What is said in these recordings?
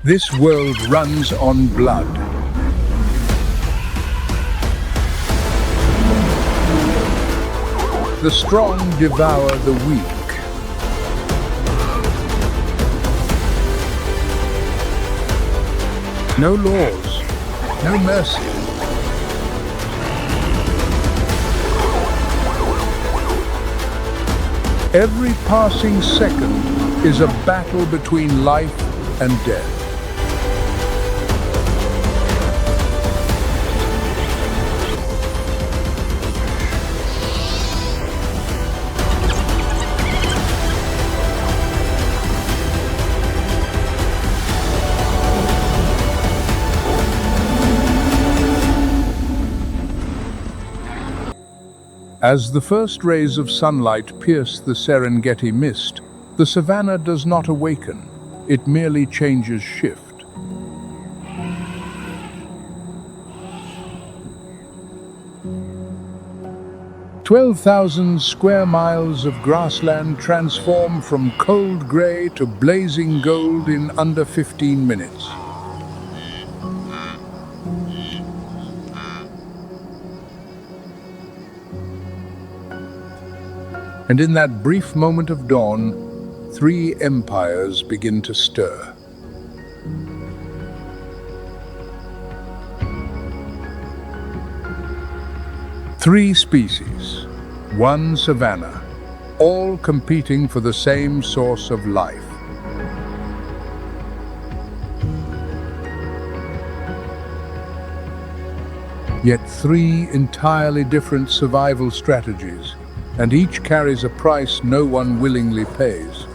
This world runs on blood. The strong devour the weak. No laws, no mercy. Every passing second is a battle between life and death. As the first rays of sunlight pierce the Serengeti mist, the savanna does not awaken, it merely changes shift. "12,000 square miles of grassland transform from cold grey to blazing gold in under 15 minutes. And in that brief moment of dawn, 3 empires begin to stir. Three species, one savanna, all competing for the same source of life. Yet 3 entirely different survival strategies, and each carries a price no one willingly pays.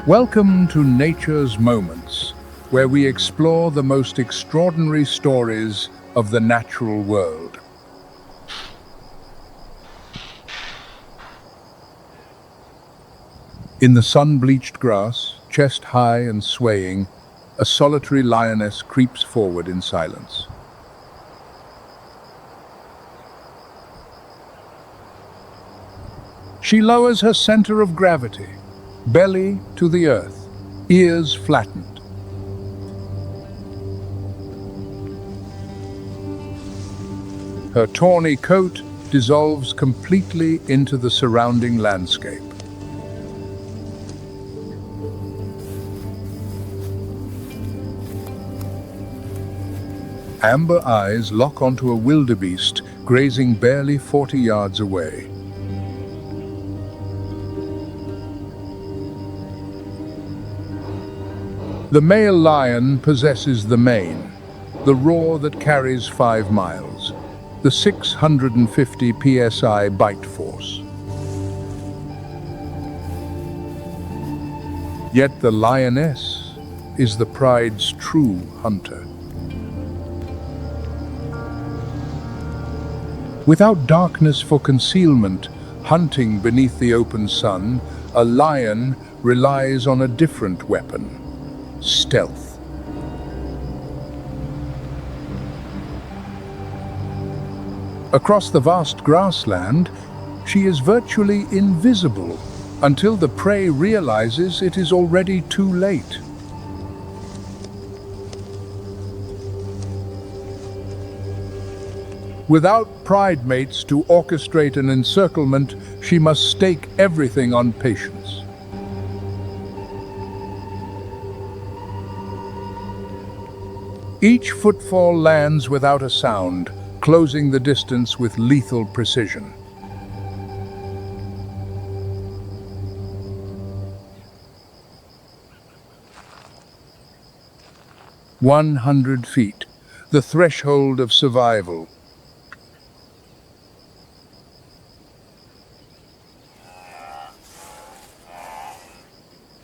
Welcome to Nature's Moments, where we explore the most extraordinary stories of the natural world. In the sun-bleached grass, chest high and swaying, a solitary lioness creeps forward in silence. She lowers her center of gravity, belly to the earth, ears flattened. Her tawny coat dissolves completely into the surrounding landscape. Amber eyes lock onto a wildebeest grazing barely 40 yards away. The male lion possesses the mane, the roar that carries 5 miles, the 650 psi bite force. Yet the lioness is the pride's true hunter. Without darkness for concealment, hunting beneath the open sun, a lion relies on a different weapon: stealth. Across the vast grassland, she is virtually invisible until the prey realizes it is already too late. Without pride mates to orchestrate an encirclement, she must stake everything on patience. Each footfall lands without a sound, closing the distance with lethal precision. "100 feet, the threshold of survival."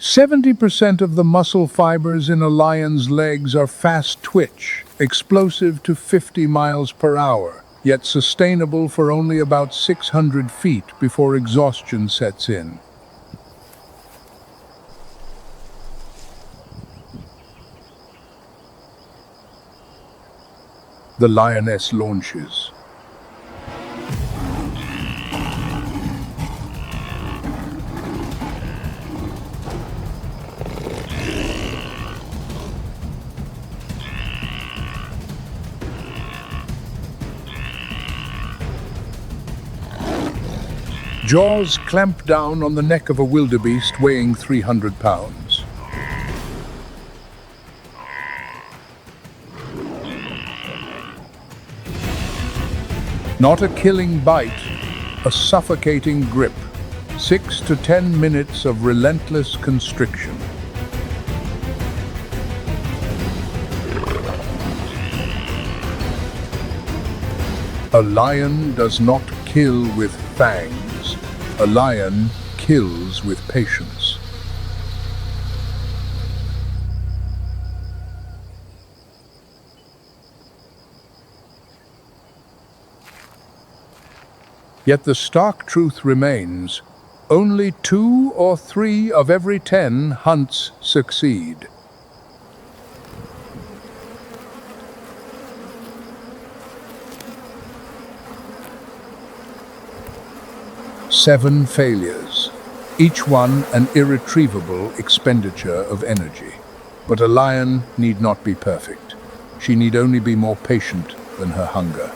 70% of the muscle fibers in a lion's legs are fast twitch, explosive to 50 miles per hour, yet sustainable for only about 600 feet before exhaustion sets in. The lioness launches. Jaws clamp down on the neck of a wildebeest weighing 300 pounds. Not a killing bite, a suffocating grip. 6 to 10 minutes of relentless constriction. A lion does not kill with fangs. A lion kills with patience. Yet the stark truth remains. Only 2 or 3 of every 10 hunts succeed. Seven failures, each one an irretrievable expenditure of energy. But a lion need not be perfect. She need only be more patient than her hunger.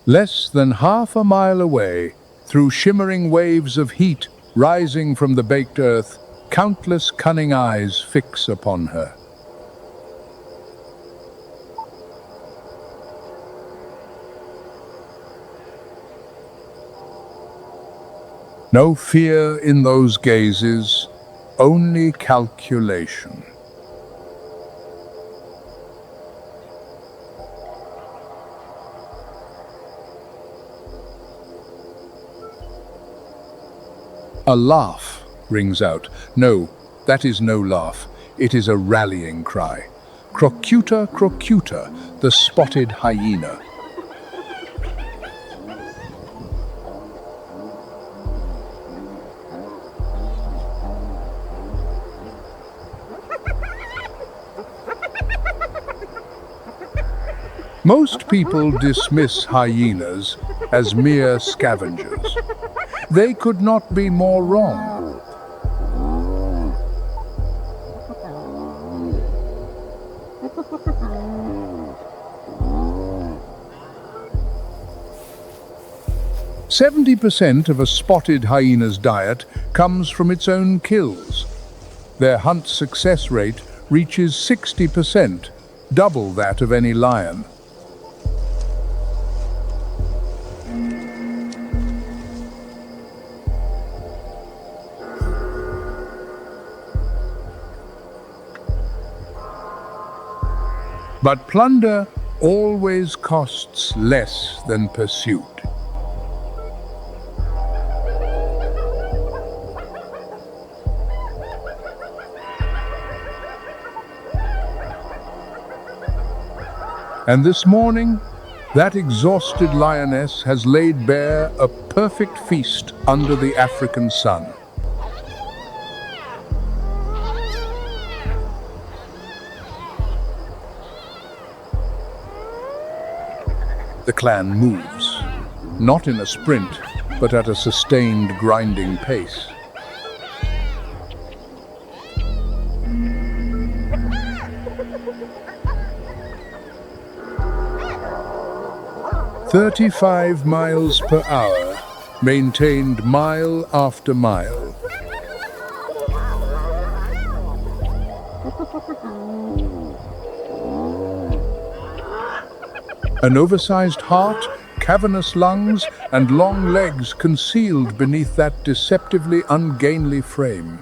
Less than half a mile away, through shimmering waves of heat rising from the baked earth, countless cunning eyes fix upon her. No fear in those gazes, only calculation. A laugh rings out. No, that is no laugh. It is a rallying cry. Crocuta, crocuta, the spotted hyena. Most people dismiss hyenas as mere scavengers. They could not be more wrong. "70% of a spotted hyena's diet comes from its own kills. Their hunt success rate reaches 60%, double that of any lion. But plunder always costs less than pursuit. And this morning, that exhausted lioness has laid bare a perfect feast under the African sun. The clan moves, not in a sprint, but at a sustained, grinding pace. "35 miles per hour, maintained mile after mile. An oversized heart, cavernous lungs, and long legs concealed beneath that deceptively ungainly frame.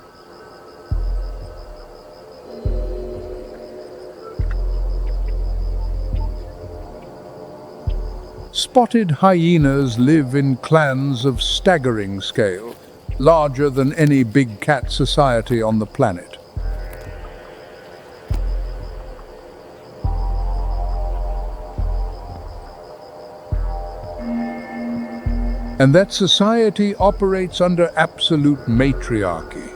Spotted hyenas live in clans of staggering scale, larger than any big cat society on the planet. And that society operates under absolute matriarchy.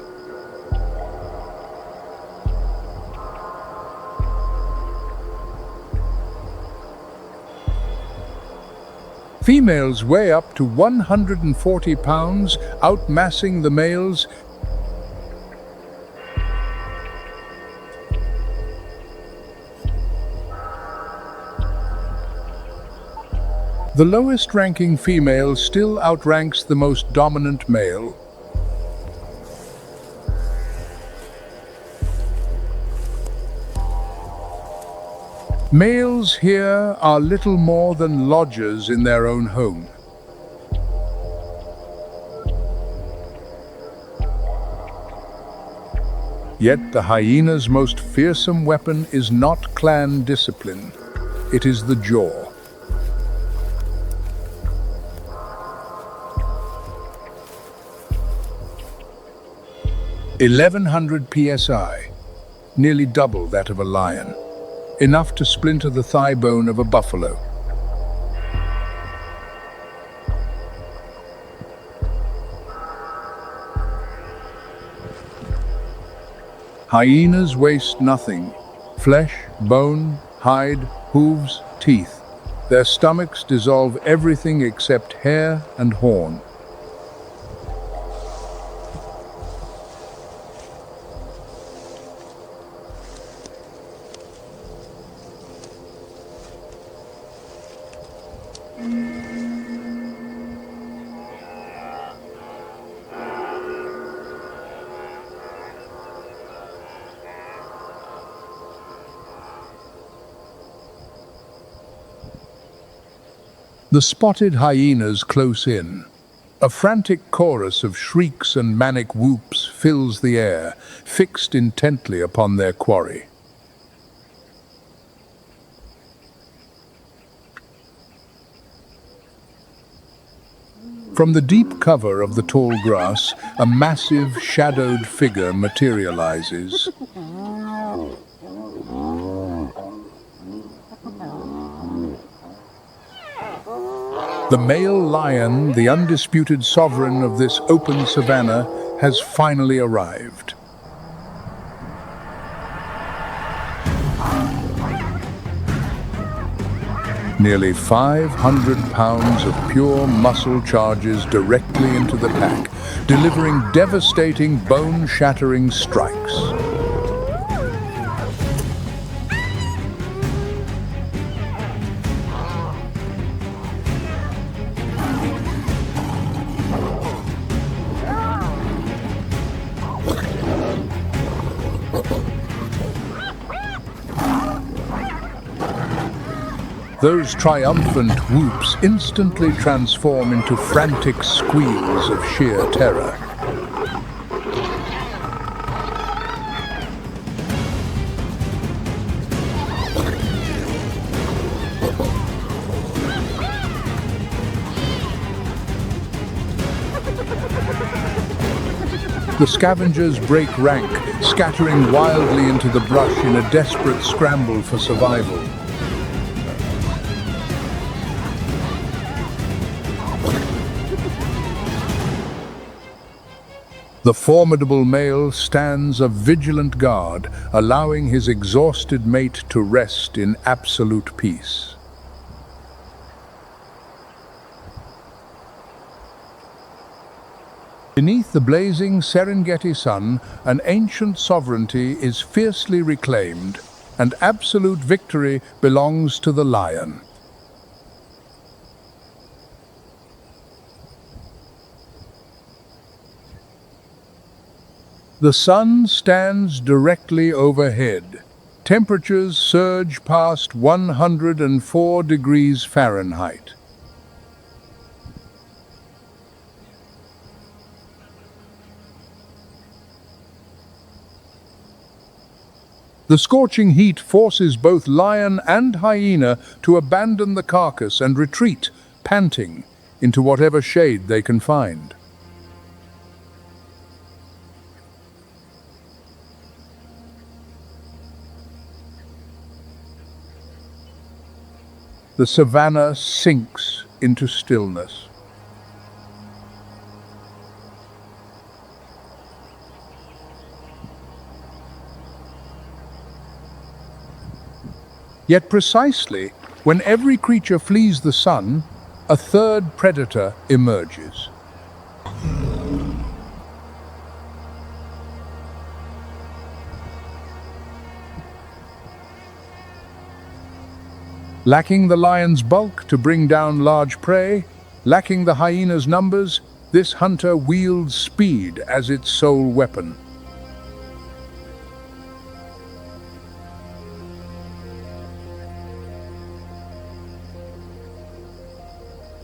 Females weigh up to 140 pounds, outmassing the males. The lowest-ranking female still outranks the most dominant male. Males here are little more than lodgers in their own home. Yet the hyena's most fearsome weapon is not clan discipline. It is the jaw. (1100 psi), nearly double that of a lion. Enough to splinter the thigh bone of a buffalo. Hyenas waste nothing. Flesh, bone, hide, hooves, teeth. Their stomachs dissolve everything except hair and horn. The spotted hyenas close in. A frantic chorus of shrieks and manic whoops fills the air, fixed intently upon their quarry. From the deep cover of the tall grass, a massive, shadowed figure materializes. The male lion, the undisputed sovereign of this open savanna, has finally arrived. Nearly 500 pounds of pure muscle charges directly into the pack, delivering devastating, bone-shattering strikes. Those triumphant whoops instantly transform into frantic squeals of sheer terror. The scavengers break rank, scattering wildly into the brush in a desperate scramble for survival. The formidable male stands a vigilant guard, allowing his exhausted mate to rest in absolute peace. Beneath the blazing Serengeti sun, an ancient sovereignty is fiercely reclaimed, and absolute victory belongs to the lion. The sun stands directly overhead. Temperatures surge past 104 degrees Fahrenheit. The scorching heat forces both lion and hyena to abandon the carcass and retreat, panting, into whatever shade they can find. The savanna sinks into stillness. Yet precisely when every creature flees the sun, a third predator emerges. Lacking the lion's bulk to bring down large prey, lacking the hyena's numbers, this hunter wields speed as its sole weapon.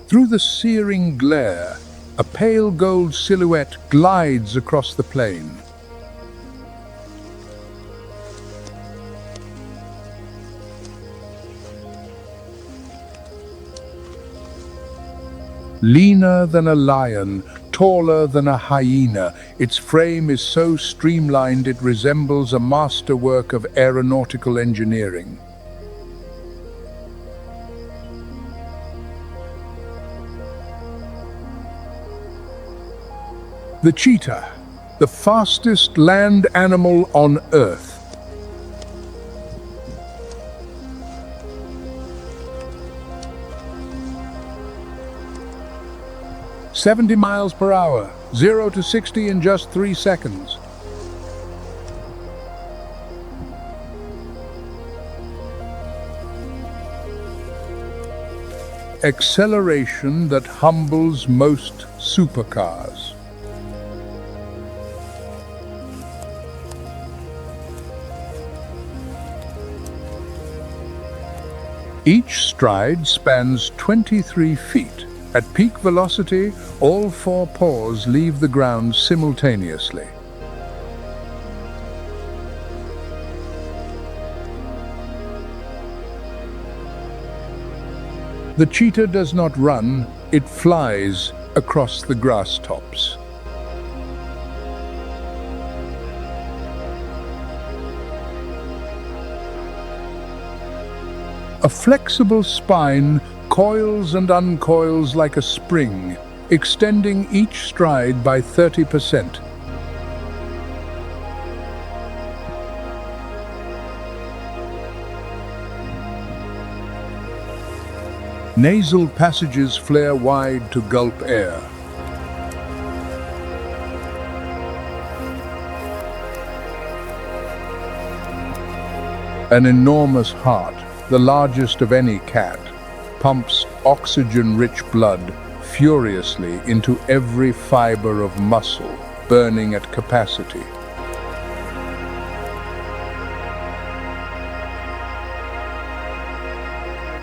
Through the searing glare, a pale gold silhouette glides across the plain. Leaner than a lion, taller than a hyena, its frame is so streamlined it resembles a masterwork of aeronautical engineering. The cheetah, the fastest land animal on Earth. "70 miles per hour, 0 to 60 in just 3 seconds. Acceleration that humbles most supercars. Each stride spans 23 feet. At peak velocity, all 4 paws leave the ground simultaneously. The cheetah does not run, it flies across the grass tops. A flexible spine coils and uncoils like a spring, extending each stride by 30%. Nasal passages flare wide to gulp air. An enormous heart, the largest of any cat, pumps oxygen-rich blood furiously into every fiber of muscle, burning at capacity.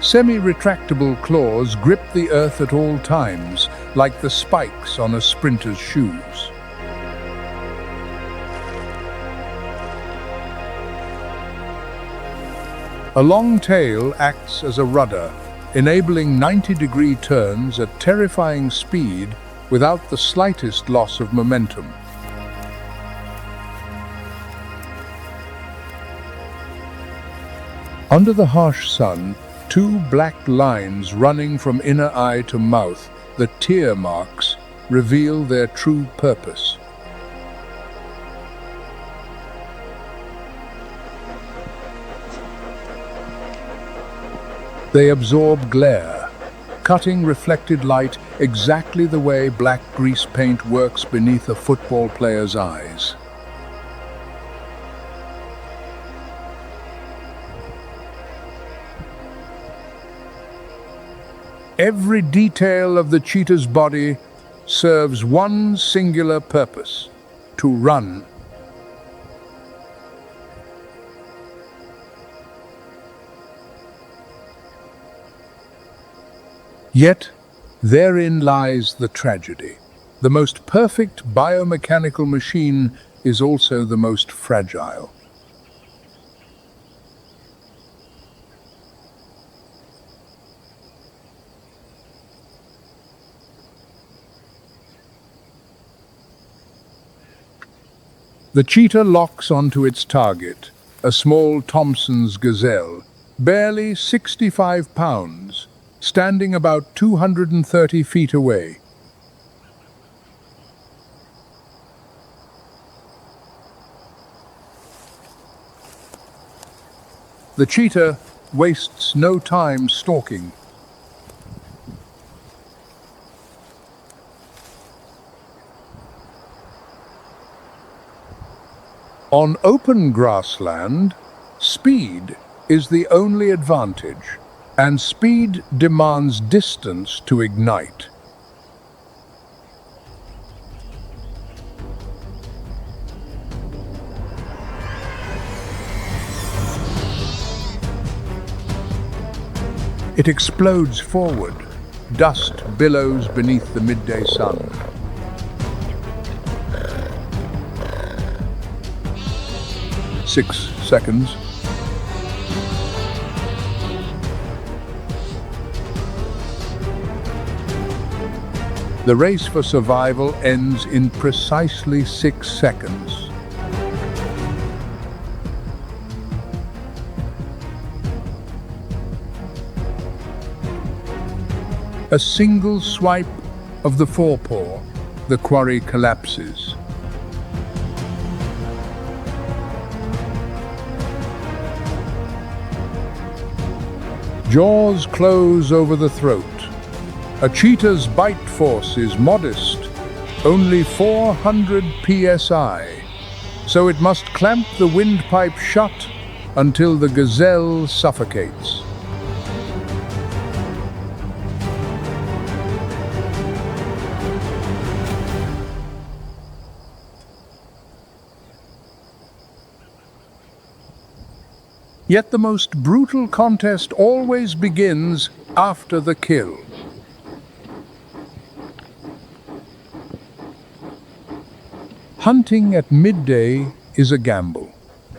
Semi-retractable claws grip the earth at all times, like the spikes on a sprinter's shoes. A long tail acts as a rudder, enabling 90-degree turns at terrifying speed without the slightest loss of momentum. Under the harsh sun, 2 black lines running from inner eye to mouth, the tear marks, reveal their true purpose. They absorb glare, cutting reflected light exactly the way black grease paint works beneath a football player's eyes. Every detail of the cheetah's body serves one singular purpose: to run. Yet, therein lies the tragedy. The most perfect biomechanical machine is also the most fragile. The cheetah locks onto its target, a small Thompson's gazelle, barely 65 pounds, standing about 230 feet away. The cheetah wastes no time stalking. On open grassland, speed is the only advantage. and speed demands distance to ignite. It explodes forward. Dust billows beneath the midday sun. Six seconds. The race for survival ends in precisely 6 seconds. A single swipe of the forepaw, the quarry collapses. Jaws close over the throat. A cheetah's bite force is modest, only 400 psi, so it must clamp the windpipe shut until the gazelle suffocates. Yet the most brutal contest always begins after the kill. Hunting at midday is a gamble.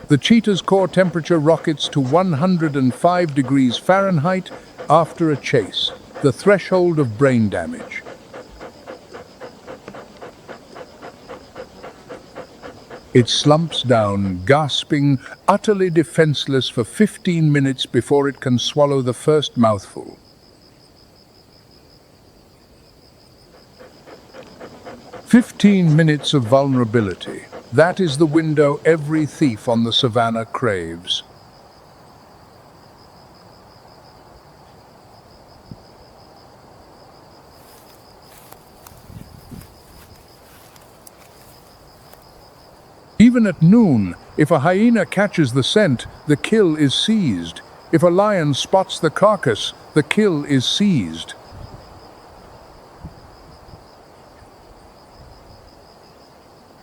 The cheetah's core temperature rockets to 105 degrees Fahrenheit after a chase, the threshold of brain damage. It slumps down, gasping, utterly defenseless for 15 minutes before it can swallow the first mouthful. "15 minutes of vulnerability. That is the window every thief on the Savanna craves." Even at noon, if a hyena catches the scent, the kill is seized. If a lion spots the carcass, the kill is seized.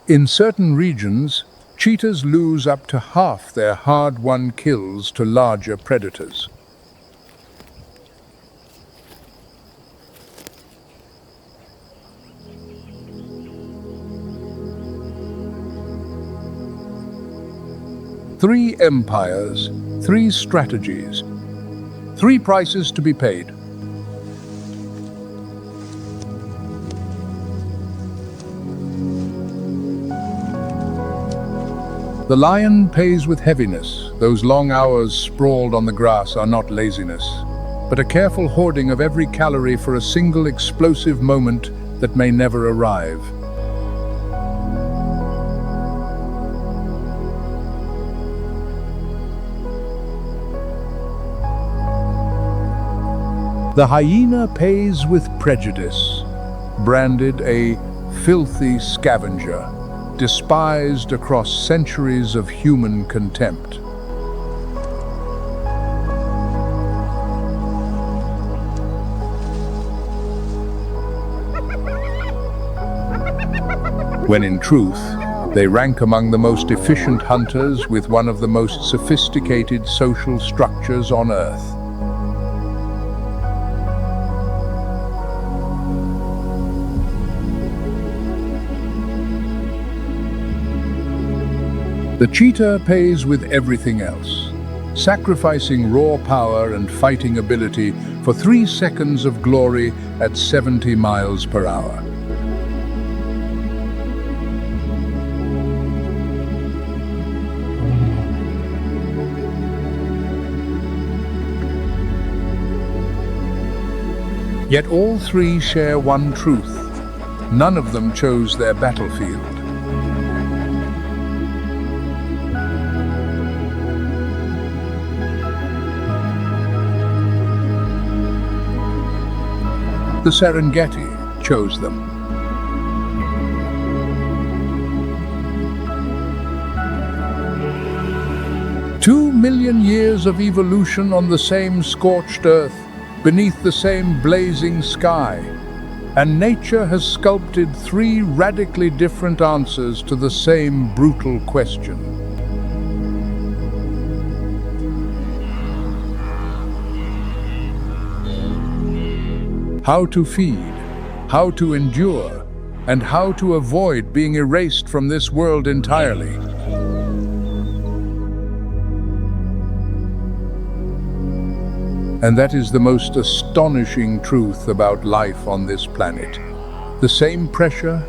In certain regions, cheetahs lose up to half their hard-won kills to larger predators. Three empires, 3 strategies, 3 prices to be paid. The lion pays with heaviness. Those long hours sprawled on the grass are not laziness, but a careful hoarding of every calorie for a single explosive moment that may never arrive. The hyena pays with prejudice, branded a filthy scavenger, despised across centuries of human contempt. When in truth, they rank among the most efficient hunters with one of the most sophisticated social structures on Earth. The cheetah pays with everything else, sacrificing raw power and fighting ability for 3 seconds of glory at 70 miles per hour. Yet all 3 share one truth. None of them chose their battlefield. The Serengeti chose them. 2 million years of evolution on the same scorched earth, beneath the same blazing sky. And nature has sculpted three radically different answers to the same brutal question. How to feed, how to endure, and how to avoid being erased from this world entirely. And that is the most astonishing truth about life on this planet. The same pressure,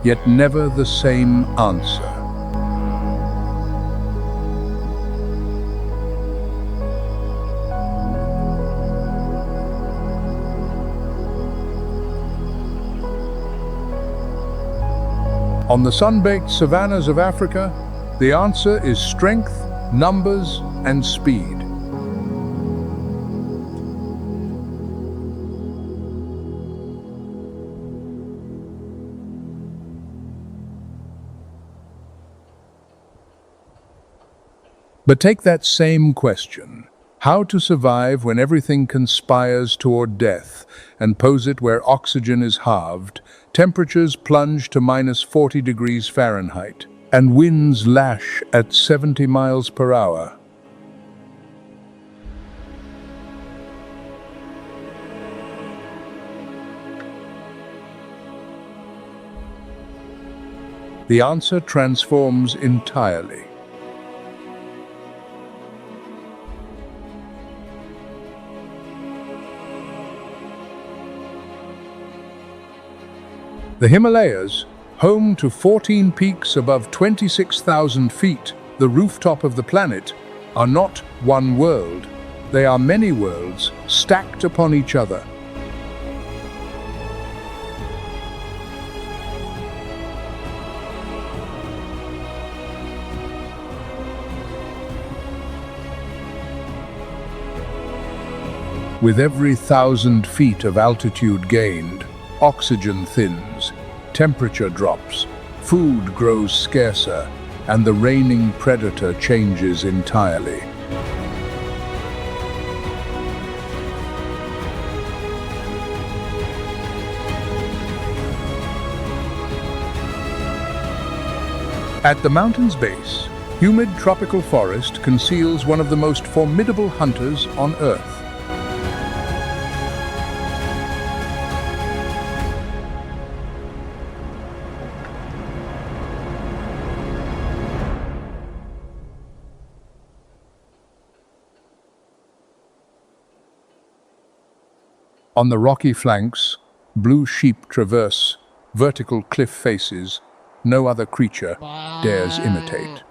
yet never the same answer. On the sun-baked savannas of Africa, the answer is strength, numbers, and speed. But take that same question, how to survive when everything conspires toward death, and pose it where oxygen is halved, temperatures plunge to -40 degrees Fahrenheit, and winds lash at 70 miles per hour. The answer transforms entirely. The Himalayas, home to 14 peaks above 26,000 feet, the rooftop of the planet, are not one world. They are many worlds stacked upon each other. With every 1,000 feet of altitude gained, oxygen thins, temperature drops, food grows scarcer, and the reigning predator changes entirely. At the mountain's base, humid tropical forest conceals one of the most formidable hunters on Earth. On the rocky flanks, blue sheep traverse vertical cliff faces no other creature dares imitate.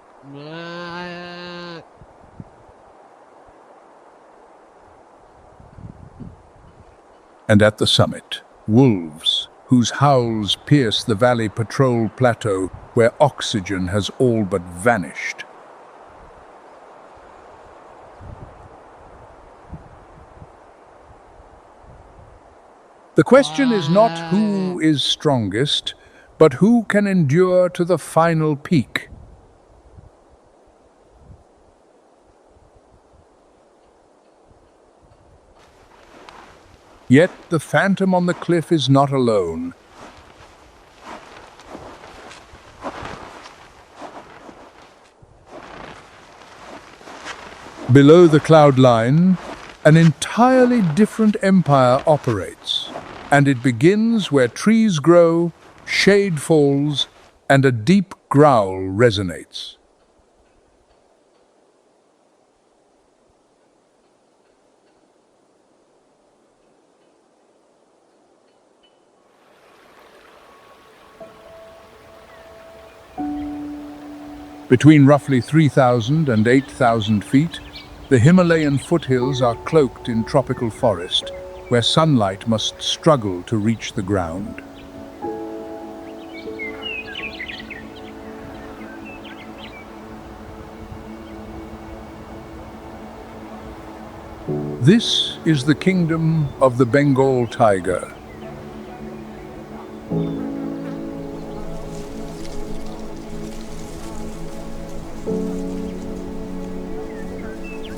And at the summit, wolves, whose howls pierce the valley patrol plateau where oxygen has all but vanished. The question is not who is strongest, but who can endure to the final peak. Yet the phantom on the cliff is not alone. Below the cloud line, an entirely different empire operates, and it begins where trees grow, shade falls, and a deep growl resonates. Between roughly 3,000 and 8,000 feet, the Himalayan foothills are cloaked in tropical forest, where sunlight must struggle to reach the ground. This is the kingdom of the Bengal tiger.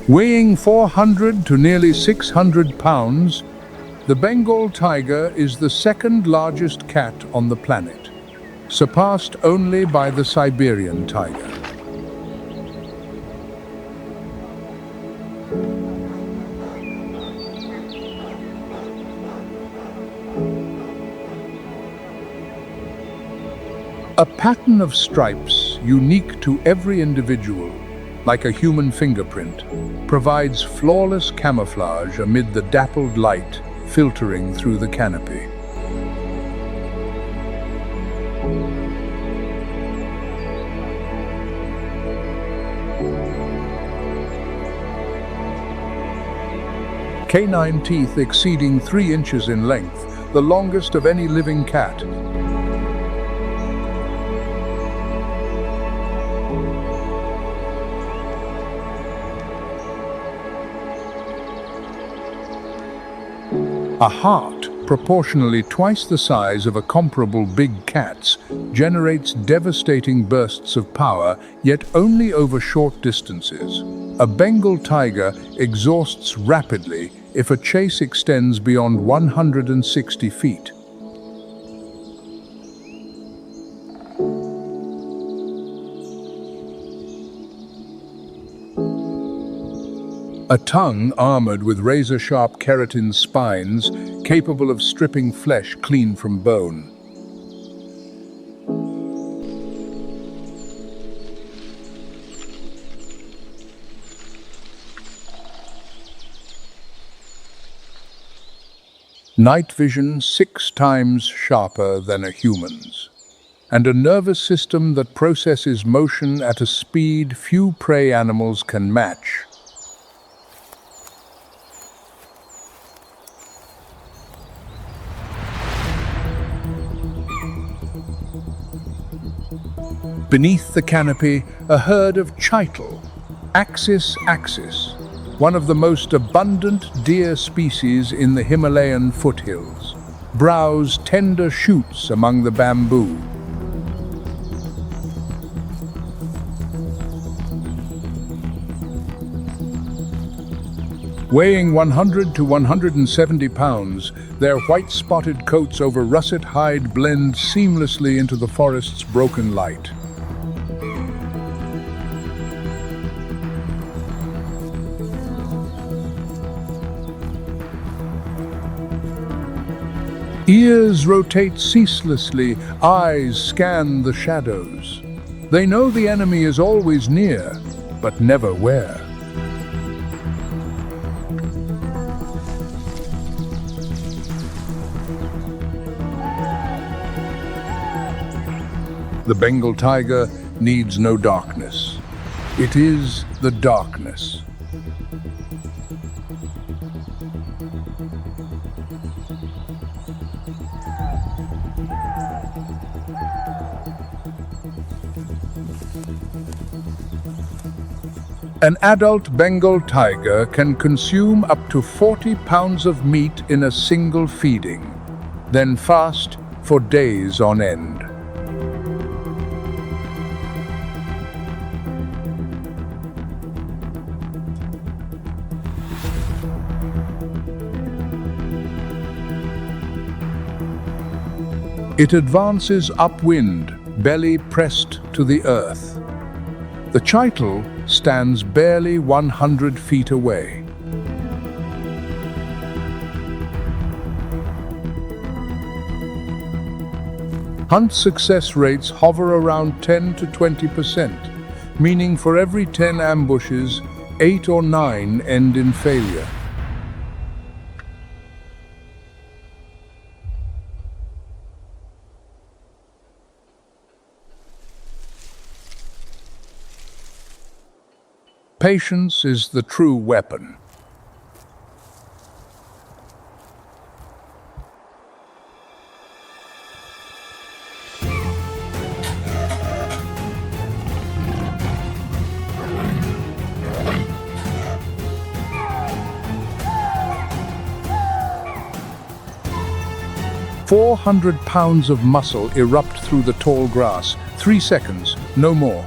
Weighing 400 to nearly 600 pounds, the Bengal tiger is the second largest cat on the planet, surpassed only by the Siberian tiger. A pattern of stripes, unique to every individual, like a human fingerprint, provides flawless camouflage amid the dappled light filtering through the canopy. Canine teeth exceeding 3 inches in length, the longest of any living cat. A heart, proportionally twice the size of a comparable big cat's, generates devastating bursts of power, yet only over short distances. A Bengal tiger exhausts rapidly if a chase extends beyond 160 feet. A tongue armored with razor-sharp keratin spines, capable of stripping flesh clean from bone. Night vision 6 times sharper than a human's, and a nervous system that processes motion at a speed few prey animals can match. Beneath the canopy, a herd of cheetah, Axis axis, one of the most abundant deer species in the Himalayan foothills, browse tender shoots among the bamboo. Weighing 100 to 170 pounds, their white-spotted coats over russet hide blend seamlessly into the forest's broken light. Ears rotate ceaselessly, eyes scan the shadows. They know the enemy is always near, but never where. The Bengal tiger needs no darkness. It is the darkness. An adult Bengal tiger can consume up to 40 pounds of meat in a single feeding, then fast for days on end. It advances upwind, belly pressed to the earth. The cheetah stands barely 100 feet away. Hunt success rates hover around 10 to 20%, meaning for every 10 ambushes, 8 or 9 end in failure. Patience is the true weapon. "400 pounds of muscle erupt through the tall grass. 3 seconds, no more.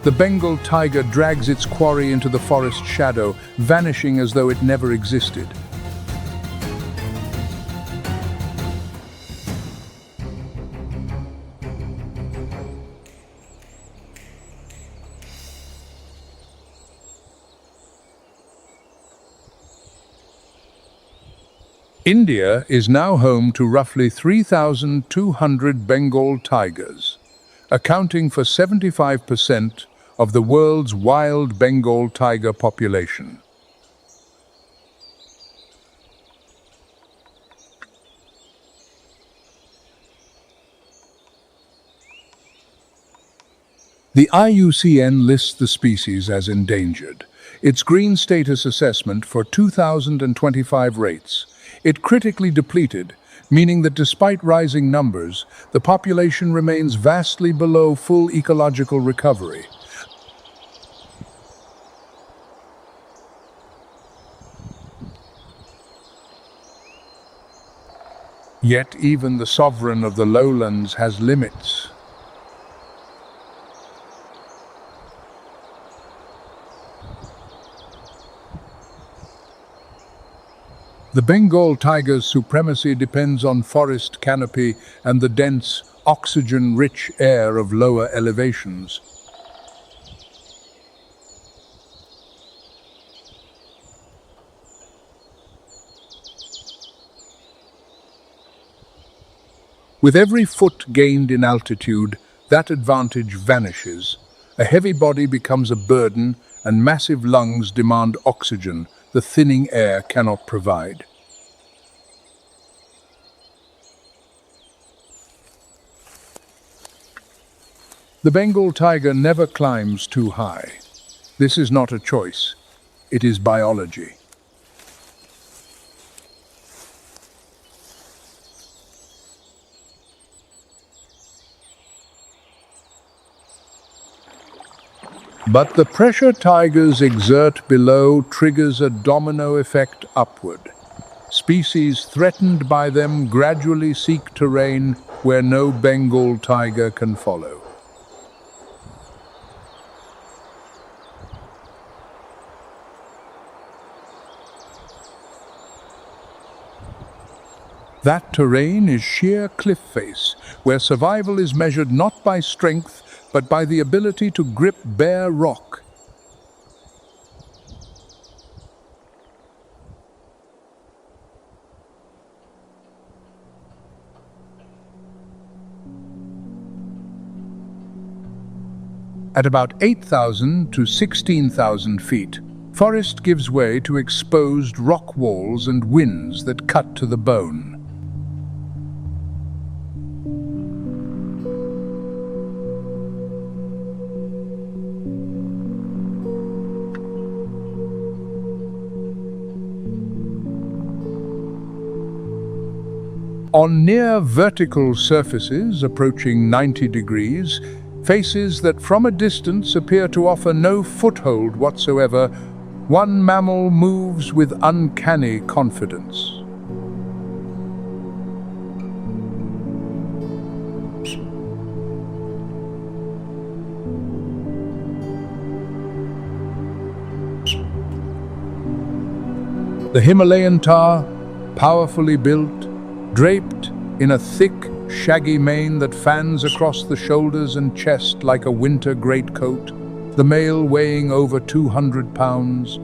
The Bengal tiger drags its quarry into the forest shadow, vanishing as though it never existed. India is now home to roughly 3,200 Bengal tigers, accounting for 75% of the world's wild Bengal tiger population. The IUCN lists the species as endangered. Its green status assessment for 2025 rates it critically depleted, meaning that despite rising numbers, the population remains vastly below full ecological recovery. Yet even the sovereign of the lowlands has limits. The Bengal tiger's supremacy depends on forest canopy and the dense, oxygen-rich air of lower elevations. With every foot gained in altitude, that advantage vanishes. A heavy body becomes a burden, and massive lungs demand oxygen the thinning air cannot provide. The Bengal tiger never climbs too high. This is not a choice, it is biology. But the pressure tigers exert below triggers a domino effect upward. Species threatened by them gradually seek terrain where no Bengal tiger can follow. That terrain is sheer cliff face, where survival is measured not by strength, but by the ability to grip bare rock. At about 8,000 to 16,000 feet, forest gives way to exposed rock walls and winds that cut to the bone. On near vertical surfaces approaching 90 degrees, faces that from a distance appear to offer no foothold whatsoever, one mammal moves with uncanny confidence. The Himalayan tahr, powerfully built, draped in a thick, shaggy mane that fans across the shoulders and chest like a winter greatcoat, the male weighing over 200 pounds.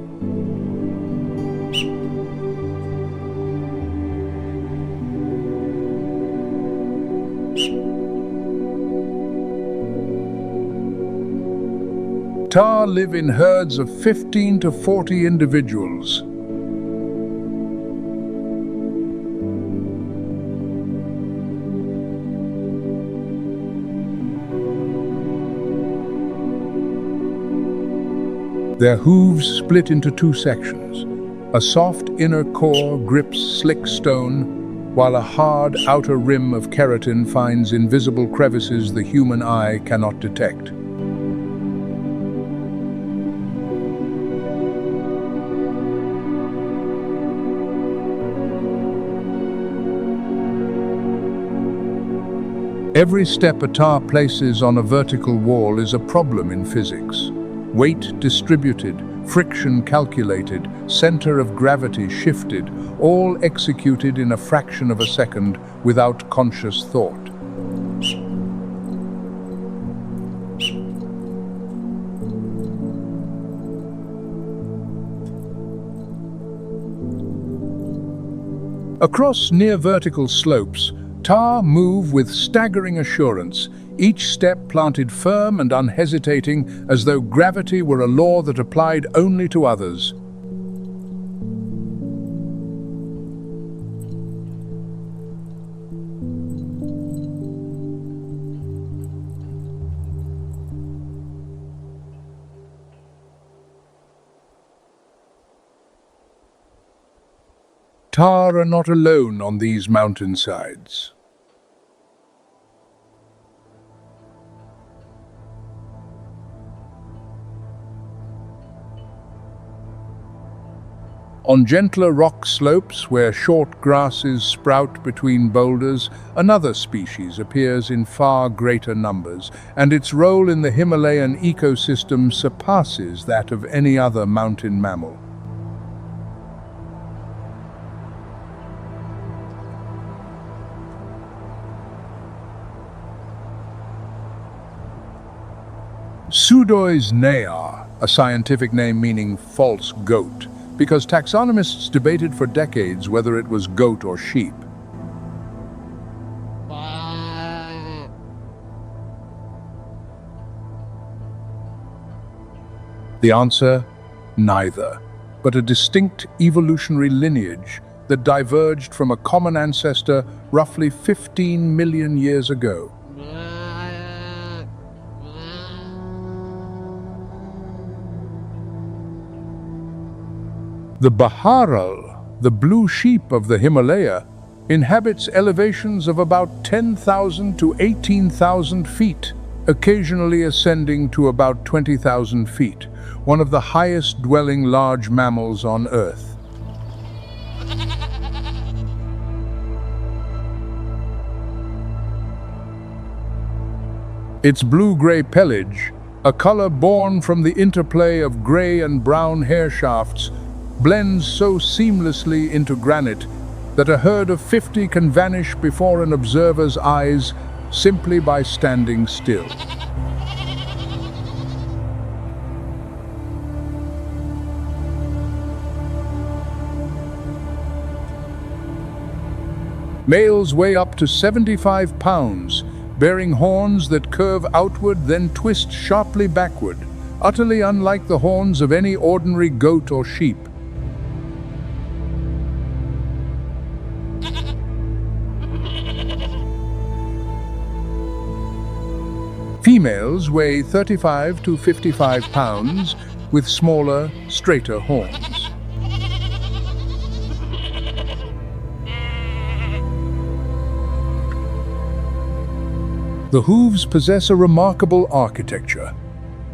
Tahr live in herds of 15 to 40 individuals. Their hooves split into two sections. A soft inner core grips slick stone, while a hard outer rim of keratin finds invisible crevices the human eye cannot detect. Every step a tar places on a vertical wall is a problem in physics. Weight distributed, friction calculated, center of gravity shifted, all executed in a fraction of a second without conscious thought. Across near-vertical slopes, tar move with staggering assurance, each step planted firm and unhesitating as though gravity were a law that applied only to others. Tar are not alone on these mountainsides. On gentler rock slopes where short grasses sprout between boulders, another species appears in far greater numbers, and its role in the Himalayan ecosystem surpasses that of any other mountain mammal. Pseudois nea, a scientific name meaning false goat, because taxonomists debated for decades whether it was goat or sheep. The answer? Neither, but a distinct evolutionary lineage that diverged from a common ancestor roughly 15 million years ago. The Baharal, the blue sheep of the Himalaya, inhabits elevations of about 10,000 to 18,000 feet, occasionally ascending to about 20,000 feet, one of the highest dwelling large mammals on Earth. Its blue-gray pelage, a color born from the interplay of gray and brown hair shafts, blends so seamlessly into granite that a herd of 50 can vanish before an observer's eyes simply by standing still. Males weigh up to 75 pounds, bearing horns that curve outward then twist sharply backward, utterly unlike the horns of any ordinary goat or sheep. Females weigh 35 to 55 pounds with smaller, straighter horns. The hooves possess a remarkable architecture.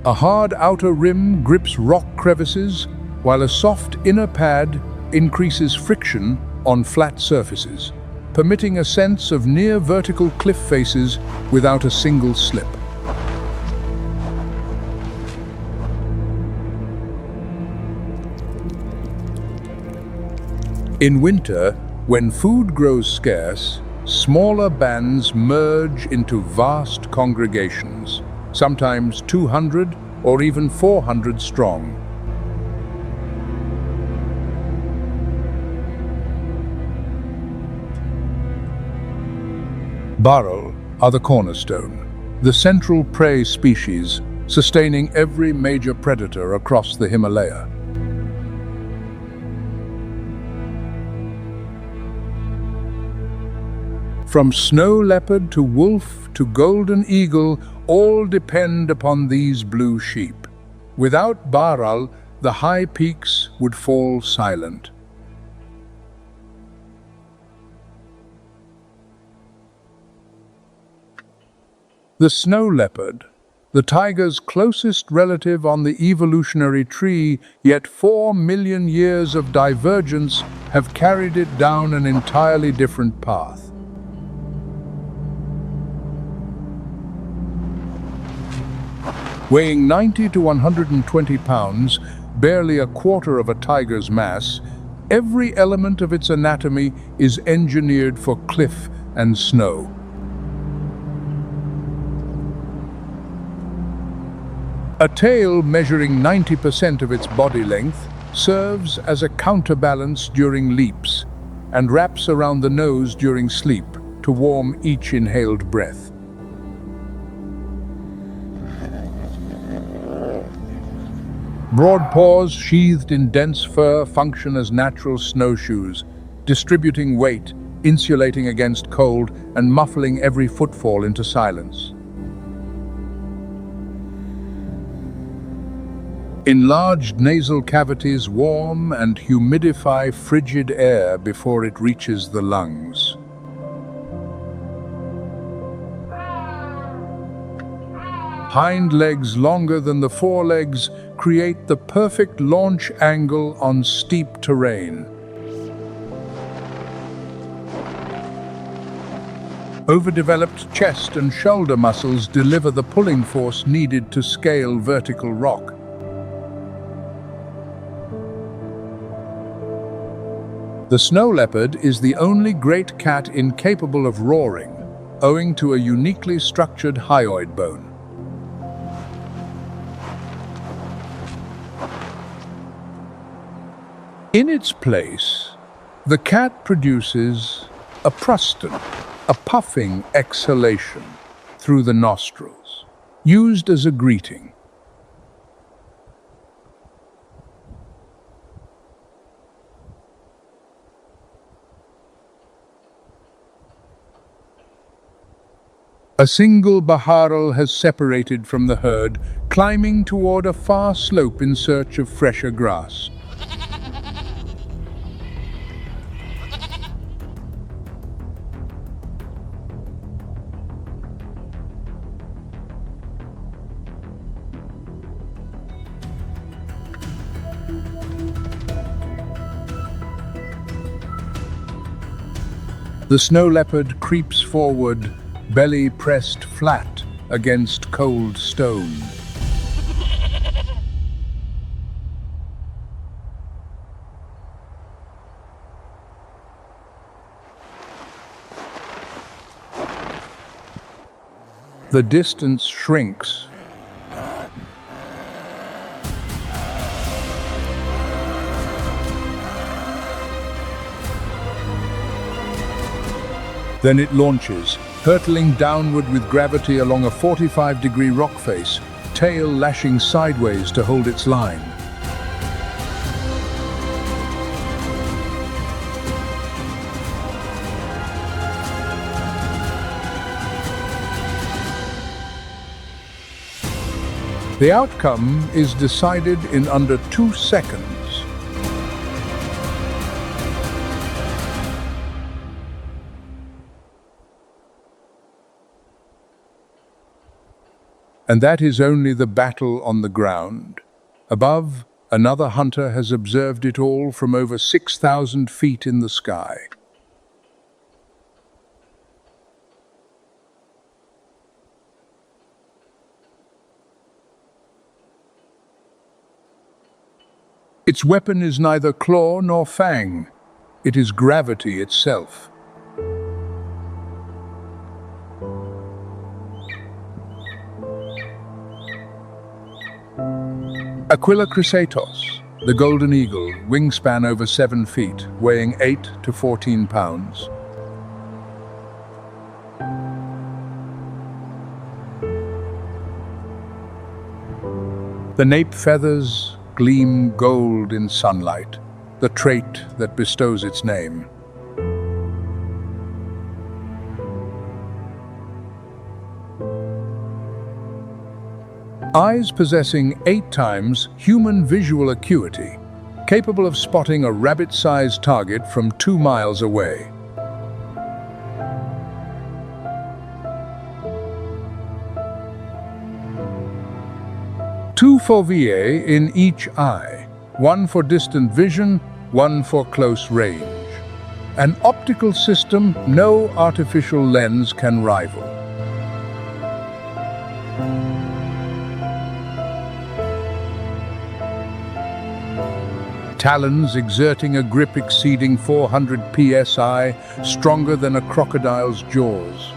A hard outer rim grips rock crevices, while a soft inner pad increases friction on flat surfaces, permitting a sense of near vertical cliff faces without a single slip. In winter, when food grows scarce, smaller bands merge into vast congregations, sometimes 200 or even 400 strong. Burrow are the cornerstone, the central prey species sustaining every major predator across the Himalaya. From snow leopard to wolf to golden eagle, all depend upon these blue sheep. Without Baral, the high peaks would fall silent. The snow leopard, the tiger's closest relative on the evolutionary tree, yet 4 million years of divergence have carried it down an entirely different path. Weighing 90 to 120 pounds, barely a quarter of a tiger's mass, every element of its anatomy is engineered for cliff and snow. A tail measuring 90% of its body length serves as a counterbalance during leaps and wraps around the nose during sleep to warm each inhaled breath. Broad paws sheathed in dense fur function as natural snowshoes, distributing weight, insulating against cold, and muffling every footfall into silence. Enlarged nasal cavities warm and humidify frigid air before it reaches the lungs. Hind legs longer than the forelegs create the perfect launch angle on steep terrain. Overdeveloped chest and shoulder muscles deliver the pulling force needed to scale vertical rock. The snow leopard is the only great cat incapable of roaring, owing to a uniquely structured hyoid bone. In its place, the cat produces a pruston, a puffing exhalation through the nostrils, used as a greeting. A single baharal has separated from the herd, climbing toward a far slope in search of fresher grass. The snow leopard creeps forward, belly pressed flat against cold stone. The distance shrinks. Then it launches, hurtling downward with gravity along a 45-degree rock face, tail lashing sideways to hold its line. The outcome is decided in under 2 seconds. And that is only the battle on the ground. Above, another hunter has observed it all from over 6,000 feet in the sky. Its weapon is neither claw nor fang. It is gravity itself. Aquila chrysaetos, the golden eagle, wingspan over 7 feet, weighing 8 to 14 pounds. The nape feathers gleam gold in sunlight, the trait that bestows its name. Eyes possessing 8 times human visual acuity, capable of spotting a rabbit-sized target from 2 miles away. Two foveae in each eye, one for distant vision, one for close range. An optical system no artificial lens can rival. talons exerting a grip exceeding 400 psi, stronger than a crocodile's jaws.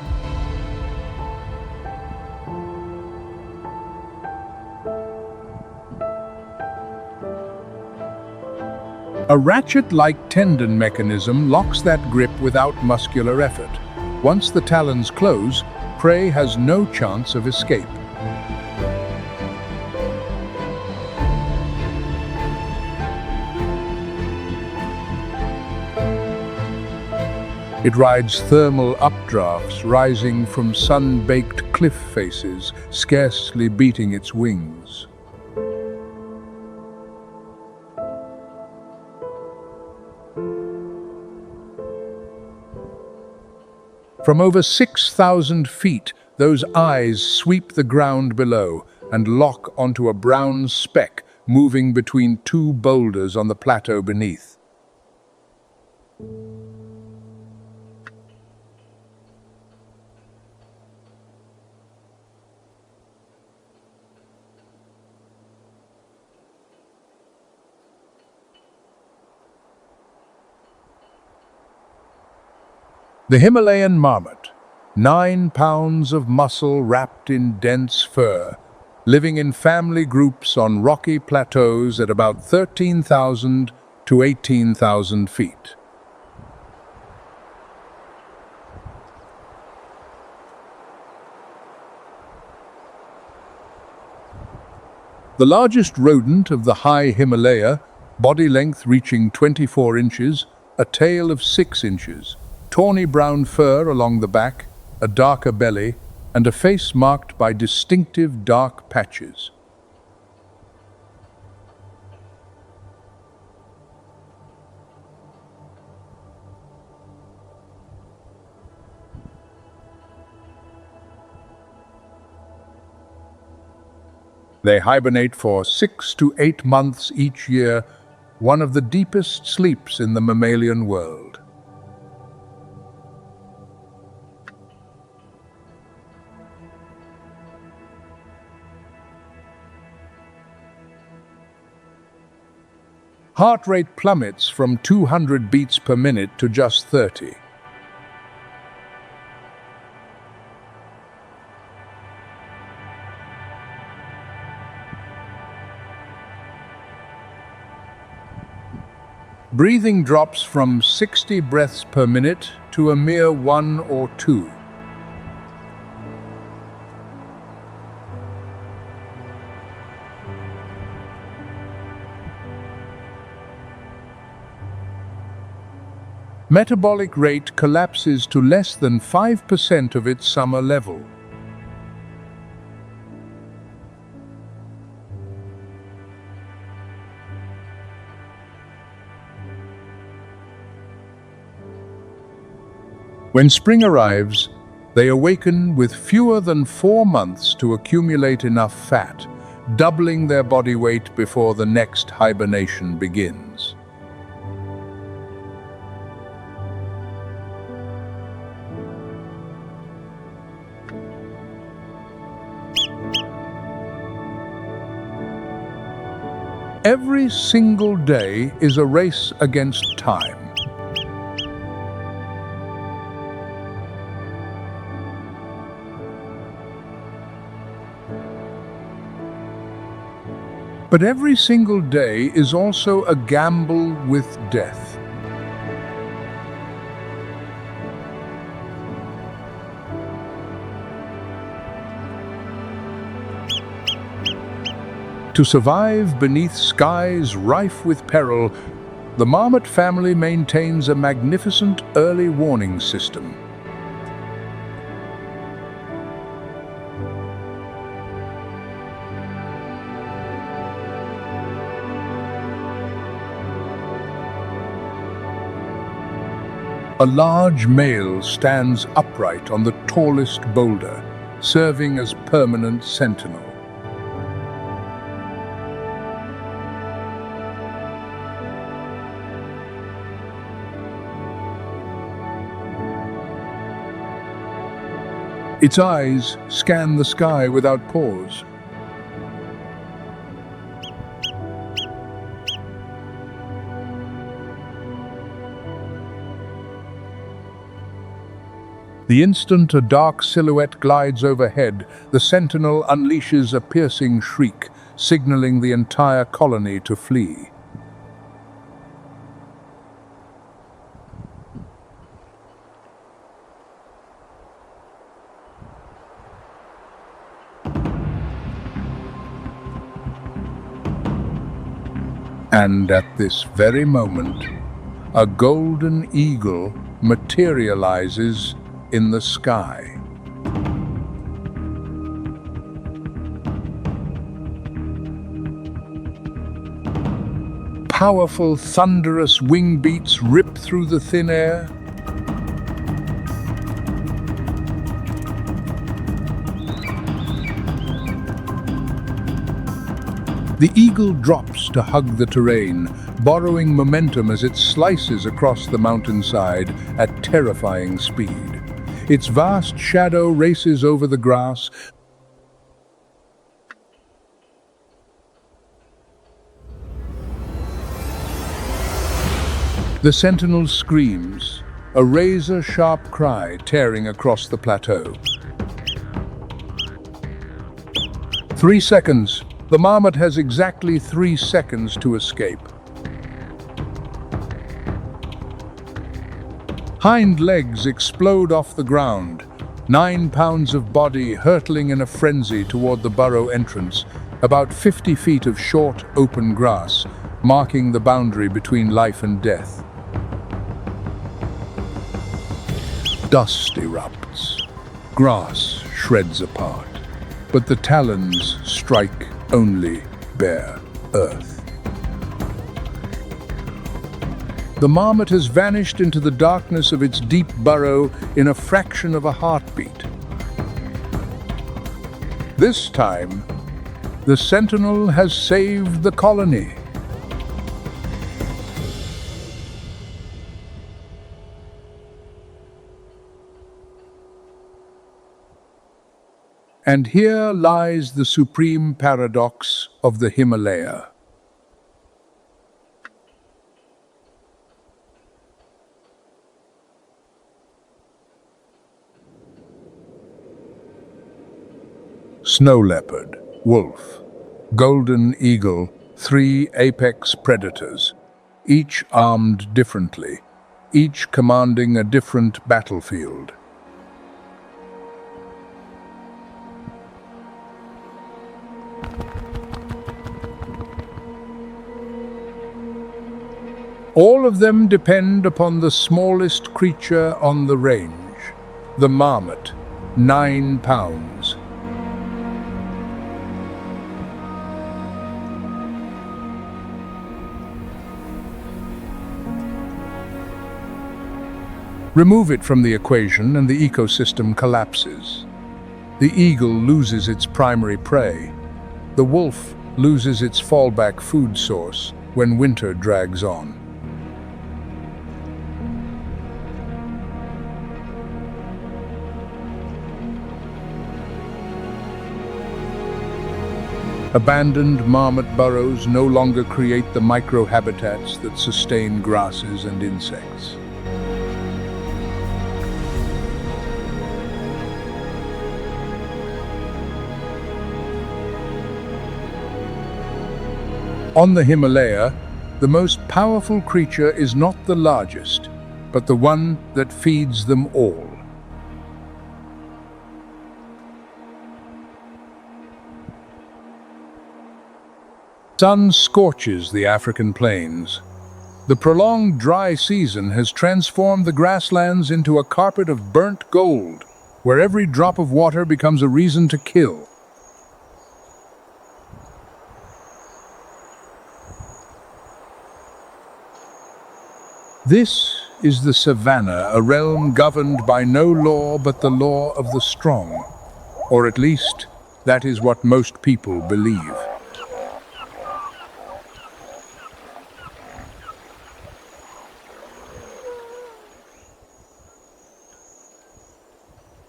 A ratchet-like tendon mechanism locks that grip without muscular effort. Once the talons close, prey has no chance of escape. It rides thermal updrafts rising from sun-baked cliff faces, scarcely beating its wings. From over 6,000 feet, those eyes sweep the ground below and lock onto a brown speck moving between two boulders on the plateau beneath. The Himalayan marmot, 9 pounds of muscle wrapped in dense fur, living in family groups on rocky plateaus at about 13,000 to 18,000 feet. The largest rodent of the high Himalaya, body length reaching 24 inches, a tail of 6 inches, tawny brown fur along the back, a darker belly, and a face marked by distinctive dark patches. They hibernate for 6 to 8 months each year, one of the deepest sleeps in the mammalian world. Heart rate plummets from 200 beats per minute to just 30. Breathing drops from 60 breaths per minute to a mere 1 or 2. Metabolic rate collapses to less than 5% of its summer level. When spring arrives, they awaken with fewer than 4 months to accumulate enough fat, doubling their body weight before the next hibernation begins. Every single day is a race against time. But every single day is also a gamble with death. To survive beneath skies rife with peril, the marmot family maintains a magnificent early warning system. A large male stands upright on the tallest boulder, serving as permanent sentinel. Its eyes scan the sky without pause. The instant a dark silhouette glides overhead, the sentinel unleashes a piercing shriek, signaling the entire colony to flee. And at this very moment, a golden eagle materializes in the sky. Powerful, thunderous wing beats rip through the thin air. The eagle drops to hug the terrain, borrowing momentum as it slices across the mountainside at terrifying speed. Its vast shadow races over the grass. The sentinel screams, a razor-sharp cry tearing across the plateau. 3 seconds. The marmot has exactly 3 seconds to escape. Hind legs explode off the ground, 9 pounds of body hurtling in a frenzy toward the burrow entrance, about 50 feet of short, open grass, marking the boundary between life and death. Dust erupts. Grass shreds apart, but the talons strike only bare earth. The marmot has vanished into the darkness of its deep burrow in a fraction of a heartbeat. This time, the sentinel has saved the colony. And here lies the supreme paradox of the Himalaya. Snow leopard, wolf, golden eagle, 3 apex predators, each armed differently, each commanding a different battlefield. All of them depend upon the smallest creature on the range, the marmot, 9 pounds. Remove it from the equation and the ecosystem collapses. The eagle loses its primary prey. The wolf loses its fallback food source when winter drags on. Abandoned marmot burrows no longer create the microhabitats that sustain grasses and insects. On the Himalaya, the most powerful creature is not the largest, but the one that feeds them all. Sun scorches the African plains. The prolonged dry season has transformed the grasslands into a carpet of burnt gold, where every drop of water becomes a reason to kill. This is the Savanna, a realm governed by no law but the law of the strong. Or at least, that is what most people believe.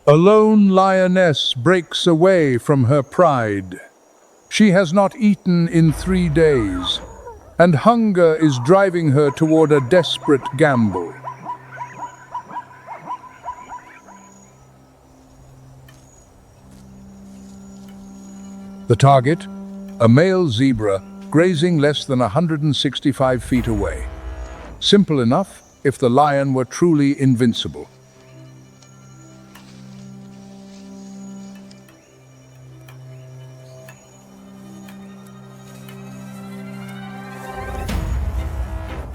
A lone lioness breaks away from her pride. She has not eaten in 3 days, and hunger is driving her toward a desperate gamble. The target? A male zebra grazing less than 165 feet away. Simple enough if the lion were truly invincible.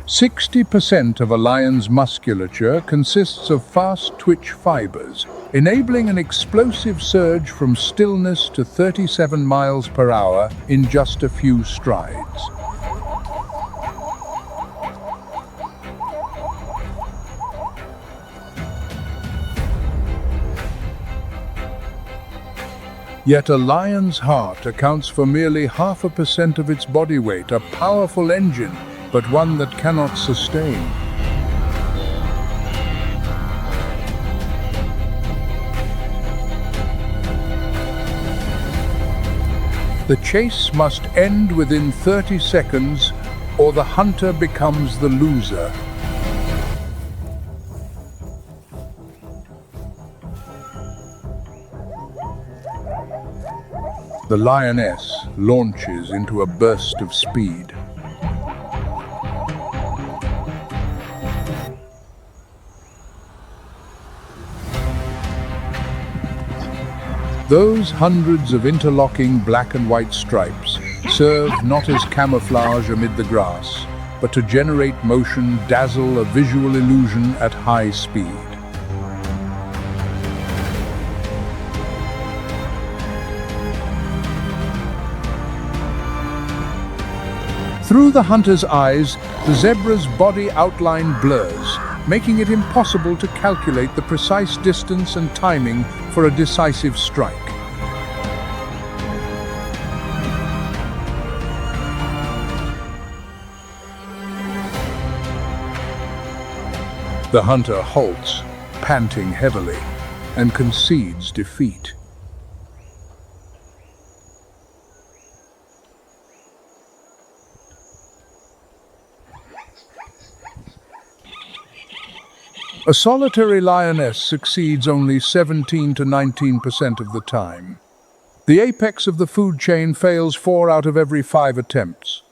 "60% of a lion's musculature consists of fast twitch fibers, enabling an explosive surge from stillness to 37 miles per hour in just a few strides. Yet a lion's heart accounts for merely 0.5% of its body weight, a powerful engine, but one that cannot sustain. The chase must end within 30 seconds, or the hunter becomes the loser. The lioness launches into a burst of speed. Those hundreds of interlocking black and white stripes serve not as camouflage amid the grass, but to generate motion, dazzle, a visual illusion at high speed. Through the hunter's eyes, the zebra's body outline blurs, making it impossible to calculate the precise distance and timing for a decisive strike. The hunter halts, panting heavily, and concedes defeat. A solitary lioness succeeds only 17 to 19% of the time. The apex of the food chain fails 4 out of every 5 attempts.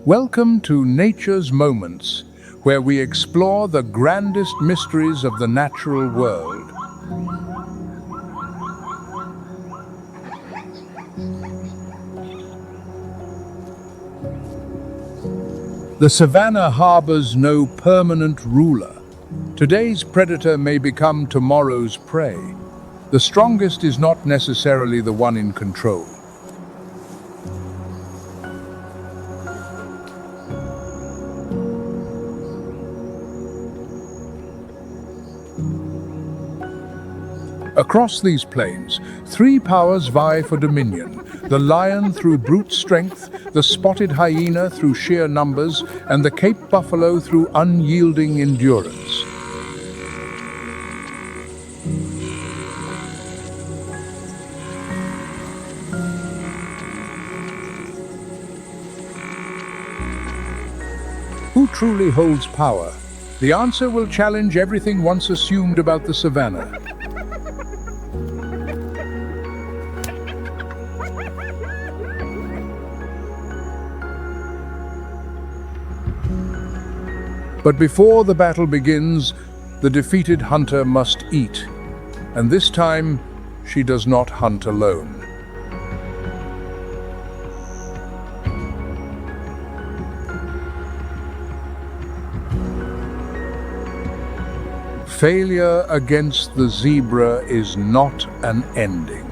Welcome to Nature's Moments, where we explore the grandest mysteries of the natural world. The savanna harbors no permanent ruler. Today's predator may become tomorrow's prey. The strongest is not necessarily the one in control. Across these plains, 3 powers vie for dominion: the lion through brute strength, the spotted hyena through sheer numbers, and the Cape buffalo through unyielding endurance. Who truly holds power? The answer will challenge everything once assumed about the savanna. But before the battle begins, the defeated hunter must eat, and this time she does not hunt alone. Failure against the zebra is not an ending.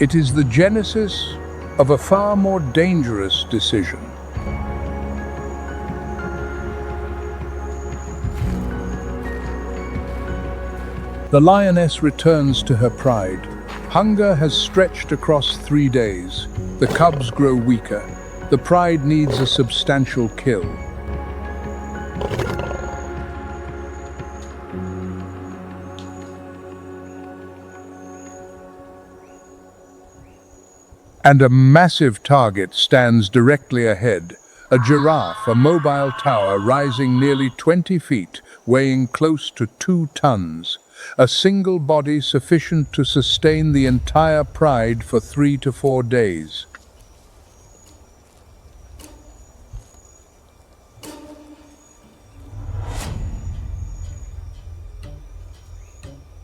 It is the genesis of a far more dangerous decision. The lioness returns to her pride. Hunger has stretched across 3 days. The cubs grow weaker. The pride needs a substantial kill. And a massive target stands directly ahead, A giraffe, a mobile tower rising nearly 20 feet, weighing close to 2 tons. A single body sufficient to sustain the entire pride for 3 to 4 days.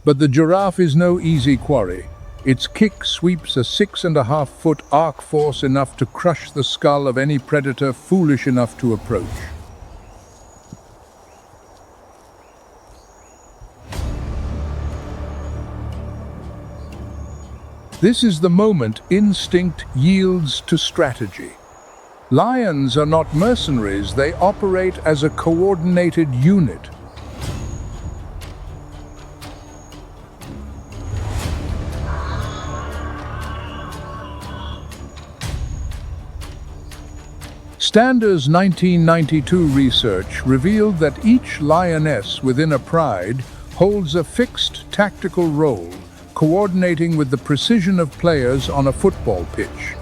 But the giraffe is no easy quarry. Its kick sweeps a 6.5-foot arc force enough to crush the skull of any predator foolish enough to approach. This is the moment instinct yields to strategy. Lions are not mercenaries, they operate as a coordinated unit. Stander's 1992 research revealed that each lioness within a pride holds a fixed tactical role, coordinating with the precision of players on a football pitch.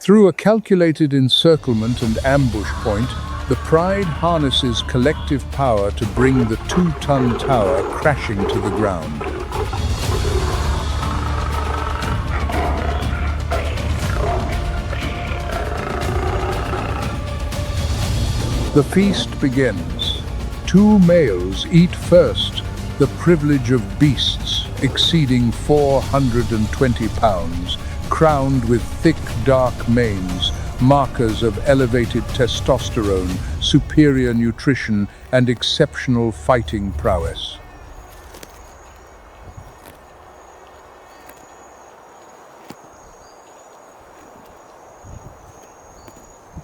Through a calculated encirclement and ambush point, the pride harnesses collective power to bring the 2-ton tower crashing to the ground. The feast begins. 2 males eat first, the privilege of beasts exceeding 420 pounds, crowned with thick dark manes, markers of elevated testosterone, superior nutrition, and exceptional fighting prowess.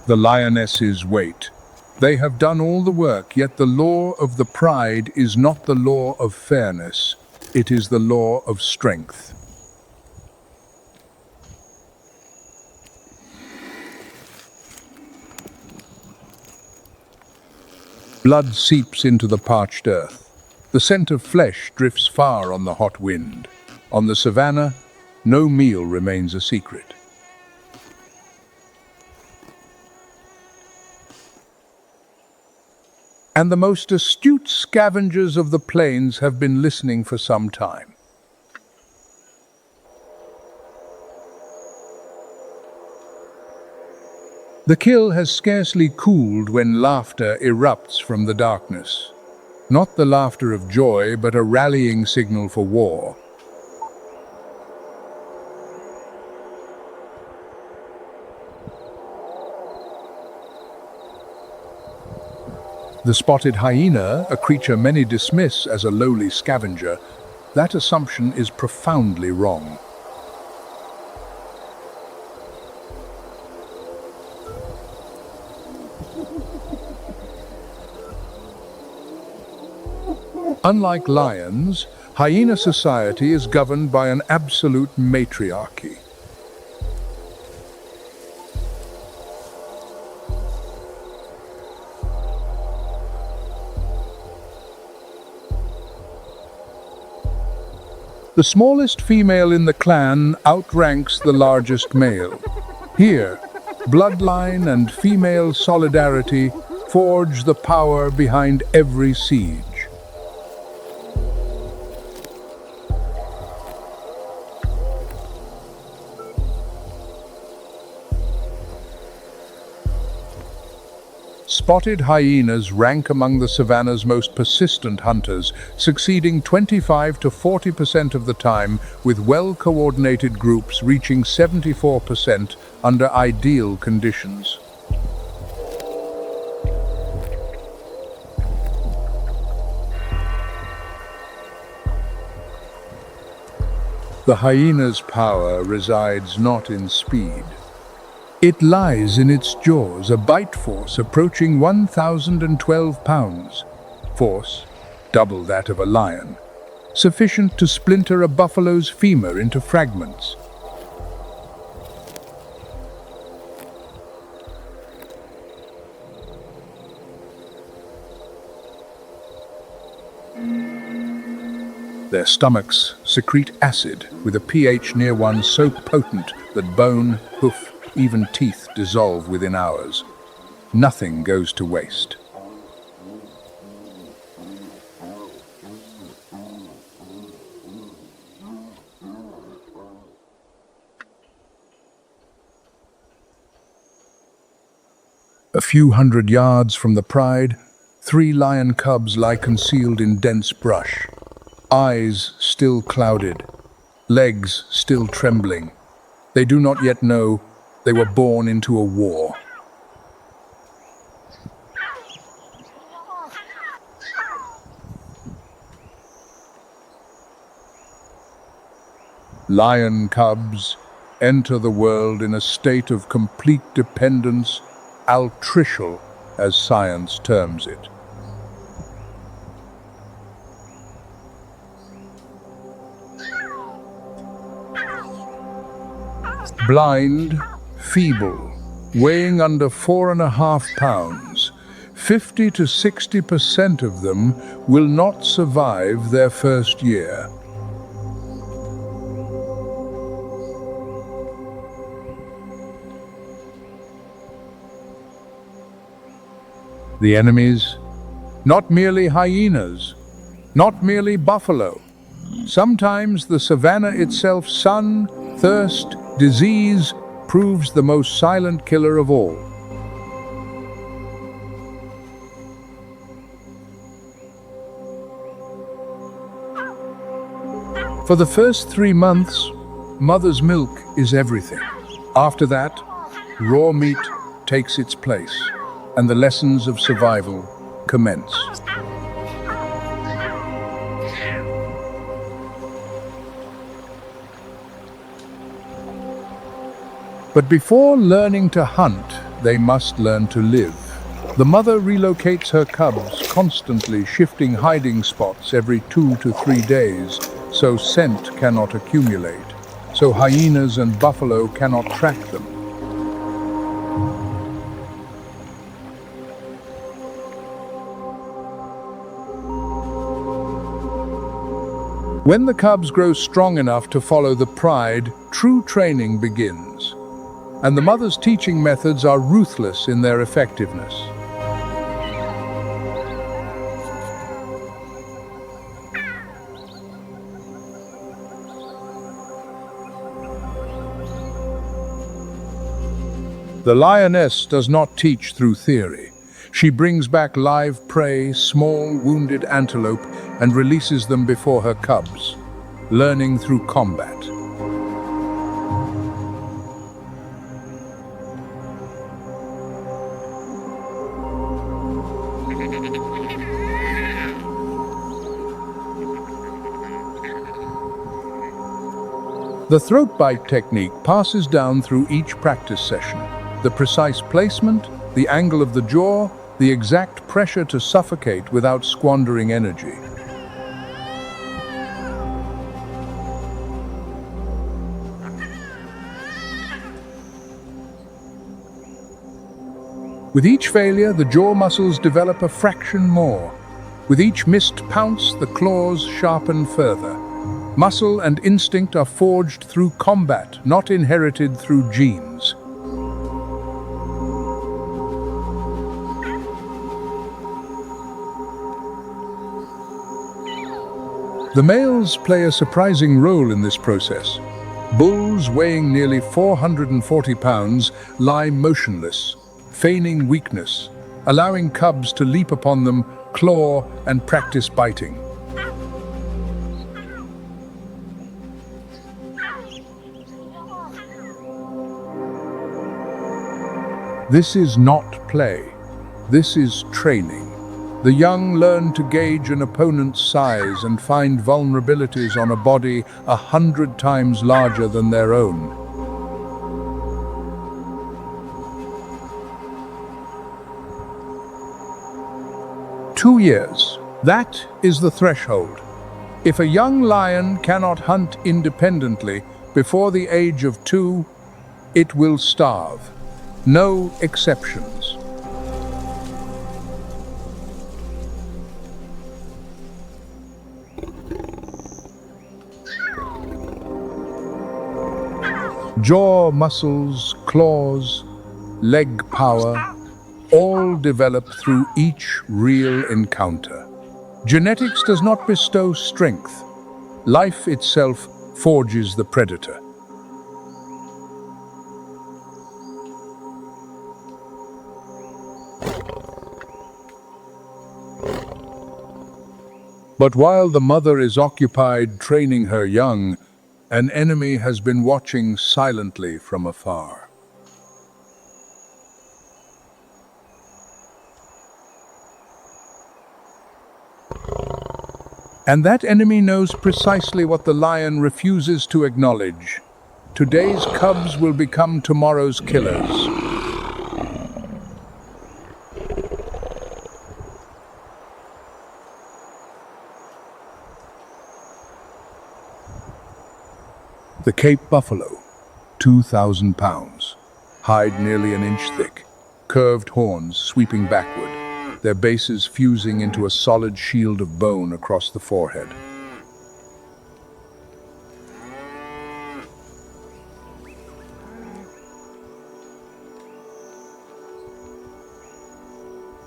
The lionesses wait. They have done all the work, yet the law of the pride is not the law of fairness. It is the law of strength. Blood seeps into the parched earth. The scent of flesh drifts far on the hot wind. On the savannah, no meal remains a secret. And the most astute scavengers of the plains have been listening for some time. The kill has scarcely cooled when laughter erupts from the darkness. Not the laughter of joy, but a rallying signal for war. The spotted hyena, a creature many dismiss as a lowly scavenger, that assumption is profoundly wrong. Unlike lions, hyena society is governed by an absolute matriarchy. The smallest female in the clan outranks the largest male. Here, bloodline and female solidarity forge the power behind every siege. Spotted hyenas rank among the savanna's most persistent hunters, succeeding 25 to 40% of the time, with well-coordinated groups reaching 74% under ideal conditions. The hyena's power resides not in speed. It lies in its jaws, a bite force approaching 1,012 pounds. Force, double that of a lion, sufficient to splinter a buffalo's femur into fragments. Their Their stomachs secrete acid with a pH near 1 so potent that bone, hoof, even teeth dissolve within hours. Nothing goes to waste. A few hundred yards from the pride, 3 lion cubs lie concealed in dense brush, eyes still clouded, legs still trembling. They do not yet know they were born into a war. Lion cubs enter the world in a state of complete dependence, altricial, as science terms it. Blind, feeble, weighing under 4.5 pounds, 50 to 60% of them will not survive their first year. The enemies, not merely hyenas, not merely buffalo. Sometimes the savanna itself, sun, thirst, disease, proves the most silent killer of all. For the first 3 months, mother's milk is everything. After that, raw meat takes its place, and the lessons of survival commence. But before learning to hunt, they must learn to live. The mother relocates her cubs, constantly shifting hiding spots every 2 to 3 days, so scent cannot accumulate, so hyenas and buffalo cannot track them. When the cubs grow strong enough to follow the pride, true training begins. And the mother's teaching methods are ruthless in their effectiveness. The lioness does not teach through theory. She brings back live prey, small, wounded antelope, and releases them before her cubs, learning through combat. The throat bite technique passes down through each practice session. The precise placement, the angle of the jaw, the exact pressure to suffocate without squandering energy. With each failure, the jaw muscles develop a fraction more. With each missed pounce, the claws sharpen further. Muscle and instinct are forged through combat, not inherited through genes. The males play a surprising role in this process. Bulls weighing nearly 440 pounds lie motionless, feigning weakness, allowing cubs to leap upon them, claw, and practice biting. This is not play. This is training. The young learn to gauge an opponent's size and find vulnerabilities on a body 100 times larger than their own. Two years. That is the threshold. If a young lion cannot hunt independently before the age of 2, it will starve. No exceptions. Jaw muscles, claws, leg power, all develop through each real encounter. Genetics does not bestow strength. Life itself forges the predator. But while the mother is occupied training her young, an enemy has been watching silently from afar. And that enemy knows precisely what the lion refuses to acknowledge. Today's cubs will become tomorrow's killers. The Cape buffalo, 2,000 pounds, hide nearly an inch thick, curved horns sweeping backward, their bases fusing into a solid shield of bone across the forehead.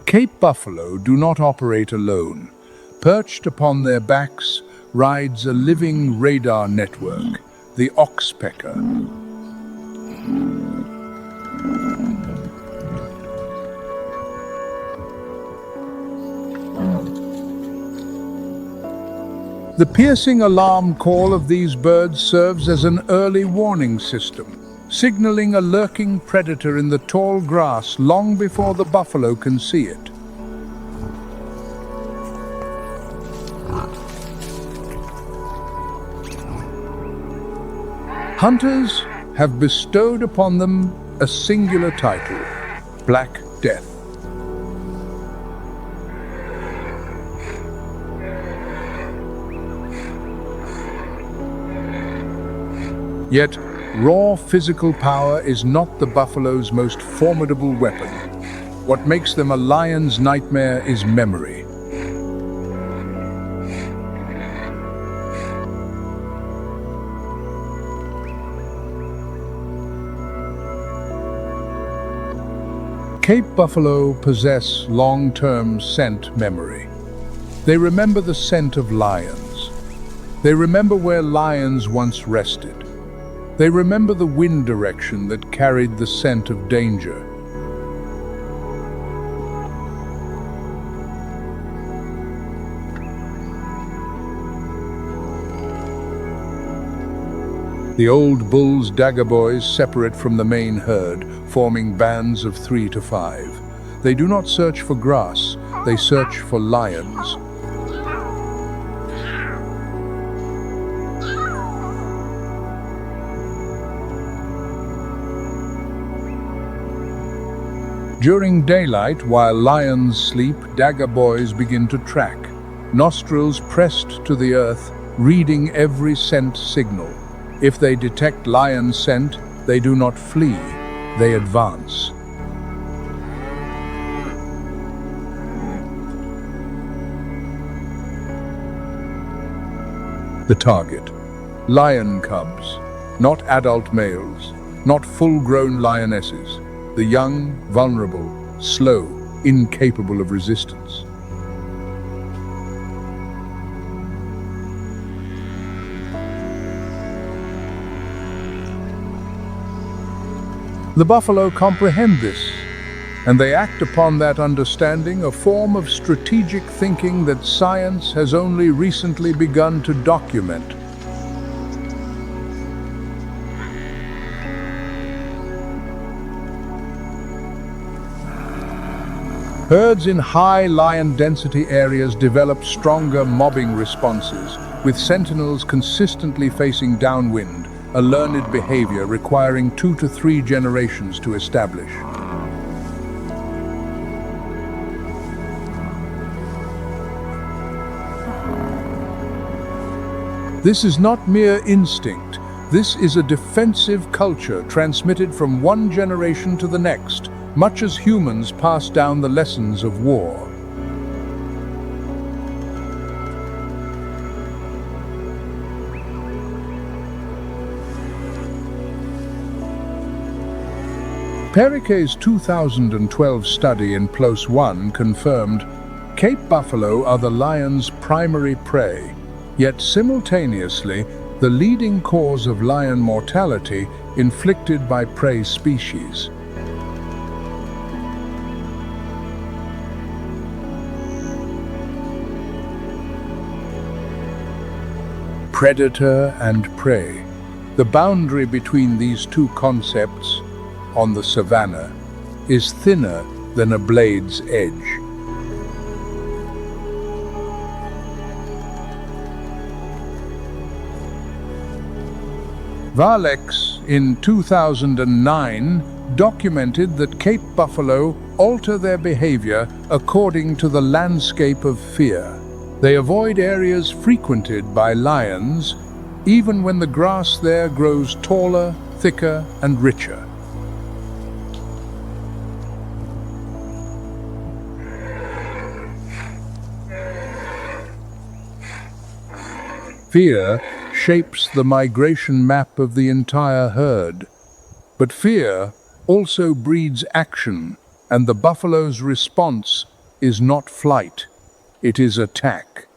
Cape buffalo do not operate alone. Perched upon their backs rides a living radar network, the oxpecker. The piercing alarm call of these birds serves as an early warning system, signaling a lurking predator in the tall grass long before the buffalo can see it. Hunters have bestowed upon them a singular title, Black Death. Yet, raw physical power is not the buffalo's most formidable weapon. What makes them a lion's nightmare is memory. Cape buffalo possess long-term scent memory. They remember the scent of lions. They remember where lions once rested. They remember the wind direction that carried the scent of danger. The old bull's dagger boys separate from the main herd, forming bands of 3 to 5. They do not search for grass, they search for lions. During daylight, while lions sleep, dagger boys begin to track, nostrils pressed to the earth, reading every scent signal. If they detect lion scent, they do not flee, they advance. The target: lion cubs, not adult males, not full-grown lionesses. The young, vulnerable, slow, incapable of resistance. The buffalo comprehend this, and they act upon that understanding, a form of strategic thinking that science has only recently begun to document. Herds in high lion density areas develop stronger mobbing responses, with sentinels consistently facing downwind, a learned behavior requiring 2 to 3 generations to establish. This is not mere instinct. This is a defensive culture transmitted from one generation to the next, much as humans pass down the lessons of war. Periquet's 2012 study in PLOS One confirmed Cape buffalo are the lion's primary prey, yet simultaneously the leading cause of lion mortality inflicted by prey species. Predator and prey. The boundary between these two concepts, on the savanna, is thinner than a blade's edge. Valex, in 2009, documented that Cape buffalo alter their behavior according to the landscape of fear. They avoid areas frequented by lions, even when the grass there grows taller, thicker, and richer. Fear shapes the migration map of the entire herd. But fear also breeds action, and the buffalo's response is not flight, it is attack.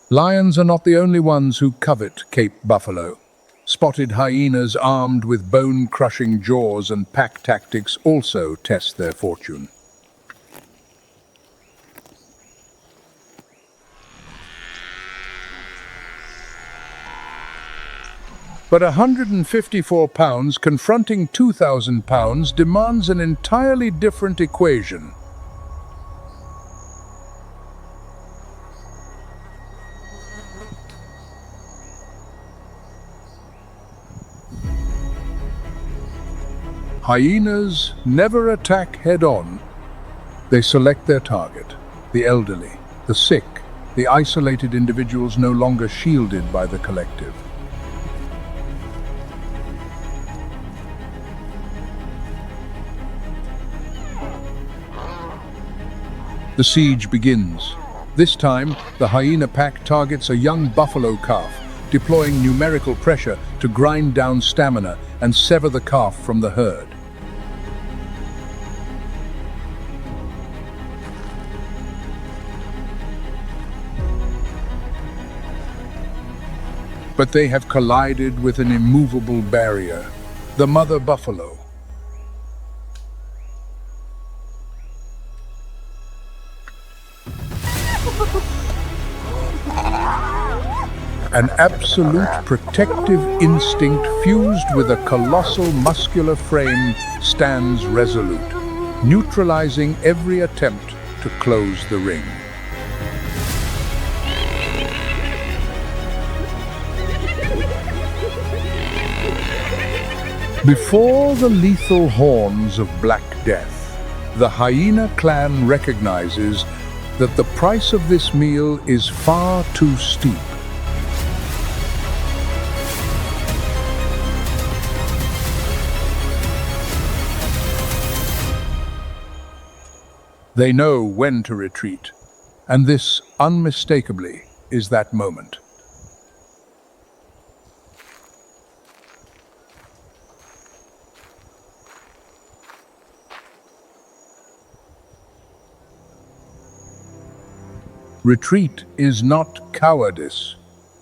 Lions are not the only ones who covet Cape buffalo. Spotted hyenas armed with bone-crushing jaws and pack tactics also test their fortune. But 154 pounds confronting 2,000 pounds demands an entirely different equation. Hyenas never attack head-on. They select their target, the elderly, the sick, the isolated individuals no longer shielded by the collective. The siege begins. This time, the hyena pack targets a young buffalo calf, deploying numerical pressure to grind down stamina and sever the calf from the herd. But they have collided with an immovable barrier, the mother buffalo. An absolute protective instinct fused with a colossal muscular frame stands resolute, neutralizing every attempt to close the ring. Before the lethal horns of Black Death, the hyena clan recognizes that the price of this meal is far too steep. They know when to retreat, and this, unmistakably, is that moment. Retreat is not cowardice.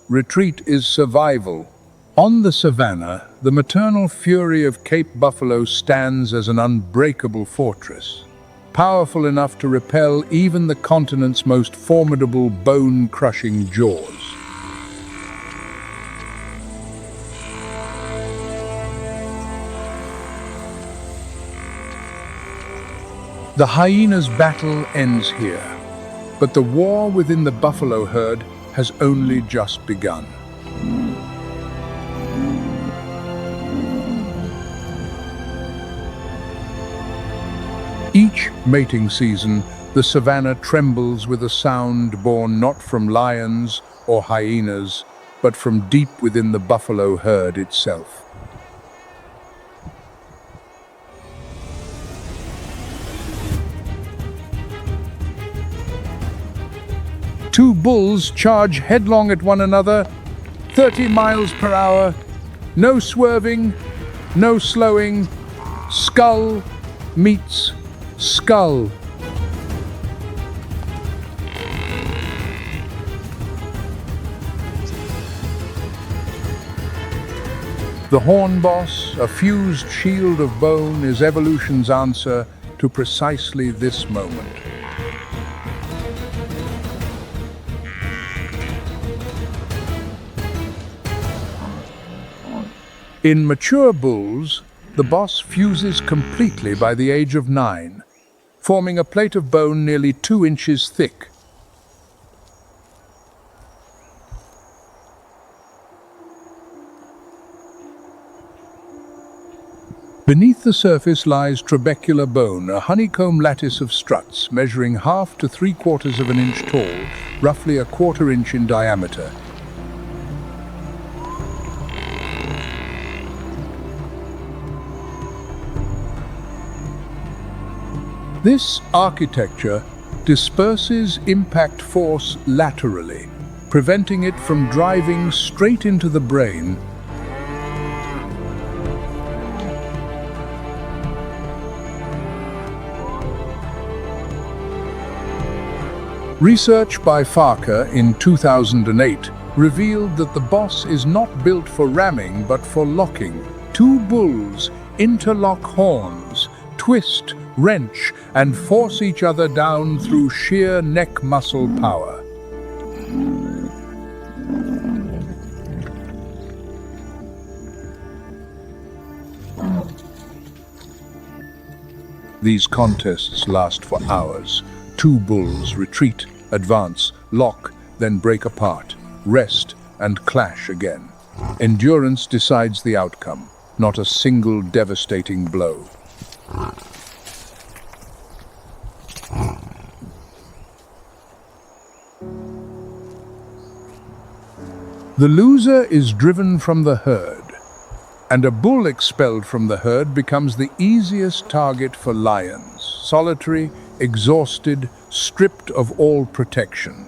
Retreat is survival. On the savanna, the maternal fury of Cape buffalo stands as an unbreakable fortress, powerful enough to repel even the continent's most formidable bone-crushing jaws. The hyena's battle ends here. But the war within the buffalo herd has only just begun. Each mating season, the savanna trembles with a sound born not from lions or hyenas, but from deep within the buffalo herd itself. Two bulls charge headlong at one another, 30 miles per hour, no swerving, no slowing, skull meets skull. The hornboss, a fused shield of bone, is evolution's answer to precisely this moment. In mature bulls, the boss fuses completely by the age of 9, forming a plate of bone nearly 2 inches thick. Beneath the surface lies trabecular bone, a honeycomb lattice of struts measuring 1/2 to 3/4 of an inch tall, roughly 1/4 inch in diameter. This architecture disperses impact force laterally, preventing it from driving straight into the brain. Research by Farker in 2008 revealed that the boss is not built for ramming but for locking. Two bulls interlock horns, twist, wrench, and force each other down through sheer neck muscle power. These contests last for hours. Two bulls retreat, advance, lock, then break apart, rest, and clash again. Endurance decides the outcome, not a single devastating blow. The loser is driven from the herd, and a bull expelled from the herd becomes the easiest target for lions, solitary, exhausted, stripped of all protection.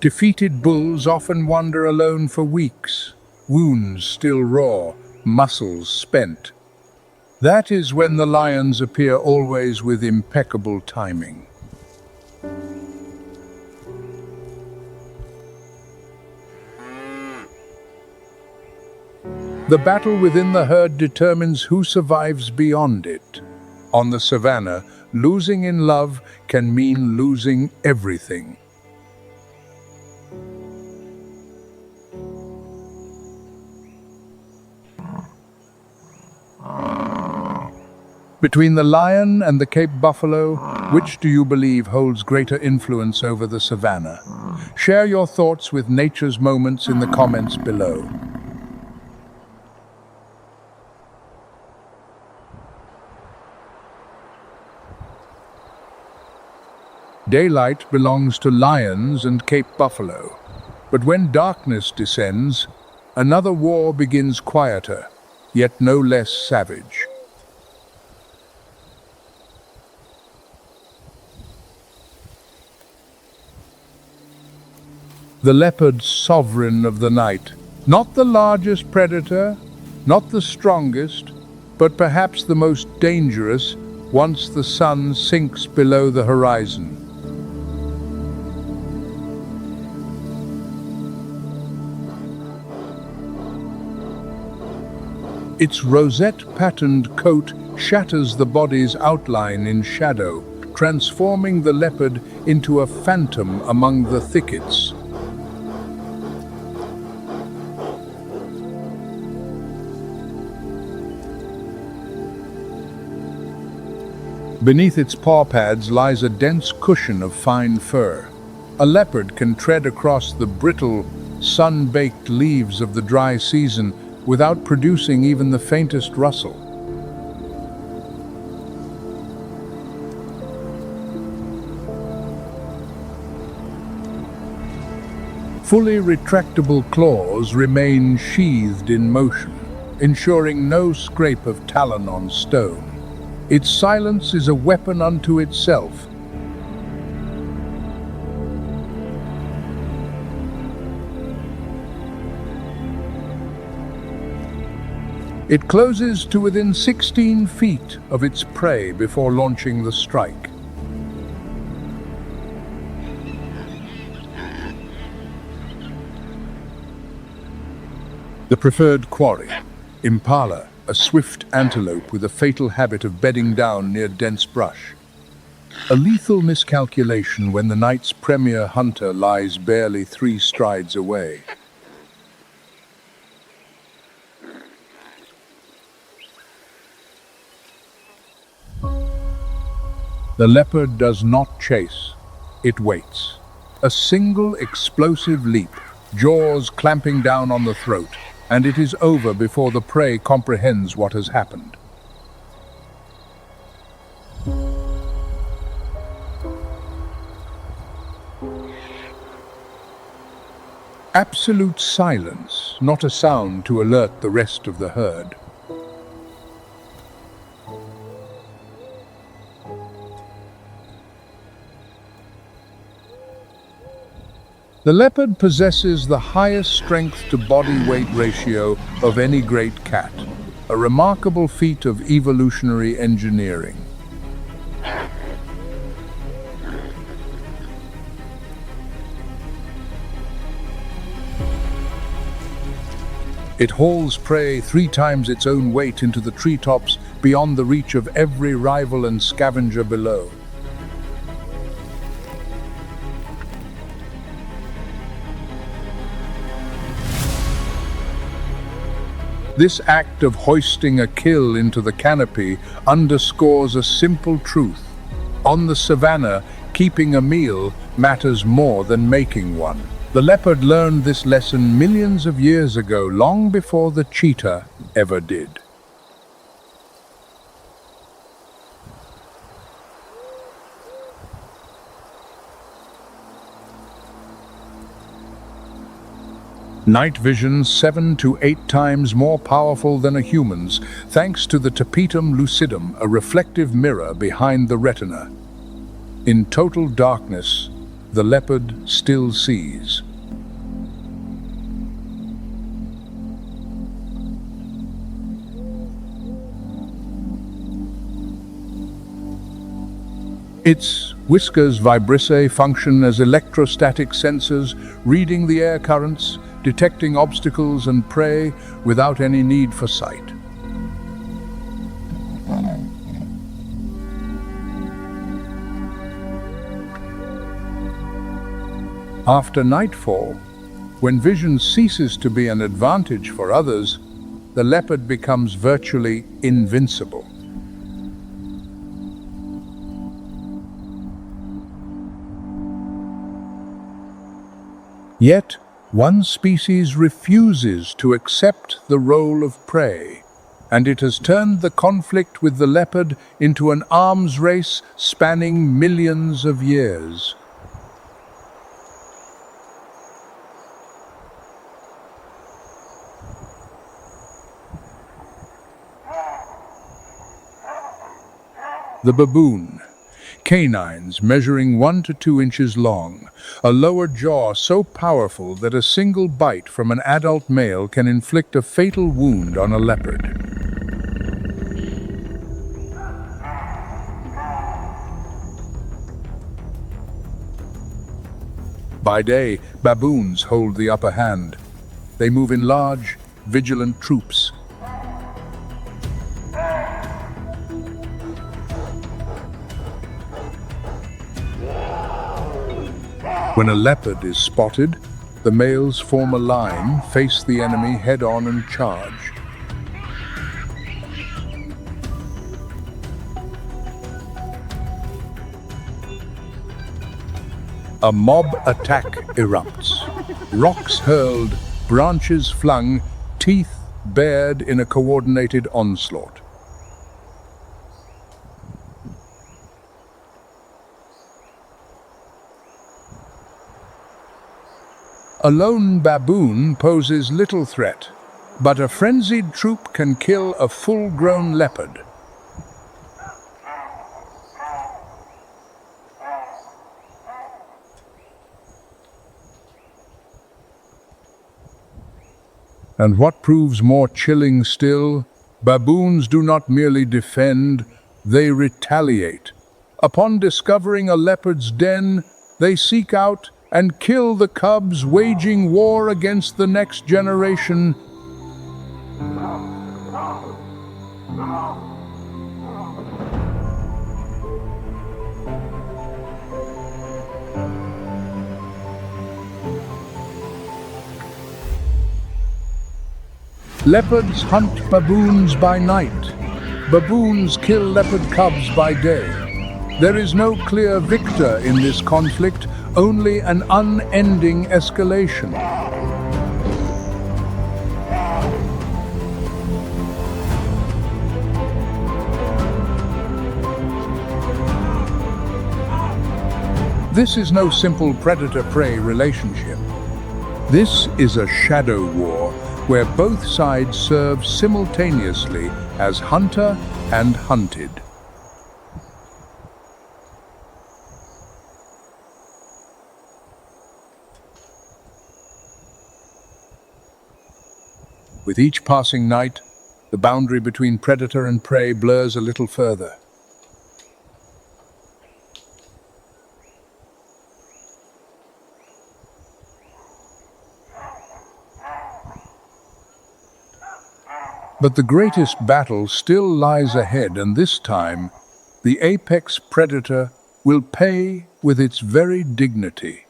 Defeated bulls often wander alone for weeks, wounds still raw, muscles spent. That is when the lions appear, always with impeccable timing. The battle within the herd determines who survives beyond it. On the Savanna, losing in love can mean losing everything. Between the lion and the Cape buffalo, which do you believe holds greater influence over the Savanna? Share your thoughts with Nature's Moments in the comments below. Daylight belongs to lions and Cape buffalo, but when darkness descends, another war begins, quieter, yet no less savage. The leopard, sovereign of the night, not the largest predator, not the strongest, but perhaps the most dangerous once the sun sinks below the horizon. Its rosette-patterned coat shatters the body's outline in shadow, transforming the leopard into a phantom among the thickets. Beneath its paw pads lies a dense cushion of fine fur. A leopard can tread across the brittle, sun-baked leaves of the dry season without producing even the faintest rustle. Fully retractable claws remain sheathed in motion, ensuring no scrape of talon on stone. Its silence is a weapon unto itself. It closes to within 16 feet of its prey before launching the strike. The preferred quarry, impala, a swift antelope with a fatal habit of bedding down near dense brush. A lethal miscalculation when the night's premier hunter lies barely 3 strides away. The leopard does not chase, it waits. A single explosive leap, jaws clamping down on the throat, and it is over before the prey comprehends what has happened. Absolute silence, not a sound to alert the rest of the herd. The leopard possesses the highest strength to body weight ratio of any great cat, a remarkable feat of evolutionary engineering. It hauls prey 3 times its own weight into the treetops beyond the reach of every rival and scavenger below. This act of hoisting a kill into the canopy underscores a simple truth. On the savanna, keeping a meal matters more than making one. The leopard learned this lesson millions of years ago, long before the cheetah ever did. Night vision 7 to 8 times more powerful than a human's, thanks to the tapetum lucidum, a reflective mirror behind the retina. In total darkness, the leopard still sees. Its whiskers vibrissae function as electrostatic sensors, reading the air currents, detecting obstacles and prey without any need for sight. After nightfall, when vision ceases to be an advantage for others, the leopard becomes virtually invincible. Yet, one species refuses to accept the role of prey, and it has turned the conflict with the leopard into an arms race spanning millions of years. The baboon. Canines measuring 1 to 2 inches long, a lower jaw so powerful that a single bite from an adult male can inflict a fatal wound on a leopard. By day, baboons hold the upper hand. They move in large, vigilant troops. When a leopard is spotted, the males form a line, face the enemy head-on and charge. A mob attack erupts. Rocks hurled, branches flung, teeth bared in a coordinated onslaught. A lone baboon poses little threat, but a frenzied troop can kill a full-grown leopard. And what proves more chilling still, baboons do not merely defend, they retaliate. Upon discovering a leopard's den, they seek out and kill the cubs, waging war against the next generation. Leopards hunt baboons by night. Baboons kill leopard cubs by day. There is no clear victor in this conflict, only an unending escalation. This is no simple predator-prey relationship. This is a shadow war where both sides serve simultaneously as hunter and hunted. With each passing night, the boundary between predator and prey blurs a little further. But the greatest battle still lies ahead, and this time, the apex predator will pay with its very dignity.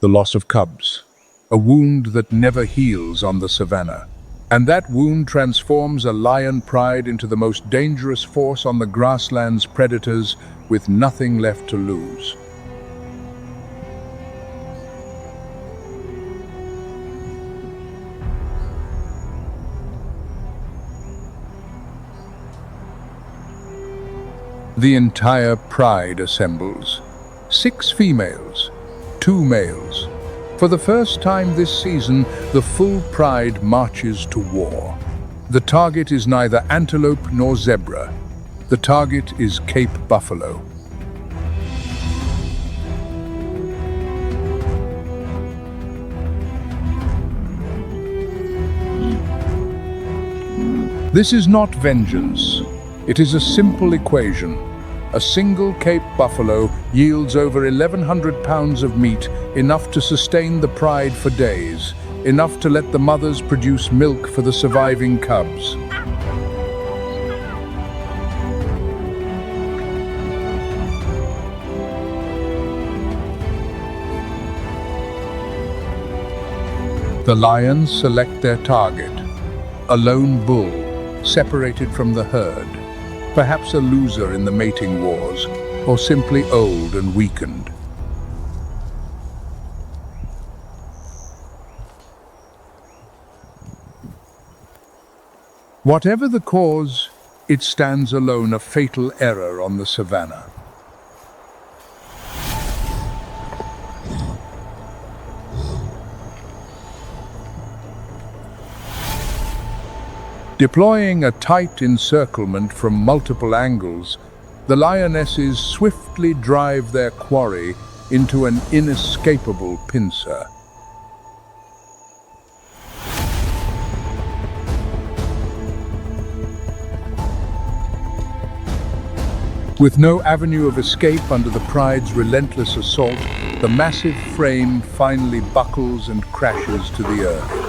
The loss of cubs, a wound that never heals on the savanna. And that wound transforms a lion pride into the most dangerous force on the grassland's predators, with nothing left to lose. The entire pride assembles. 6 females, 2 males. For the first time this season, the full pride marches to war. The target is neither antelope nor zebra. The target is Cape buffalo. This is not vengeance. It is a simple equation. A single Cape buffalo yields over 1,100 pounds of meat, enough to sustain the pride for days, enough to let the mothers produce milk for the surviving cubs. The lions select their target, a lone bull, separated from the herd. Perhaps a loser in the mating wars, or simply old and weakened. Whatever the cause, it stands alone, a fatal error on the savanna. Deploying a tight encirclement from multiple angles, the lionesses swiftly drive their quarry into an inescapable pincer. With no avenue of escape under the pride's relentless assault, the massive frame finally buckles and crashes to the earth.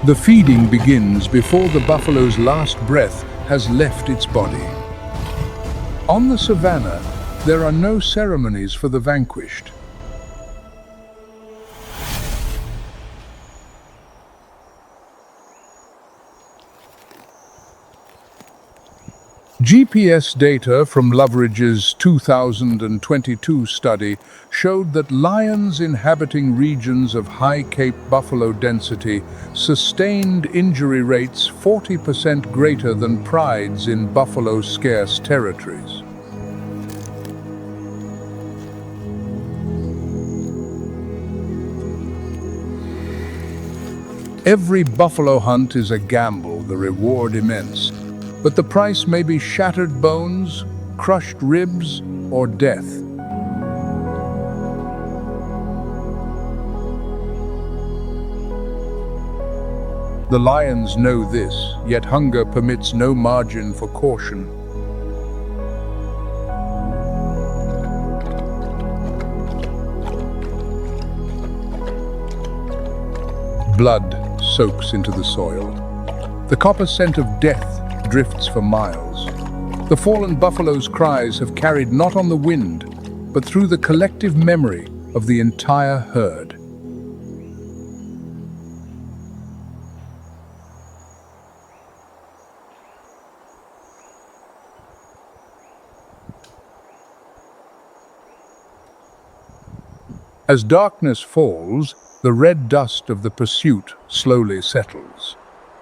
The feeding begins before the buffalo's last breath has left its body. On the savanna, there are no ceremonies for the vanquished. GPS data from Loveridge's 2022 study showed that lions inhabiting regions of high Cape buffalo density sustained injury rates 40% greater than prides in buffalo-scarce territories. Every buffalo hunt is a gamble, the reward immense. But the price may be shattered bones, crushed ribs, or death. The lions know this, yet hunger permits no margin for caution. Blood soaks into the soil. The copper scent of death drifts for miles. The fallen buffalo's cries have carried not on the wind, but through the collective memory of the entire herd. As darkness falls, the red dust of the pursuit slowly settles.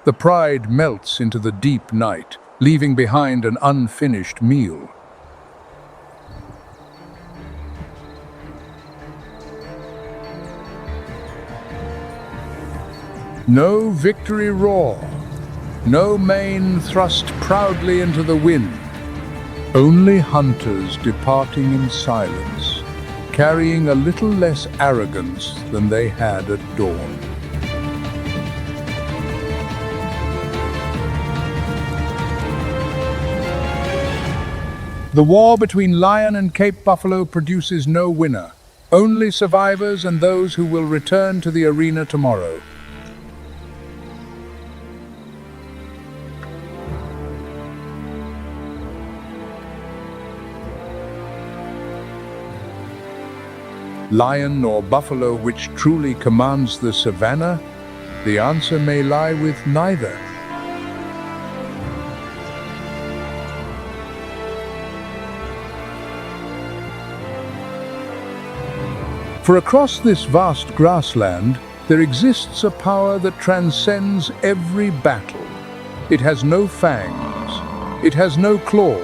The pride melts into the deep night, leaving behind an unfinished meal. No victory roar, no mane thrust proudly into the wind. Only hunters departing in silence, carrying a little less arrogance than they had at dawn. The war between lion and Cape buffalo produces no winner, only survivors and those who will return to the arena tomorrow. Lion or buffalo which truly commands the savanna? The answer may lie with neither. For across this vast grassland, there exists a power that transcends every battle. It has no fangs. It has no claws.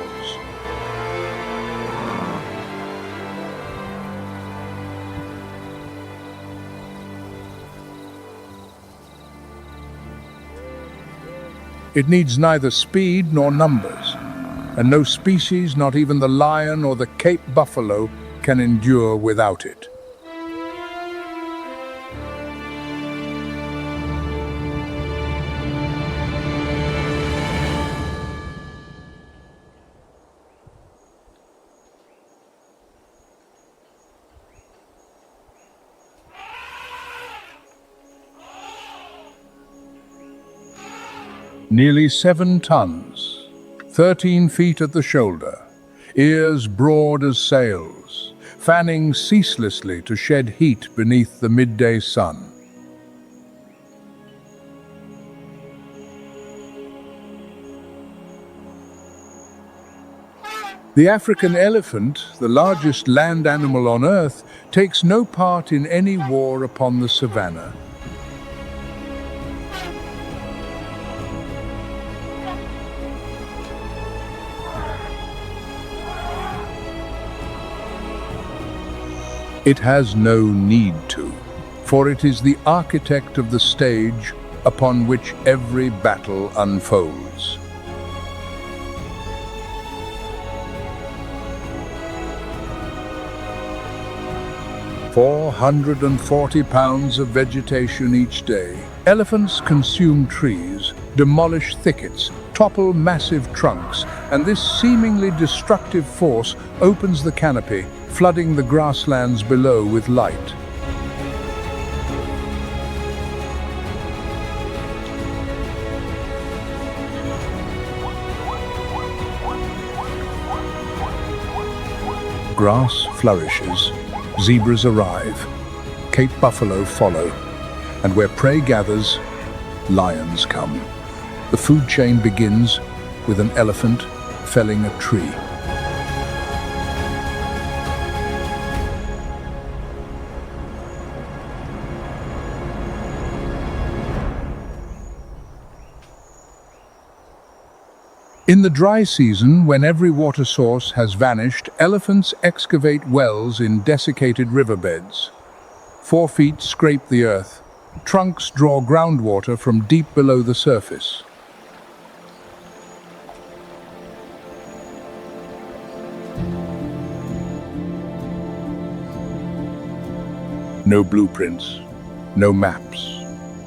It needs neither speed nor numbers, and no species, not even the lion or the Cape buffalo, can endure without it. Nearly 7 tons, 13 feet at the shoulder, ears broad as sails, fanning ceaselessly to shed heat beneath the midday sun. The African elephant, the largest land animal on Earth, takes no part in any war upon the savanna. It has no need to, for it is the architect of the stage upon which every battle unfolds. £440 of vegetation each day. Elephants consume trees, demolish thickets, topple massive trunks, and this seemingly destructive force opens the canopy, flooding the grasslands below with light. Grass flourishes, zebras arrive, Cape buffalo follow, and where prey gathers, lions come. The food chain begins with an elephant, felling a tree. In the dry season, when every water source has vanished, elephants excavate wells in desiccated riverbeds. 4 feet scrape the earth. Trunks draw groundwater from deep below the surface. No blueprints, no maps.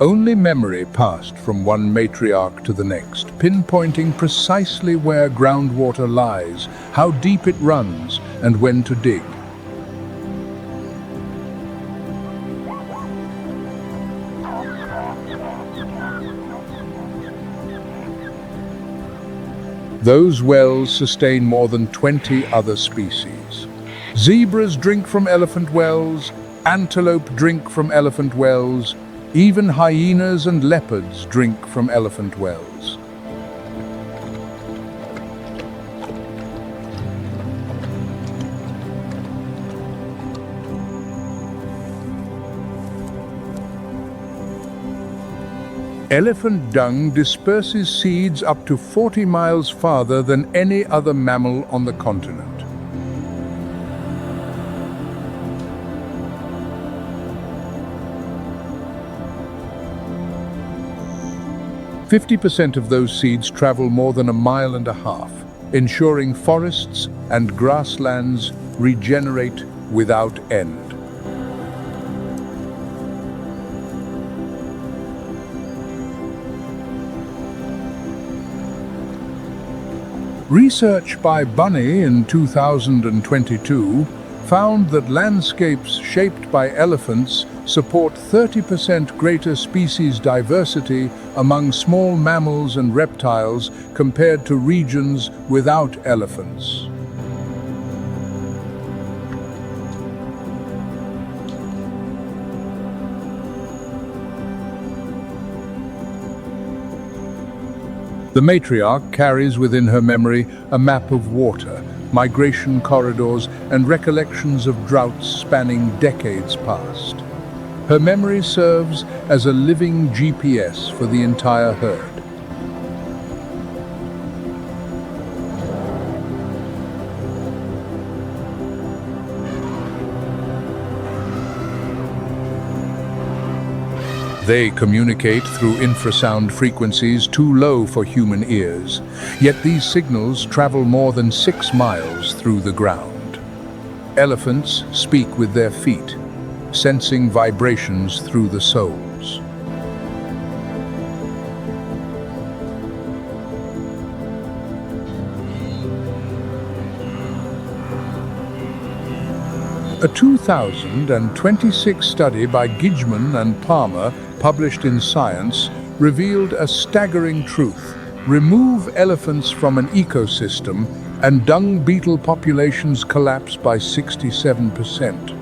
Only memory passed from one matriarch to the next, pinpointing precisely where groundwater lies, how deep it runs, and when to dig. Those wells sustain more than 20 other species. Zebras drink from elephant wells, antelope drink from elephant wells, even hyenas and leopards drink from elephant wells. Elephant dung disperses seeds up to 40 miles farther than any other mammal on the continent. "50% of those seeds travel more than a mile and a half, ensuring forests and grasslands regenerate without end." Research by Bunny in 2022 found that landscapes shaped by elephants support 30% greater species diversity among small mammals and reptiles compared to regions without elephants. The matriarch carries within her memory a map of water, migration corridors, and recollections of droughts spanning decades past. Her memory serves as a living GPS for the entire herd. They communicate through infrasound frequencies too low for human ears, yet these signals travel more than 6 miles through the ground. Elephants speak with their feet, sensing vibrations through the soles. A 2026 study by Gijman and Palmer, published in Science, revealed a staggering truth. Remove elephants from an ecosystem and dung beetle populations collapse by 67%.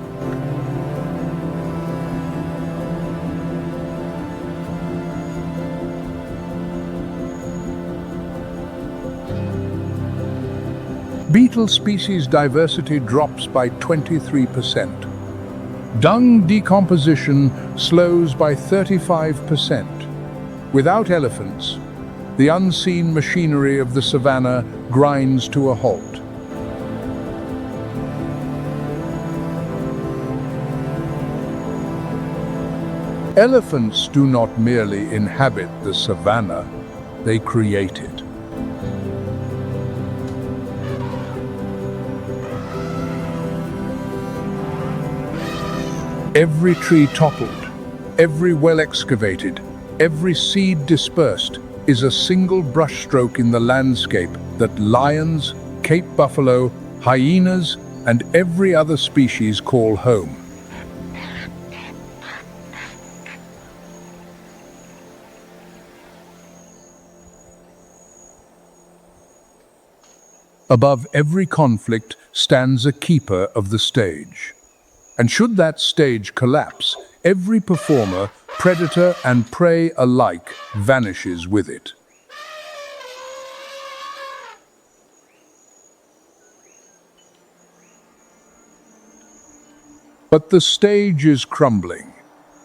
Beetle species diversity drops by 23%. Dung decomposition slows by 35%. Without elephants, the unseen machinery of the savanna grinds to a halt. Elephants do not merely inhabit the savanna, they create it. Every tree toppled, every well excavated, every seed dispersed is a single brushstroke in the landscape that lions, Cape buffalo, hyenas, and every other species call home. Above every conflict stands a keeper of the stage. And should that stage collapse, every performer, predator and prey alike, vanishes with it. But the stage is crumbling,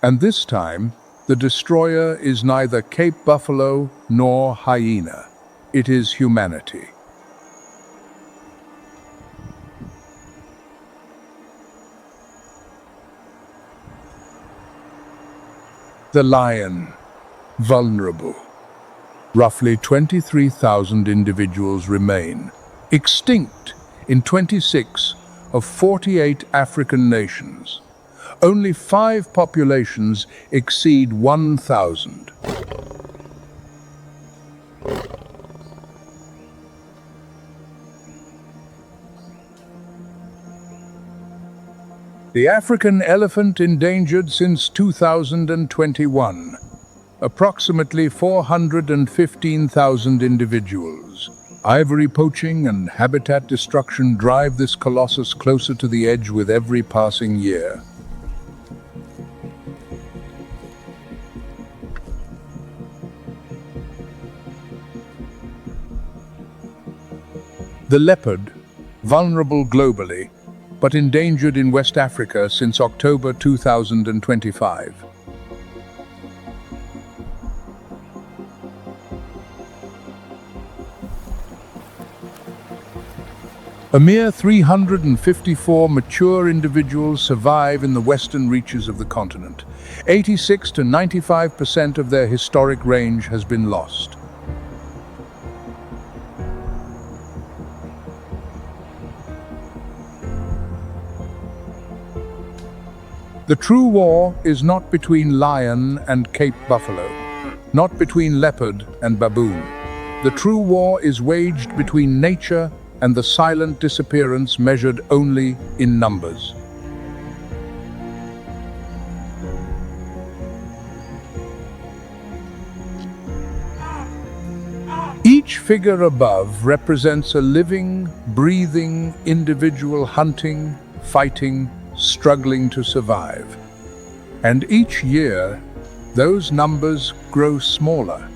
and this time the destroyer is neither Cape buffalo nor hyena. It is humanity. The lion, vulnerable. Roughly 23,000 individuals remain, extinct in 26 of 48 African nations. Only 5 populations exceed 1,000. The African elephant endangered since 2021. Approximately 415,000 individuals. Ivory poaching and habitat destruction drive this colossus closer to the edge with every passing year. The leopard, vulnerable globally, but endangered in West Africa since October 2025. A mere 354 mature individuals survive in the western reaches of the continent. 86 to 95% of their historic range has been lost. The true war is not between lion and Cape buffalo, not between leopard and baboon. The true war is waged between nature and the silent disappearance measured only in numbers. Each figure above represents a living, breathing individual hunting, fighting, struggling to survive. And each year, those numbers grow smaller.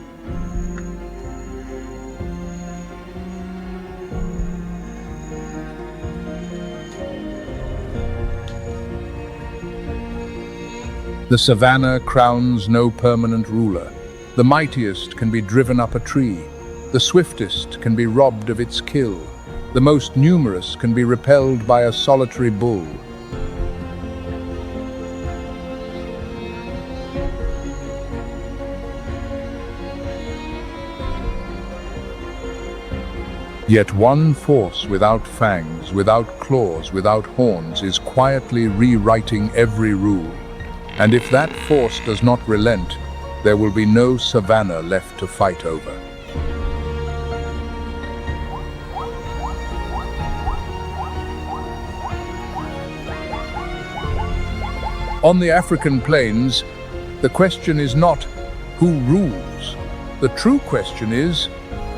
The savanna crowns no permanent ruler. The mightiest can be driven up a tree. The swiftest can be robbed of its kill. The most numerous can be repelled by a solitary bull. Yet one force without fangs, without claws, without horns is quietly rewriting every rule. And if that force does not relent, there will be no savanna left to fight over. On the African plains, the question is not who rules. The true question is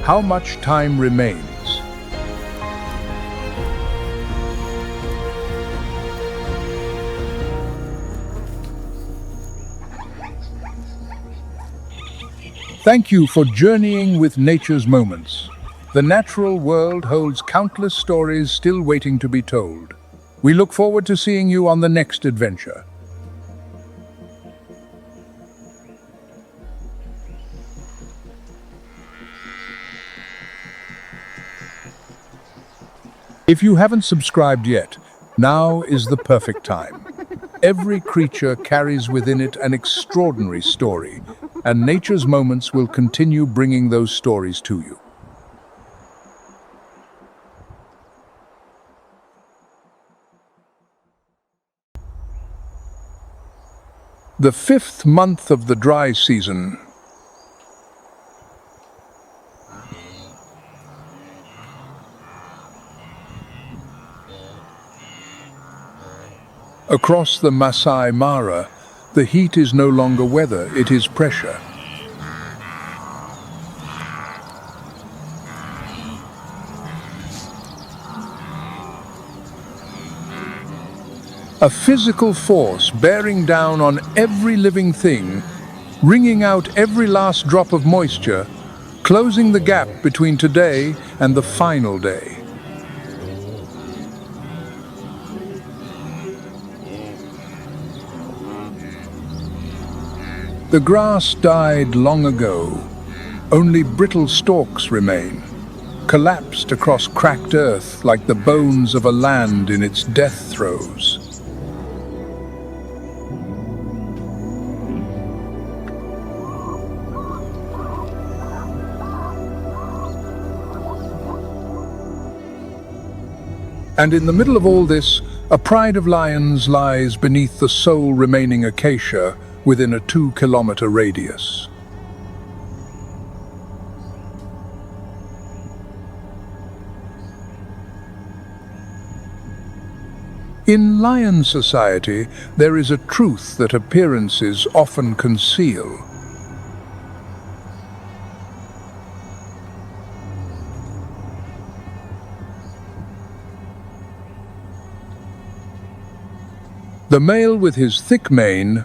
how much time remains. Thank you for journeying with nature's moments. The natural world holds countless stories still waiting to be told. We look forward to seeing you on the next adventure. If you haven't subscribed yet, now is the perfect time. Every creature carries within it an extraordinary story, and Nature's Moments will continue bringing those stories to you. The 5th month of the dry season. Across the Masai Mara, the heat is no longer weather, it is pressure. A physical force bearing down on every living thing, wringing out every last drop of moisture, closing the gap between today and the final day. The grass died long ago. Only brittle stalks remain, collapsed across cracked earth like the bones of a land in its death throes. And in the middle of all this, a pride of lions lies beneath the sole remaining acacia within a 2-kilometer radius. In lion society, there is a truth that appearances often conceal. The male with his thick mane,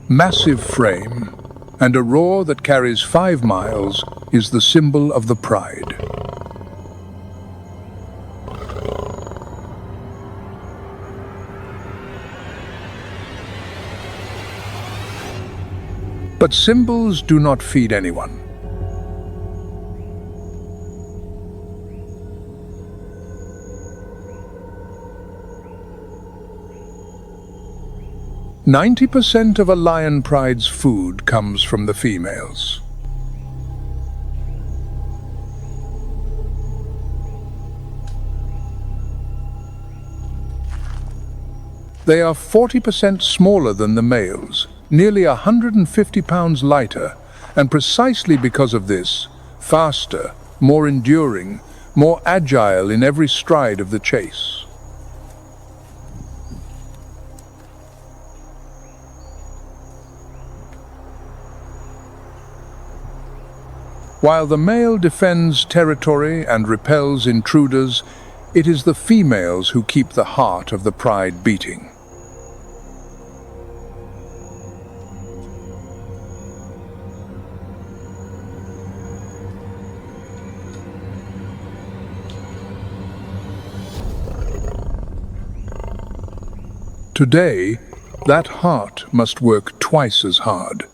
massive frame, and a roar that carries 5 miles is the symbol of the pride. But symbols do not feed anyone. "90% of a lion pride's food comes from the females. They are 40% smaller than the males, nearly 150 pounds lighter, and precisely because of this, faster, more enduring, more agile in every stride of the chase. While the male defends territory and repels intruders, it is the females who keep the heart of the pride beating. Today, that heart must work twice as hard.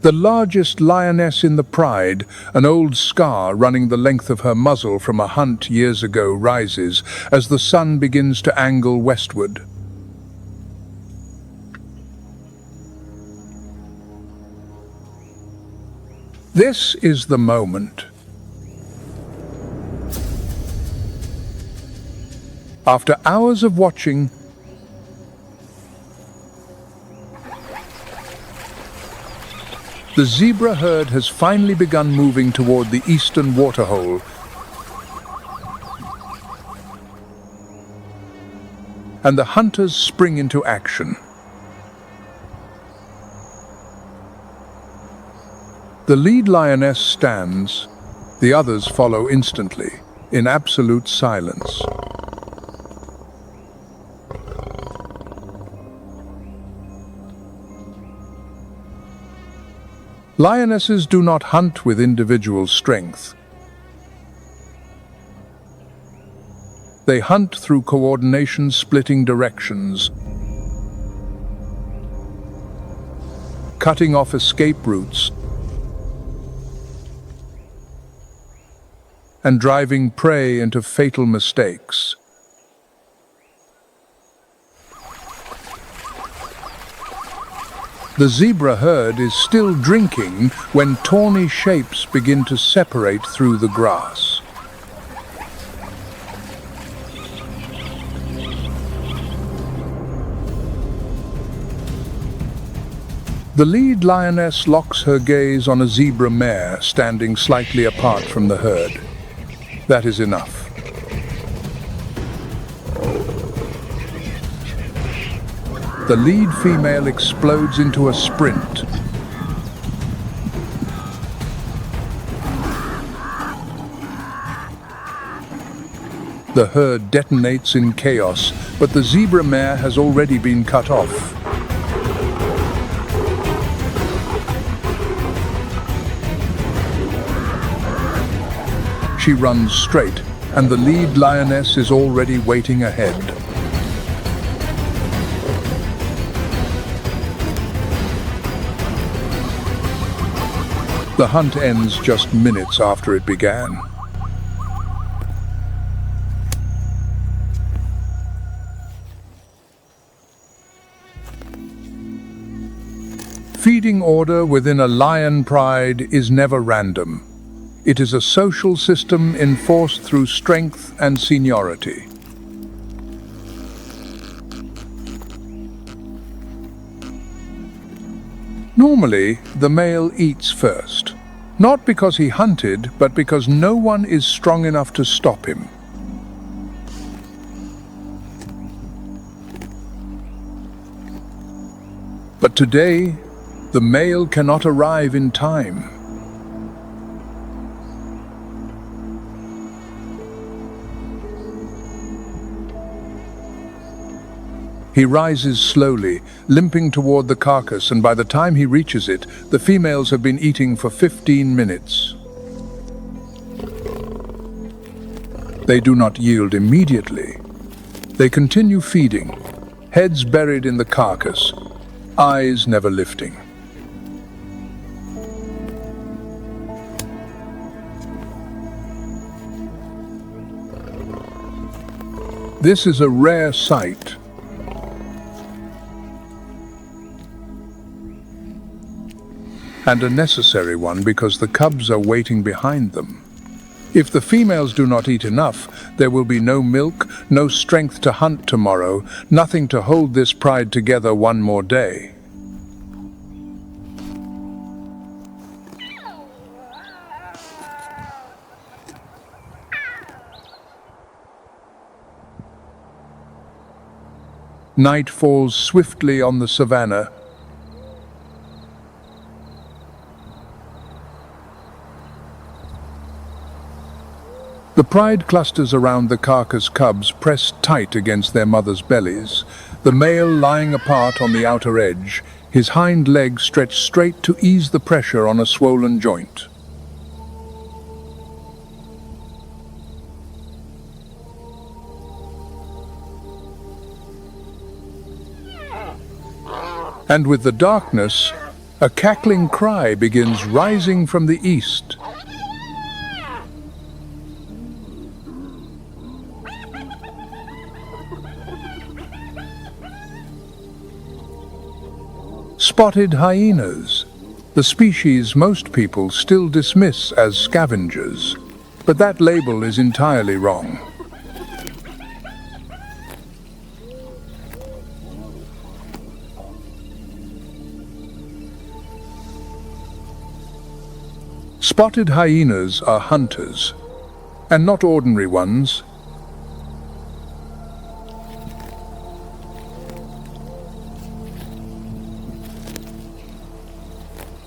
The largest lioness in the pride, an old scar running the length of her muzzle from a hunt years ago, rises as the sun begins to angle westward. This is the moment. After hours of watching, the zebra herd has finally begun moving toward the eastern waterhole. And the hunters spring into action. The lead lioness stands, the others follow instantly, in absolute silence. Lionesses do not hunt with individual strength. They hunt through coordination, splitting directions, cutting off escape routes, and driving prey into fatal mistakes. The zebra herd is still drinking when tawny shapes begin to separate through the grass. The lead lioness locks her gaze on a zebra mare standing slightly apart from the herd. That is enough. The lead female explodes into a sprint. The herd detonates in chaos, but the zebra mare has already been cut off. She runs straight, and the lead lioness is already waiting ahead. The hunt ends just minutes after it began. Feeding order within a lion pride is never random. It is a social system enforced through strength and seniority. Normally, the male eats first. Not because he hunted, but because no one is strong enough to stop him. But today, the male cannot arrive in time. He rises slowly, limping toward the carcass, and by the time he reaches it, the females have been eating for 15 minutes. They do not yield immediately. They continue feeding, heads buried in the carcass, eyes never lifting. This is a rare sight. And a necessary one, because the cubs are waiting behind them. If the females do not eat enough, there will be no milk, no strength to hunt tomorrow, nothing to hold this pride together one more day. Night falls swiftly on the Savanna. The pride clusters around the carcass cubs, pressed tight against their mothers' bellies, the male lying apart on the outer edge, his hind legs stretched straight to ease the pressure on a swollen joint. And with the darkness, a cackling cry begins rising from the east. Spotted hyenas, the species most people still dismiss as scavengers, but that label is entirely wrong. Spotted hyenas are hunters, and not ordinary ones.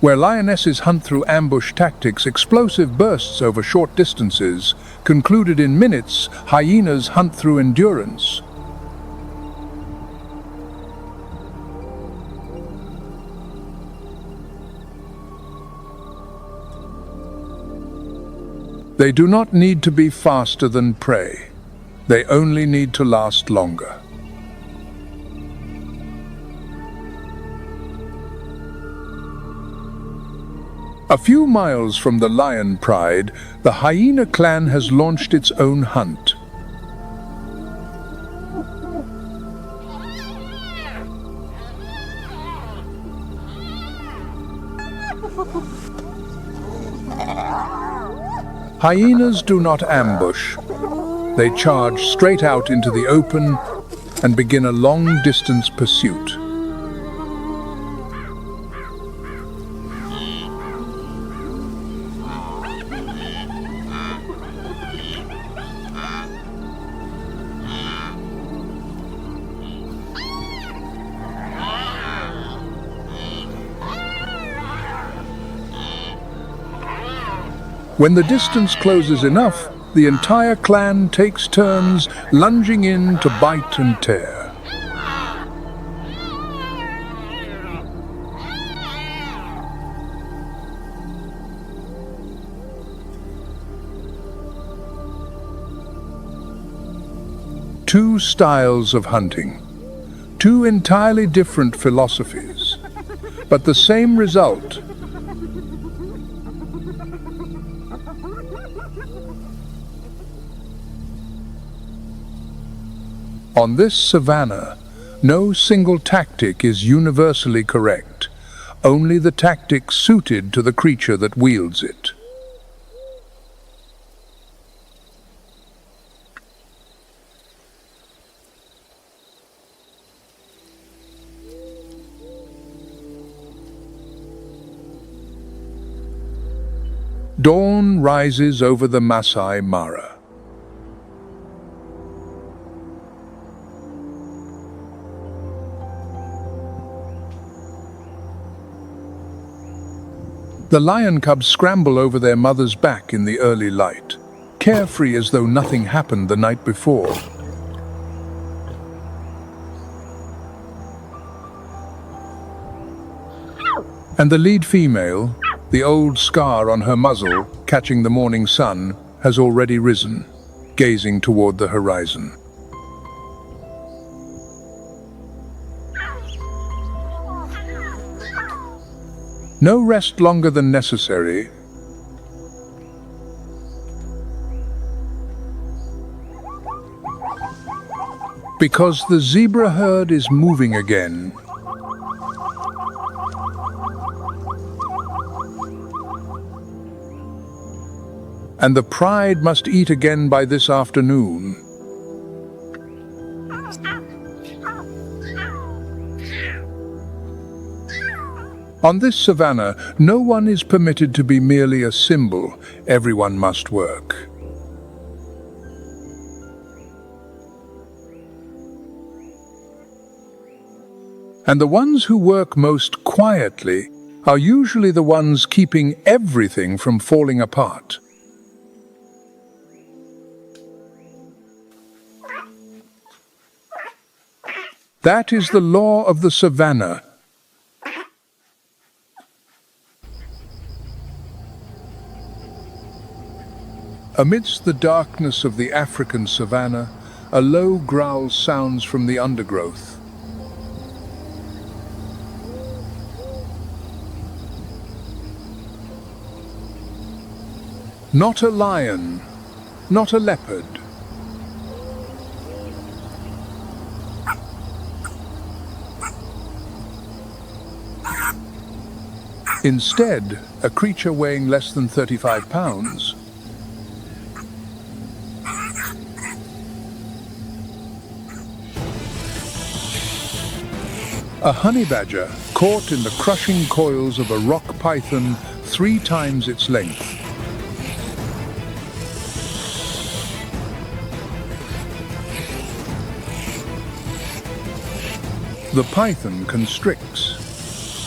Where lionesses hunt through ambush tactics, explosive bursts over short distances, concluded in minutes, hyenas hunt through endurance. They do not need to be faster than prey. They only need to last longer. A few miles from the lion pride, the hyena clan has launched its own hunt. Hyenas do not ambush. They charge straight out into the open and begin a long-distance pursuit. When the distance closes enough, the entire clan takes turns lunging in to bite and tear. Two styles of hunting, two entirely different philosophies, but the same result. On this savanna, no single tactic is universally correct, only the tactic suited to the creature that wields it. Dawn rises over the Masai Mara. The lion cubs scramble over their mother's back in the early light, carefree as though nothing happened the night before. And the lead female, the old scar on her muzzle, catching the morning sun, has already risen, gazing toward the horizon. No rest longer than necessary. Because the zebra herd is moving again. And the pride must eat again by this afternoon. On this savanna, no one is permitted to be merely a symbol. Everyone must work. And the ones who work most quietly are usually the ones keeping everything from falling apart. That is the law of the savanna. Amidst the darkness of the African savannah, a low growl sounds from the undergrowth. Not a lion, not a leopard. Instead, a creature weighing less than 35 pounds. A honey badger caught in the crushing coils of a rock python 3 times its length. The python constricts.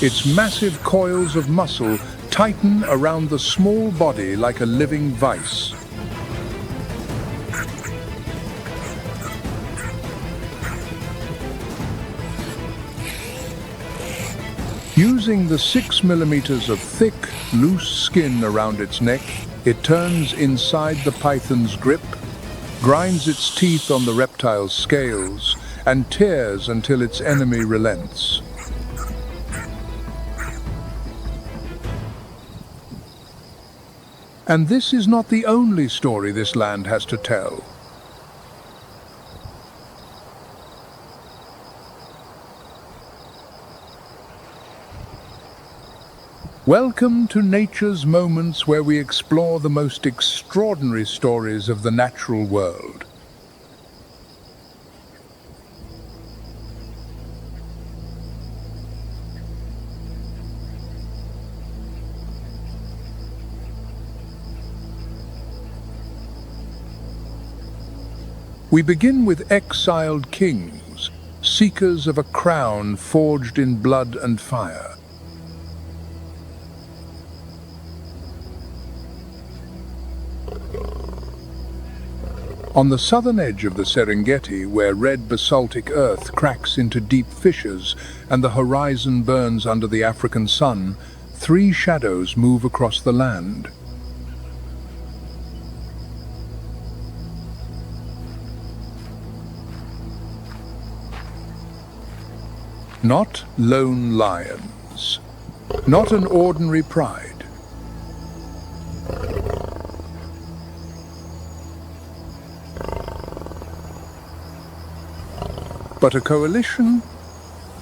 Its massive coils of muscle tighten around the small body like a living vice. Using the 6 millimeters of thick, loose skin around its neck, it turns inside the python's grip, grinds its teeth on the reptile's scales, and tears until its enemy relents. And this is not the only story this land has to tell. Welcome to Nature's Moments, where we explore the most extraordinary stories of the natural world. We begin with exiled kings, seekers of a crown forged in blood and fire. On the southern edge of the Serengeti, where red basaltic earth cracks into deep fissures and the horizon burns under the African sun, 3 shadows move across the land. Not lone lions, not an ordinary pride. but a coalition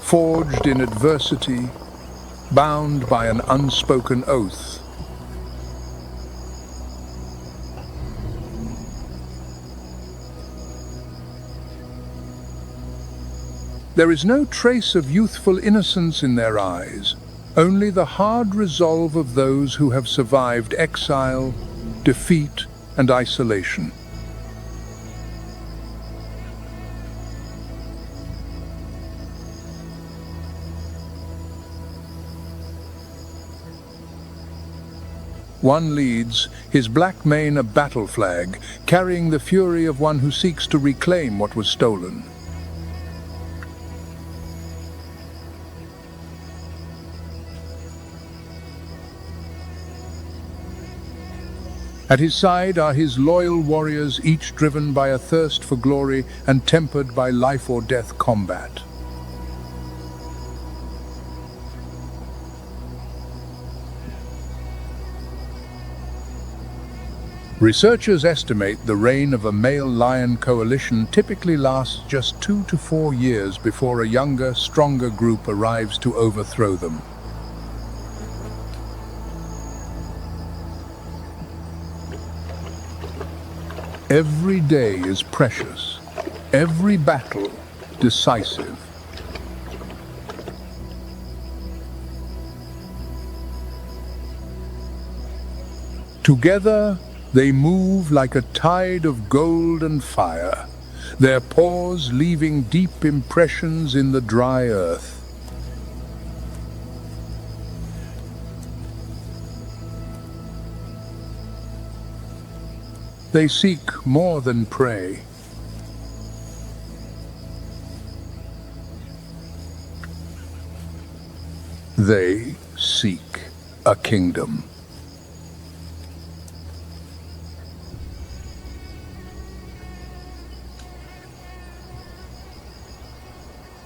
forged in adversity, bound by an unspoken oath. There is no trace of youthful innocence in their eyes, only the hard resolve of those who have survived exile, defeat, and isolation. One leads, his black mane a battle flag, carrying the fury of one who seeks to reclaim what was stolen. At his side are his loyal warriors, each driven by a thirst for glory and tempered by life or death combat. Researchers estimate the reign of a male lion coalition typically lasts just 2 to 4 years before a younger, stronger group arrives to overthrow them. Every day is precious, every battle decisive. Together, they move like a tide of gold and fire, their paws leaving deep impressions in the dry earth. They seek more than prey. They seek a kingdom.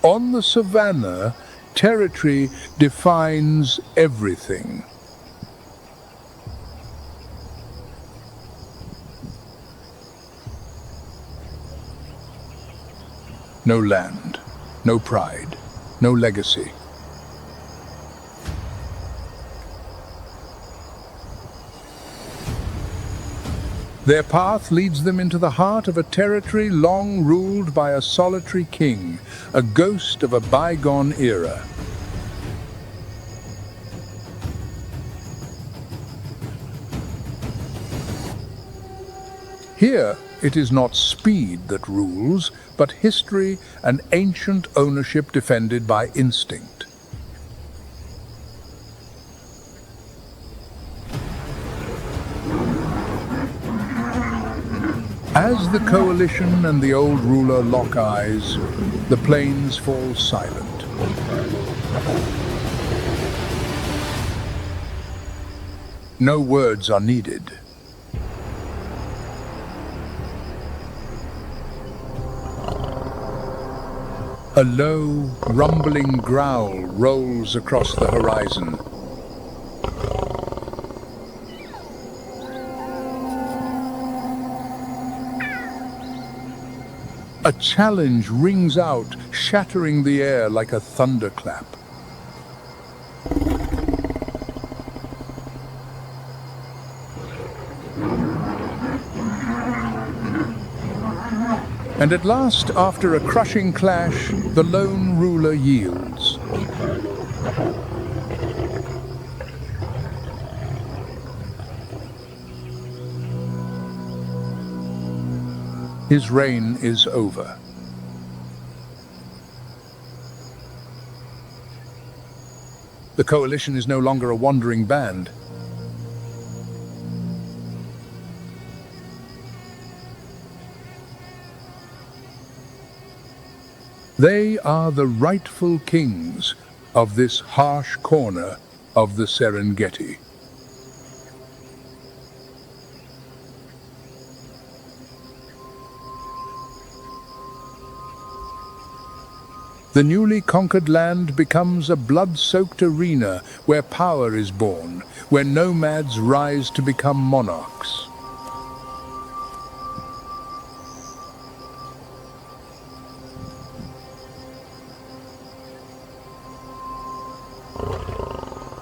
On the Savanna, territory defines everything. No land, no pride, no legacy. Their path leads them into the heart of a territory long ruled by a solitary king, a ghost of a bygone era. Here, it is not speed that rules, but history and ancient ownership defended by instinct. As the coalition and the old ruler lock eyes, the plains fall silent. No words are needed. A low, rumbling growl rolls across the horizon. A challenge rings out, shattering the air like a thunderclap. And at last, after a crushing clash, the lone ruler yields. His reign is over. The coalition is no longer a wandering band. They are the rightful kings of this harsh corner of the Serengeti. The newly conquered land becomes a blood-soaked arena where power is born, where nomads rise to become monarchs.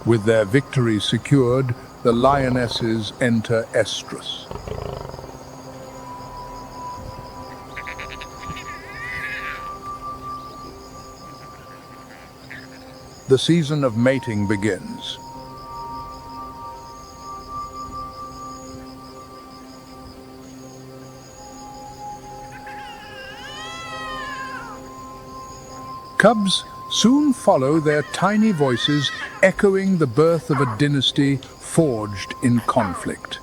With their victory secured, the lionesses enter estrus. The season of mating begins. Cubs soon follow their tiny voices, echoing the birth of a dynasty forged in conflict.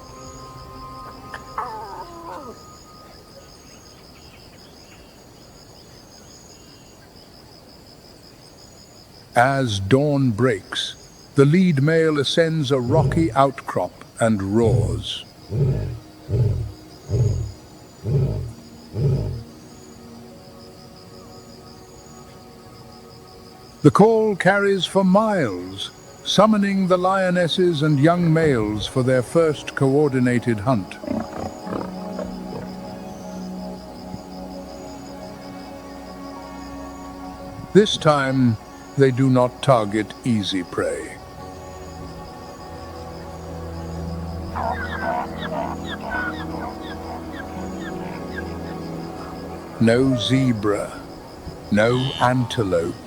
As dawn breaks, the lead male ascends a rocky outcrop and roars. The call carries for miles, summoning the lionesses and young males for their first coordinated hunt. This time, they do not target easy prey. No zebra, no antelope.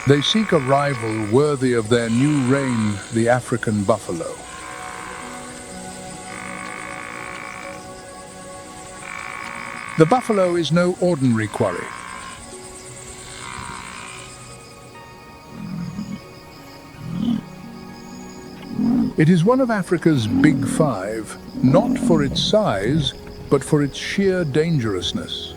They seek a rival worthy of their new reign, the African buffalo. The buffalo is no ordinary quarry. It is one of Africa's big five, not for its size, but for its sheer dangerousness.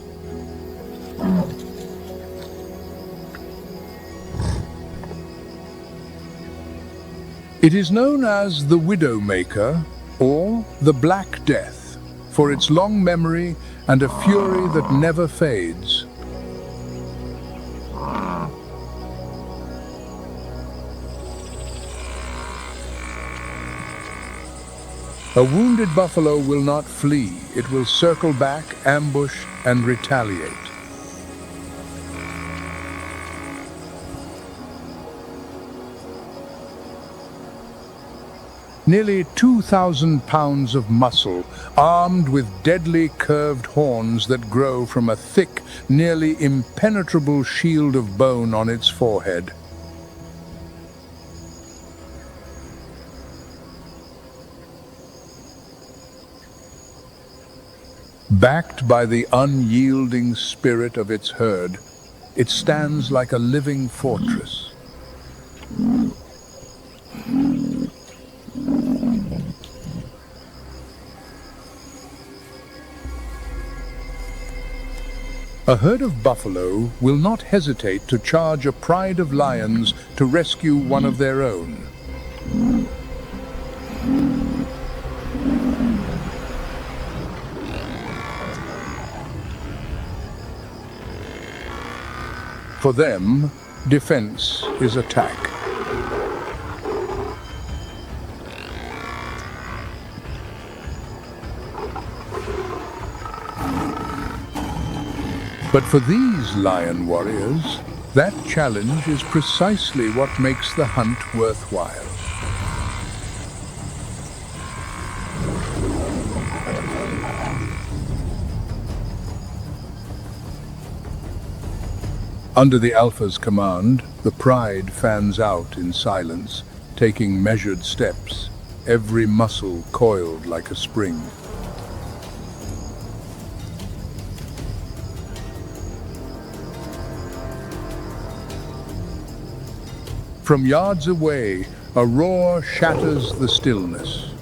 It is known as the Widowmaker or the Black Death for its long memory and a fury that never fades. A wounded buffalo will not flee. It will circle back, ambush, and retaliate. Nearly 2,000 pounds of muscle, armed with deadly curved horns that grow from a thick, nearly impenetrable shield of bone on its forehead. Backed by the unyielding spirit of its herd, it stands like a living fortress. A herd of buffalo will not hesitate to charge a pride of lions to rescue one of their own. For them, defense is attack. But for these lion warriors, that challenge is precisely what makes the hunt worthwhile. Under the alpha's command, the pride fans out in silence, taking measured steps, every muscle coiled like a spring. From yards away, a roar shatters the stillness.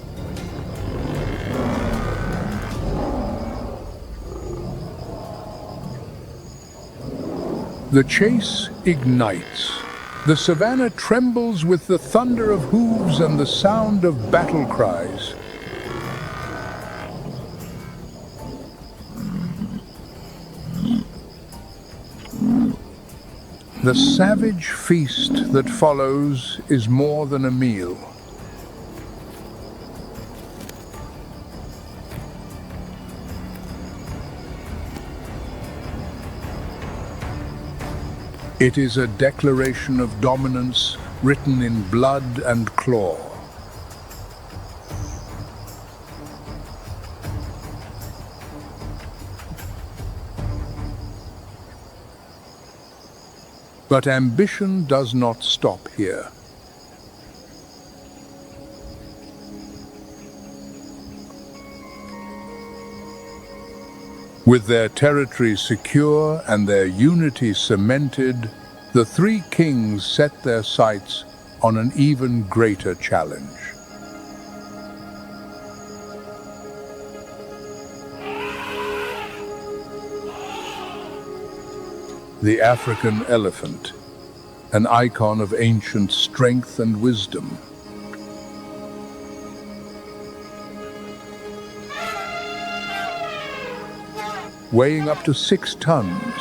The chase ignites. The savanna trembles with the thunder of hooves and the sound of battle cries. The savage feast that follows is more than a meal. It is a declaration of dominance written in blood and claw. But ambition does not stop here. With their territory secure and their unity cemented, the three kings set their sights on an even greater challenge. The African elephant, an icon of ancient strength and wisdom. Weighing up to 6 tons.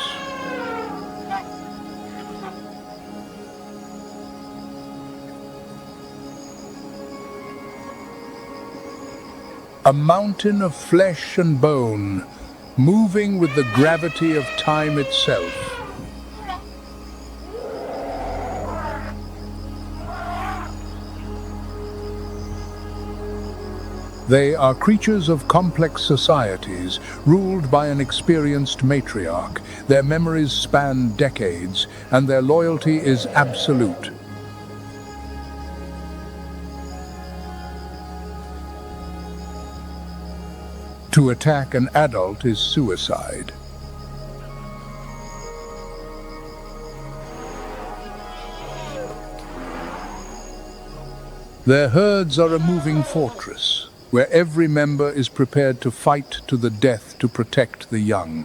A mountain of flesh and bone, moving with the gravity of time itself. They are creatures of complex societies, ruled by an experienced matriarch. Their memories span decades, and their loyalty is absolute. To attack an adult is suicide. Their herds are a moving fortress, where every member is prepared to fight to the death to protect the young.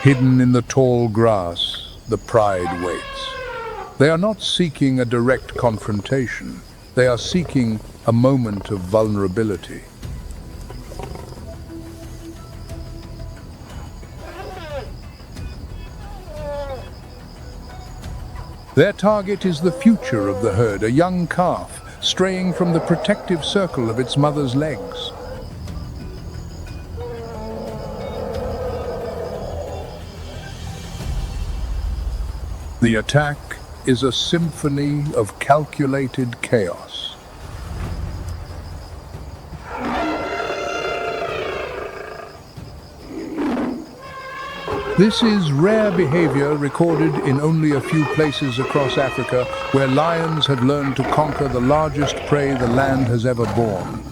Hidden in the tall grass, the pride waits. They are not seeking a direct confrontation. They are seeking a moment of vulnerability. Their target is the future of the herd, a young calf, straying from the protective circle of its mother's legs. The attack is a symphony of calculated chaos. This is rare behavior recorded in only a few places across Africa, where lions have learned to conquer the largest prey the land has ever borne.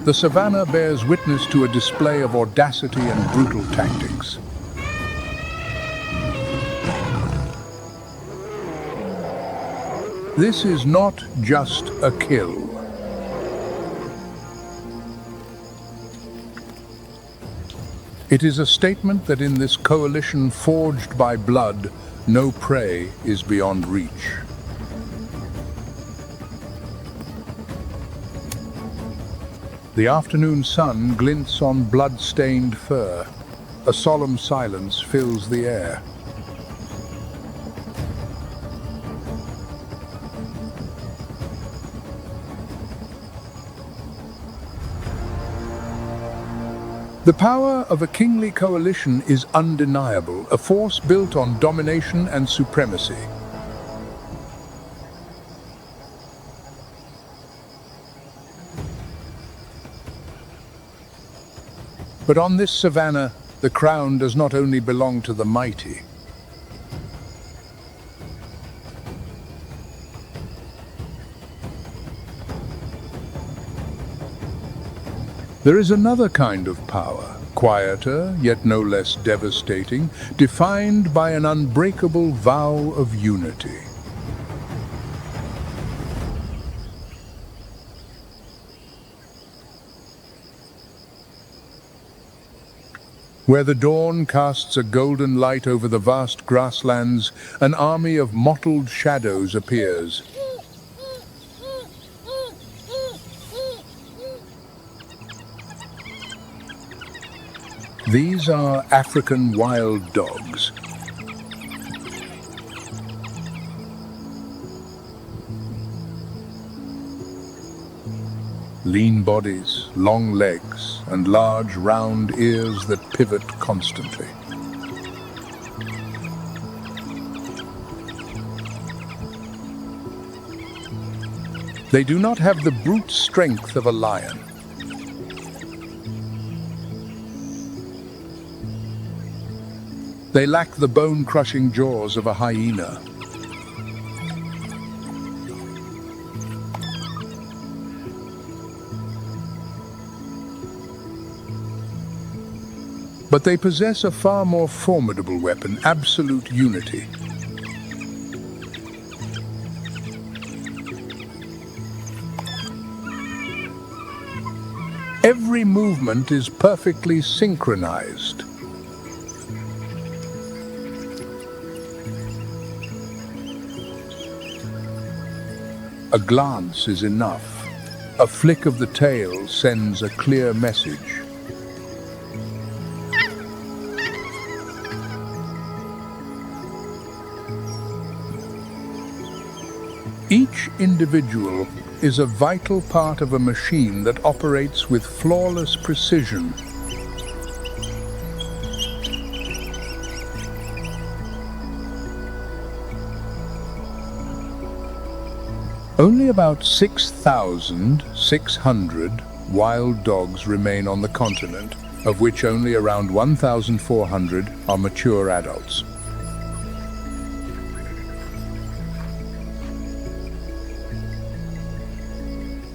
The Savanna bears witness to a display of audacity and brutal tactics. This is not just a kill. It is a statement that in this coalition forged by blood, no prey is beyond reach. The afternoon sun glints on blood-stained fur. A solemn silence fills the air. The power of a kingly coalition is undeniable, a force built on domination and supremacy. But on this savanna, the crown does not only belong to the mighty. There is another kind of power, quieter, yet no less devastating, defined by an unbreakable vow of unity. Where the dawn casts a golden light over the vast grasslands, an army of mottled shadows appears. These are African wild dogs. Lean bodies, long legs, and large round ears that pivot constantly. They do not have the brute strength of a lion. They lack the bone-crushing jaws of a hyena. But they possess a far more formidable weapon, absolute unity. Every movement is perfectly synchronized. A glance is enough. A flick of the tail sends a clear message. Each individual is a vital part of a machine that operates with flawless precision. Only about 6,600 wild dogs remain on the continent, of which only around 1,400 are mature adults.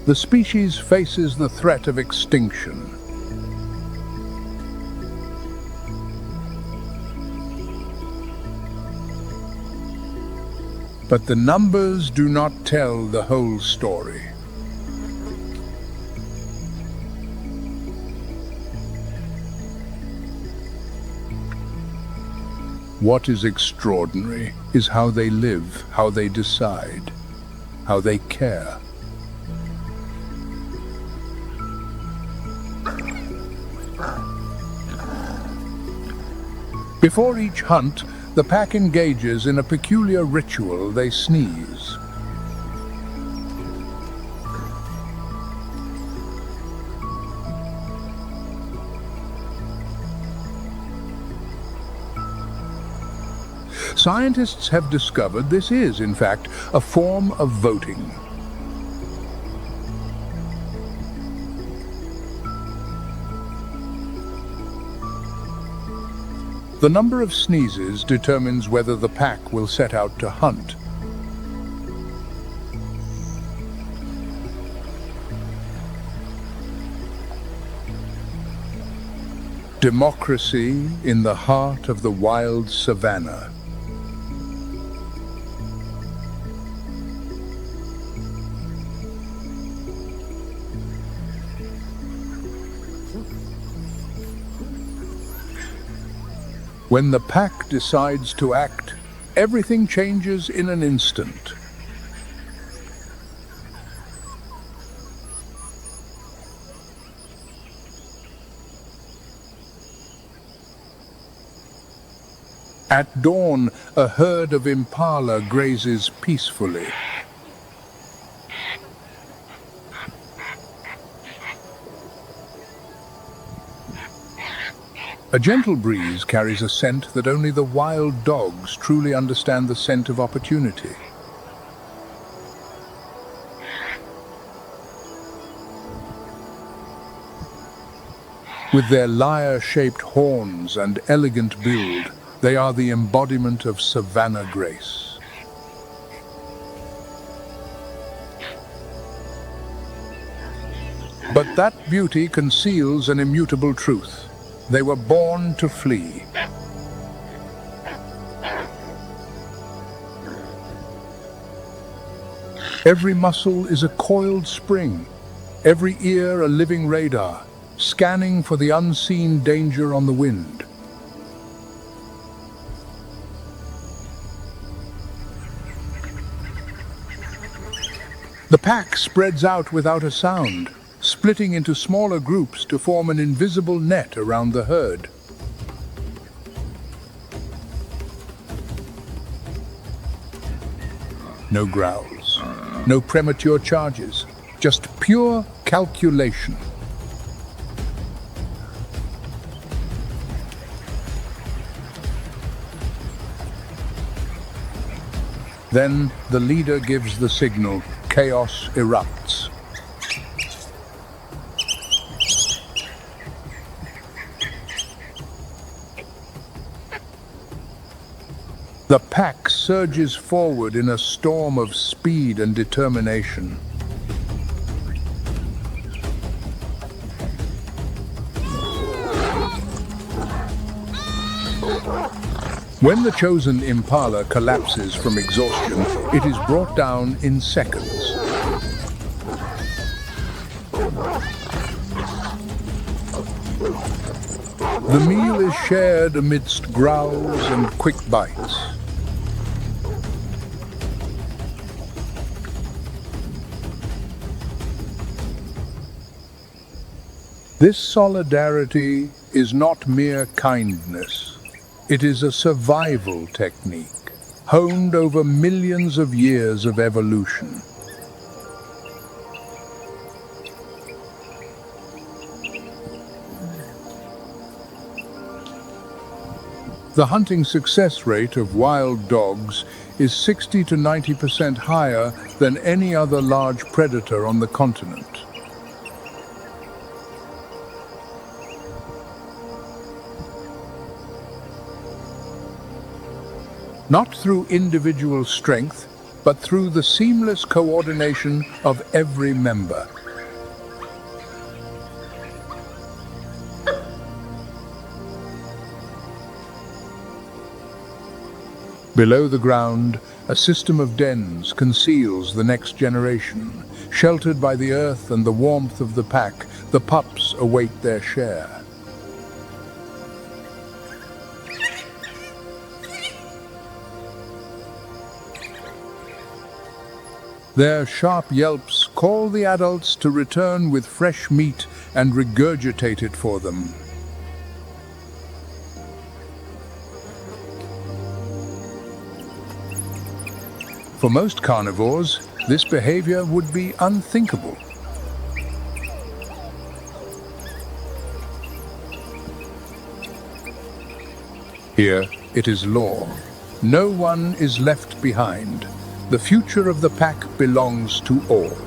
The species faces the threat of extinction. But the numbers do not tell the whole story. What is extraordinary is how they live, how they decide, how they care. Before each hunt, the pack engages in a peculiar ritual. They sneeze. Scientists have discovered this is, in fact, a form of voting. The number of sneezes determines whether the pack will set out to hunt. Democracy in the heart of the wild savanna. When the pack decides to act, everything changes in an instant. At dawn, a herd of impala grazes peacefully. A gentle breeze carries a scent that only the wild dogs truly understand, the scent of opportunity. With their lyre-shaped horns and elegant build, they are the embodiment of savanna grace. But that beauty conceals an immutable truth. They were born to flee. Every muscle is a coiled spring, every ear a living radar, scanning for the unseen danger on the wind. The pack spreads out without a sound, splitting into smaller groups to form an invisible net around the herd. No growls, no premature charges, just pure calculation. Then the leader gives the signal. Chaos erupts. The pack surges forward in a storm of speed and determination. When the chosen impala collapses from exhaustion, it is brought down in seconds. The meal is shared amidst growls and quick bites. This solidarity is not mere kindness. It is a survival technique, honed over millions of years of evolution. The hunting success rate of wild dogs is 60 to 90% higher than any other large predator on the continent. Not through individual strength, but through the seamless coordination of every member. Below the ground, a system of dens conceals the next generation. Sheltered by the earth and the warmth of the pack, the pups await their share. Their sharp yelps call the adults to return with fresh meat and regurgitate it for them. For most carnivores, this behavior would be unthinkable. Here, it is law. No one is left behind. The future of the pack belongs to all.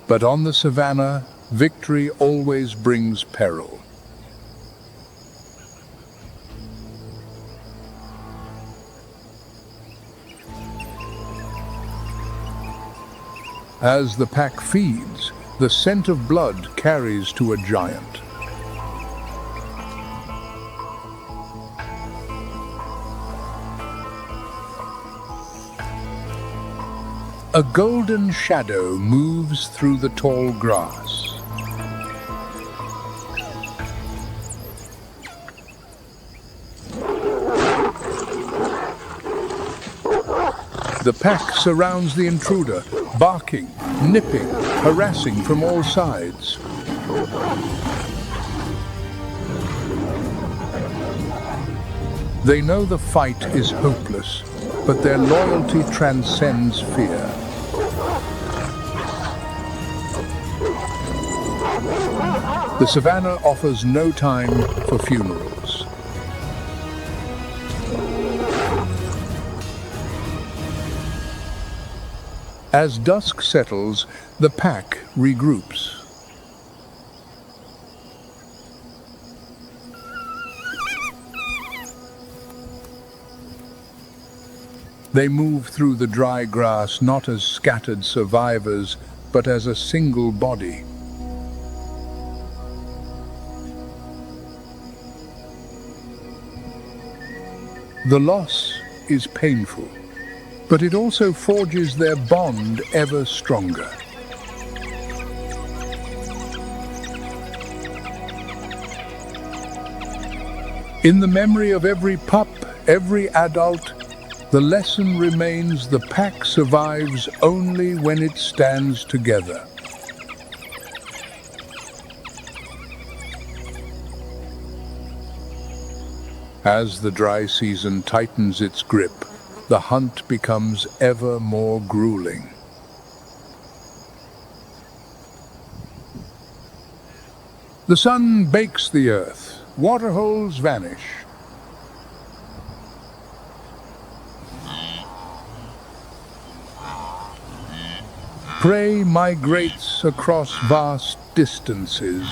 But on the savannah, victory always brings peril. As the pack feeds, the scent of blood carries to a giant. A golden shadow moves through the tall grass. The pack surrounds the intruder, barking, nipping, harassing from all sides. They know the fight is hopeless, but their loyalty transcends fear. The savannah offers no time for funerals. As dusk settles, the pack regroups. They move through the dry grass not as scattered survivors, but as a single body. The loss is painful, but it also forges their bond ever stronger. In the memory of every pup, every adult, the lesson remains: the pack survives only when it stands together. As the dry season tightens its grip, the hunt becomes ever more grueling. The sun bakes the earth, waterholes vanish. Prey migrates across vast distances.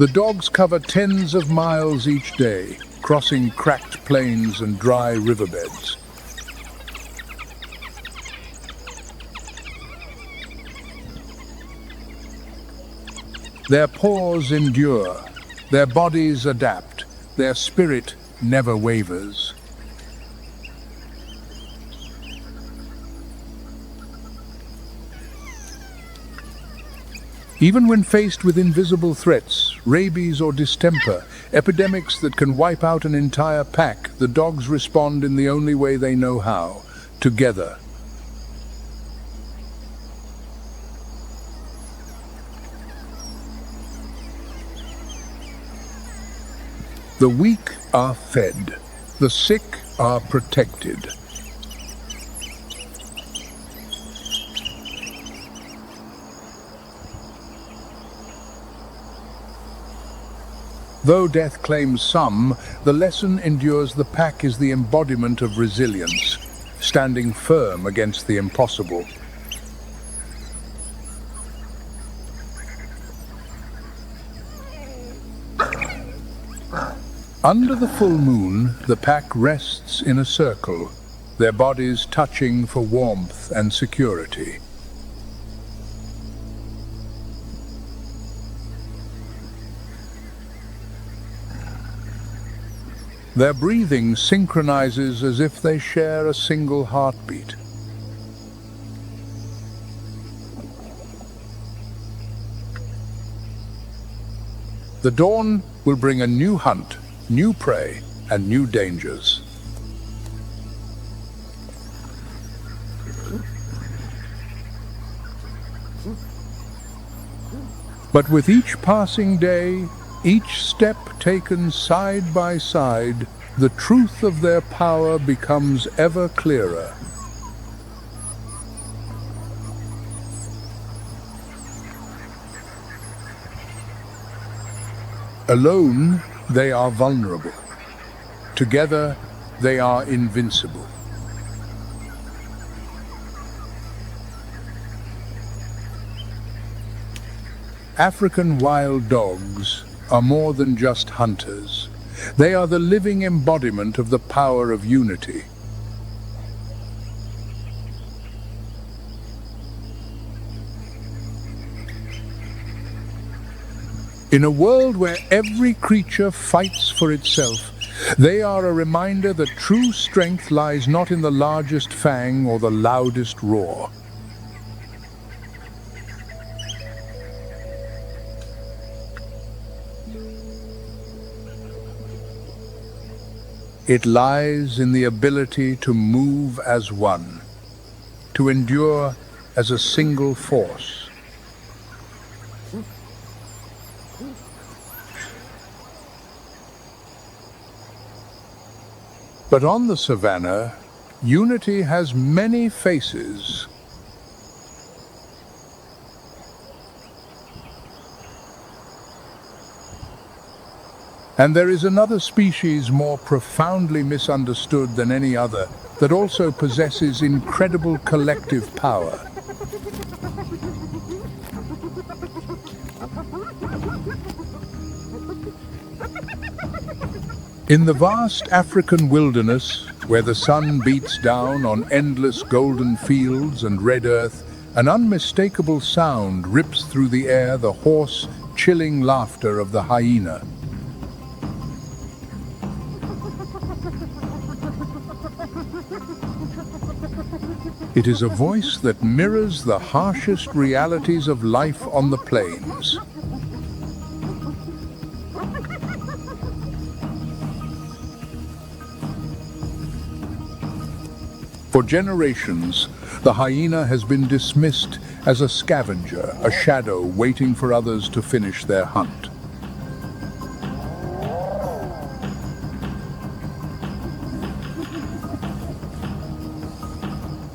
The dogs cover tens of miles each day, crossing cracked plains and dry riverbeds. Their paws endure, their bodies adapt, their spirit never wavers. Even when faced with invisible threats, rabies or distemper, epidemics that can wipe out an entire pack, the dogs respond in the only way they know how, together. The weak are fed, the sick are protected. Though death claims some, the lesson endures. The pack is the embodiment of resilience, standing firm against the impossible. Under the full moon, the pack rests in a circle, their bodies touching for warmth and security. Their breathing synchronizes as if they share a single heartbeat. The dawn will bring a new hunt, new prey, and new dangers. But with each passing day, each step taken side by side, the truth of their power becomes ever clearer. Alone, they are vulnerable. Together, they are invincible. African wild dogs are more than just hunters. They are the living embodiment of the power of unity. In a world where every creature fights for itself, they are a reminder that true strength lies not in the largest fang or the loudest roar. It lies in the ability to move as one, to endure as a single force. But on the Savannah, unity has many faces. And there is another species more profoundly misunderstood than any other that also possesses incredible collective power. In the vast African wilderness, where the sun beats down on endless golden fields and red earth, an unmistakable sound rips through the air, the hoarse, chilling laughter of the hyena. It is a voice that mirrors the harshest realities of life on the plains. For generations, The hyena has been dismissed as a scavenger, a shadow waiting for others to finish their hunt.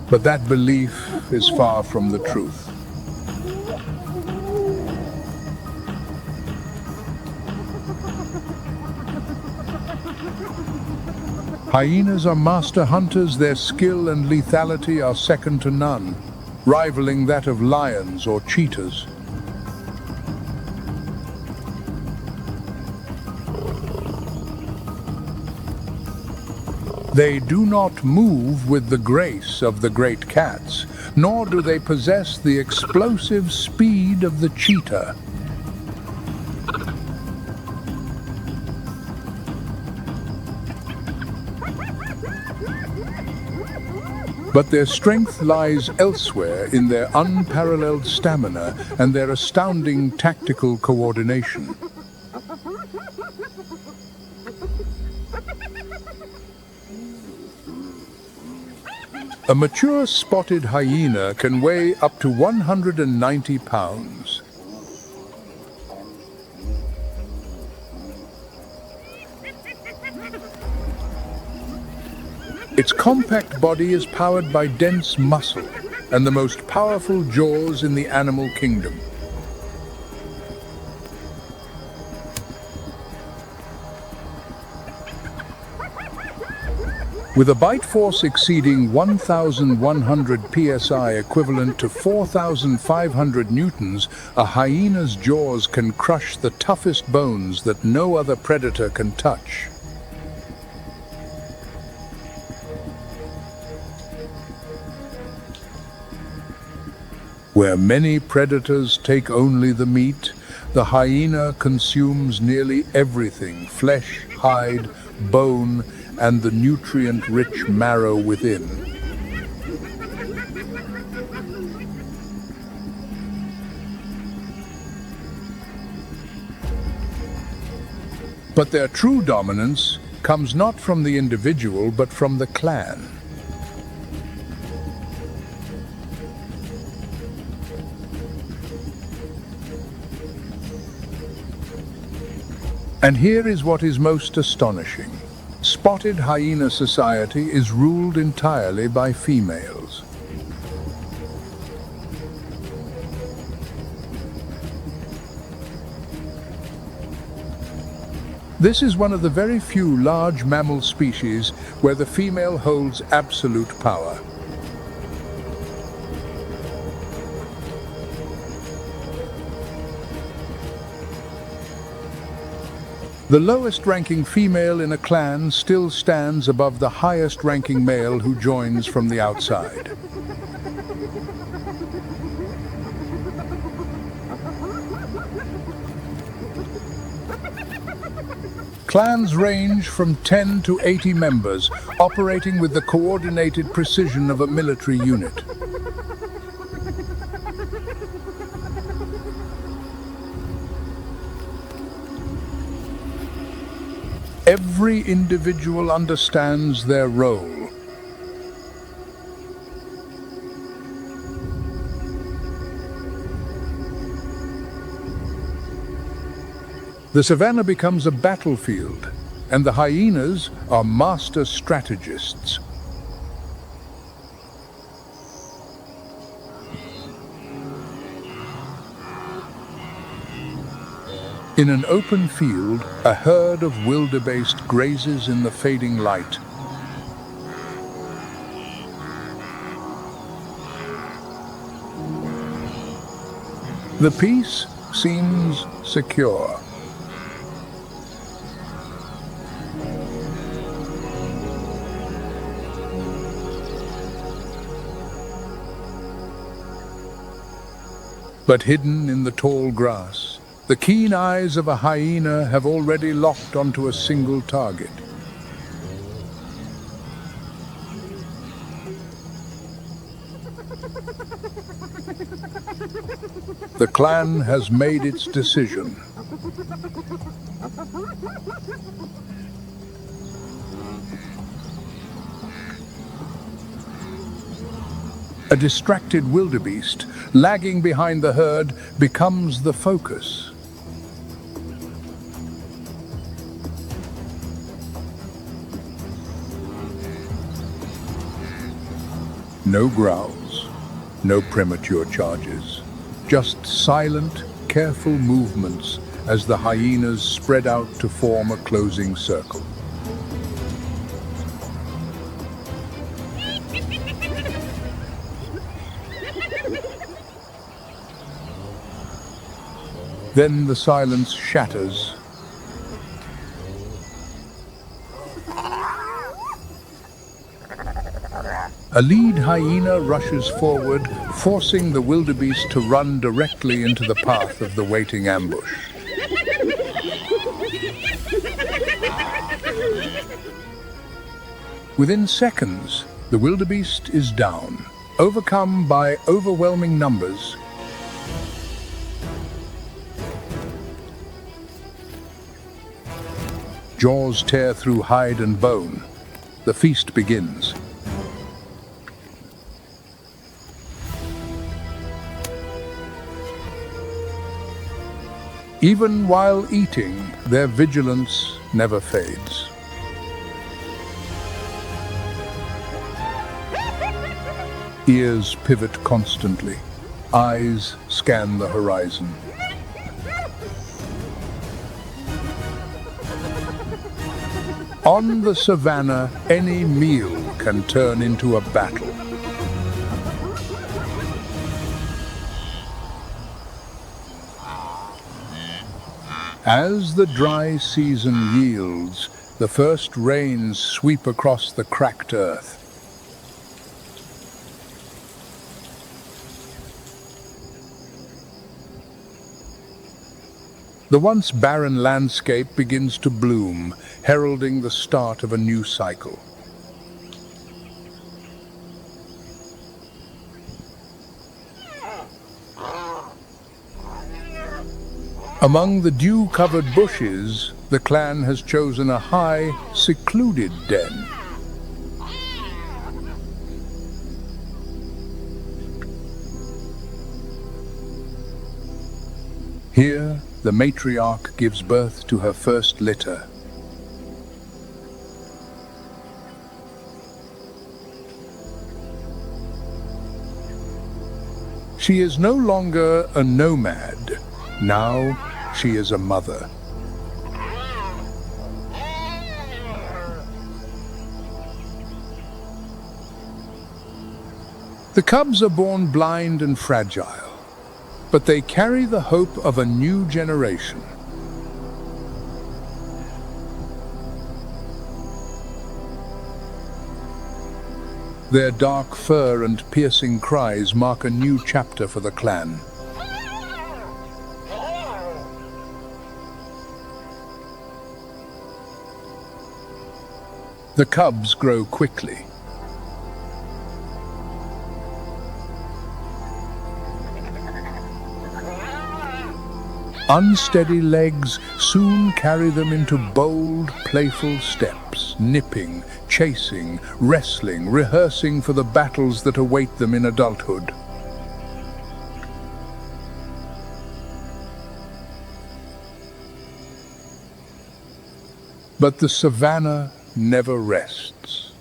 But that belief is far from the truth. Hyenas are master hunters. Their skill and lethality are second to none, rivaling that of lions or cheetahs. They do not move with the grace of the great cats, nor do they possess the explosive speed of the cheetah. But their strength lies elsewhere in their unparalleled stamina and their astounding tactical coordination. A mature spotted hyena can weigh up to 190 pounds. Its compact body is powered by dense muscle and the most powerful jaws in the animal kingdom. With a bite force exceeding 1,100 psi, equivalent to 4,500 newtons, a hyena's jaws can crush the toughest bones that no other predator can touch. Where many predators take only the meat, the hyena consumes nearly everything: flesh, hide, bone, and the nutrient-rich marrow within. But their true dominance comes not from the individual, but from the clan. And here is what is most astonishing. Spotted hyena society is ruled entirely by females. This is one of the very few large mammal species where the female holds absolute power. The lowest-ranking female in a clan still stands above the highest-ranking male who joins from the outside. Clans range from 10 to 80 members, operating with the coordinated precision of a military unit. Every individual understands their role. The savanna becomes a battlefield, and the hyenas are master strategists. In an open field, a herd of wildebeest grazes in the fading light. The peace seems secure. But hidden in the tall grass, the keen eyes of a hyena have already locked onto a single target. The clan has made its decision. A distracted wildebeest, lagging behind the herd, becomes the focus. No growls, no premature charges, just silent, careful movements as the hyenas spread out to form a closing circle. Then the silence shatters. A lead hyena rushes forward, forcing the wildebeest to run directly into the path of the waiting ambush. Within seconds, the wildebeest is down, overcome by overwhelming numbers. Jaws tear through hide and bone. The feast begins. Even while eating, their vigilance never fades. Ears pivot constantly. Eyes scan the horizon. On the savannah, any meal can turn into a battle. As the dry season yields, the first rains sweep across the cracked earth. The once barren landscape begins to bloom, heralding the start of a new cycle. Among the dew-covered bushes, the clan has chosen a high, secluded den. Here, the matriarch gives birth to her first litter. She is no longer a nomad. Now, she is a mother. The cubs are born blind and fragile, but they carry the hope of a new generation. Their dark fur and piercing cries mark a new chapter for the clan. The cubs grow quickly. Unsteady legs soon carry them into bold, playful steps, nipping, chasing, wrestling, rehearsing for the battles that await them in adulthood. But the savannah never rests.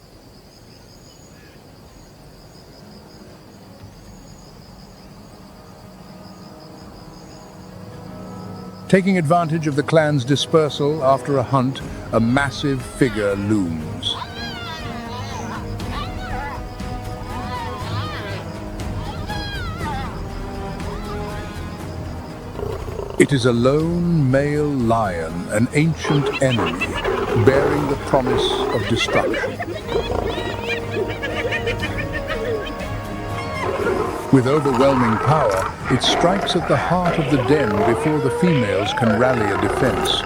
Taking advantage of the clan's dispersal after a hunt, a massive figure looms. It is a lone male lion, an ancient enemy, bearing the promise of destruction. With overwhelming power, it strikes at the heart of the den before the females can rally a defense.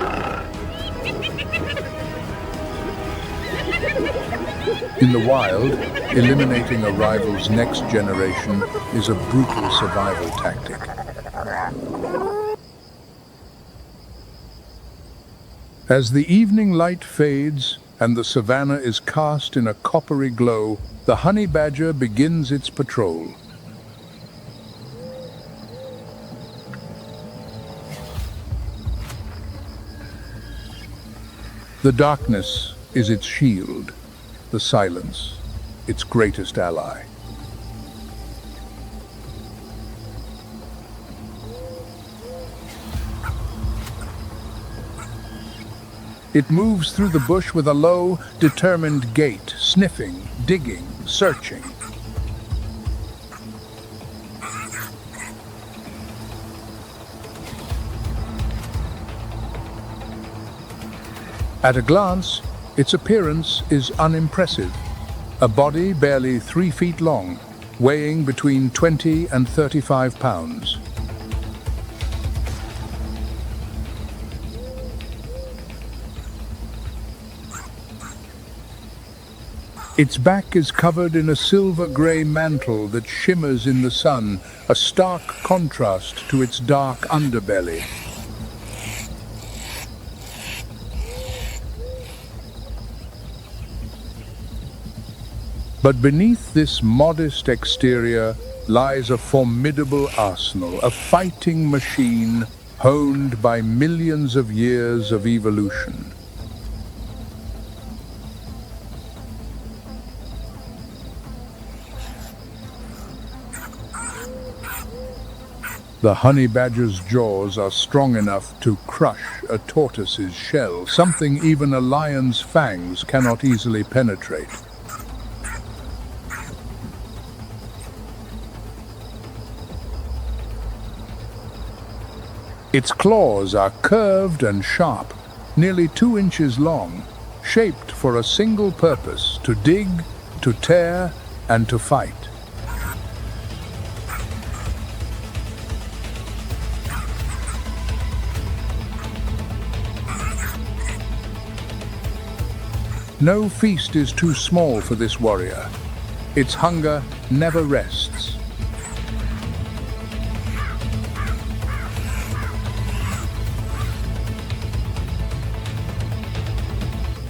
In the wild, eliminating a rival's next generation is a brutal survival tactic. As the evening light fades and the savannah is cast in a coppery glow, The honey badger begins its patrol. The darkness is its shield, the silence, its greatest ally. It moves through the bush with a low, determined gait, sniffing, digging, searching. At a glance, its appearance is unimpressive. A body barely 3 feet long, weighing between 20 and 35 pounds. Its back is covered in a silver-gray mantle that shimmers in the sun, a stark contrast to its dark underbelly. But beneath this modest exterior lies a formidable arsenal, a fighting machine honed by millions of years of evolution. The honey badger's jaws are strong enough to crush a tortoise's shell, something even a lion's fangs cannot easily penetrate. Its claws are curved and sharp, nearly 2 inches long, shaped for a single purpose: to dig, to tear, and to fight. No feast is too small for this warrior. Its hunger never rests.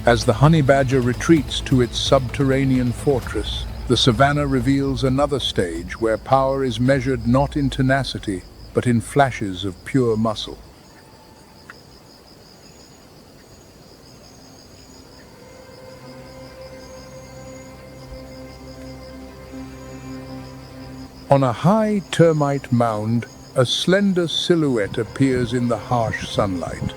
As the honey badger retreats to its subterranean fortress, the savanna reveals another stage where power is measured not in tenacity, but in flashes of pure muscle. On a high termite mound, a slender silhouette appears in the harsh sunlight.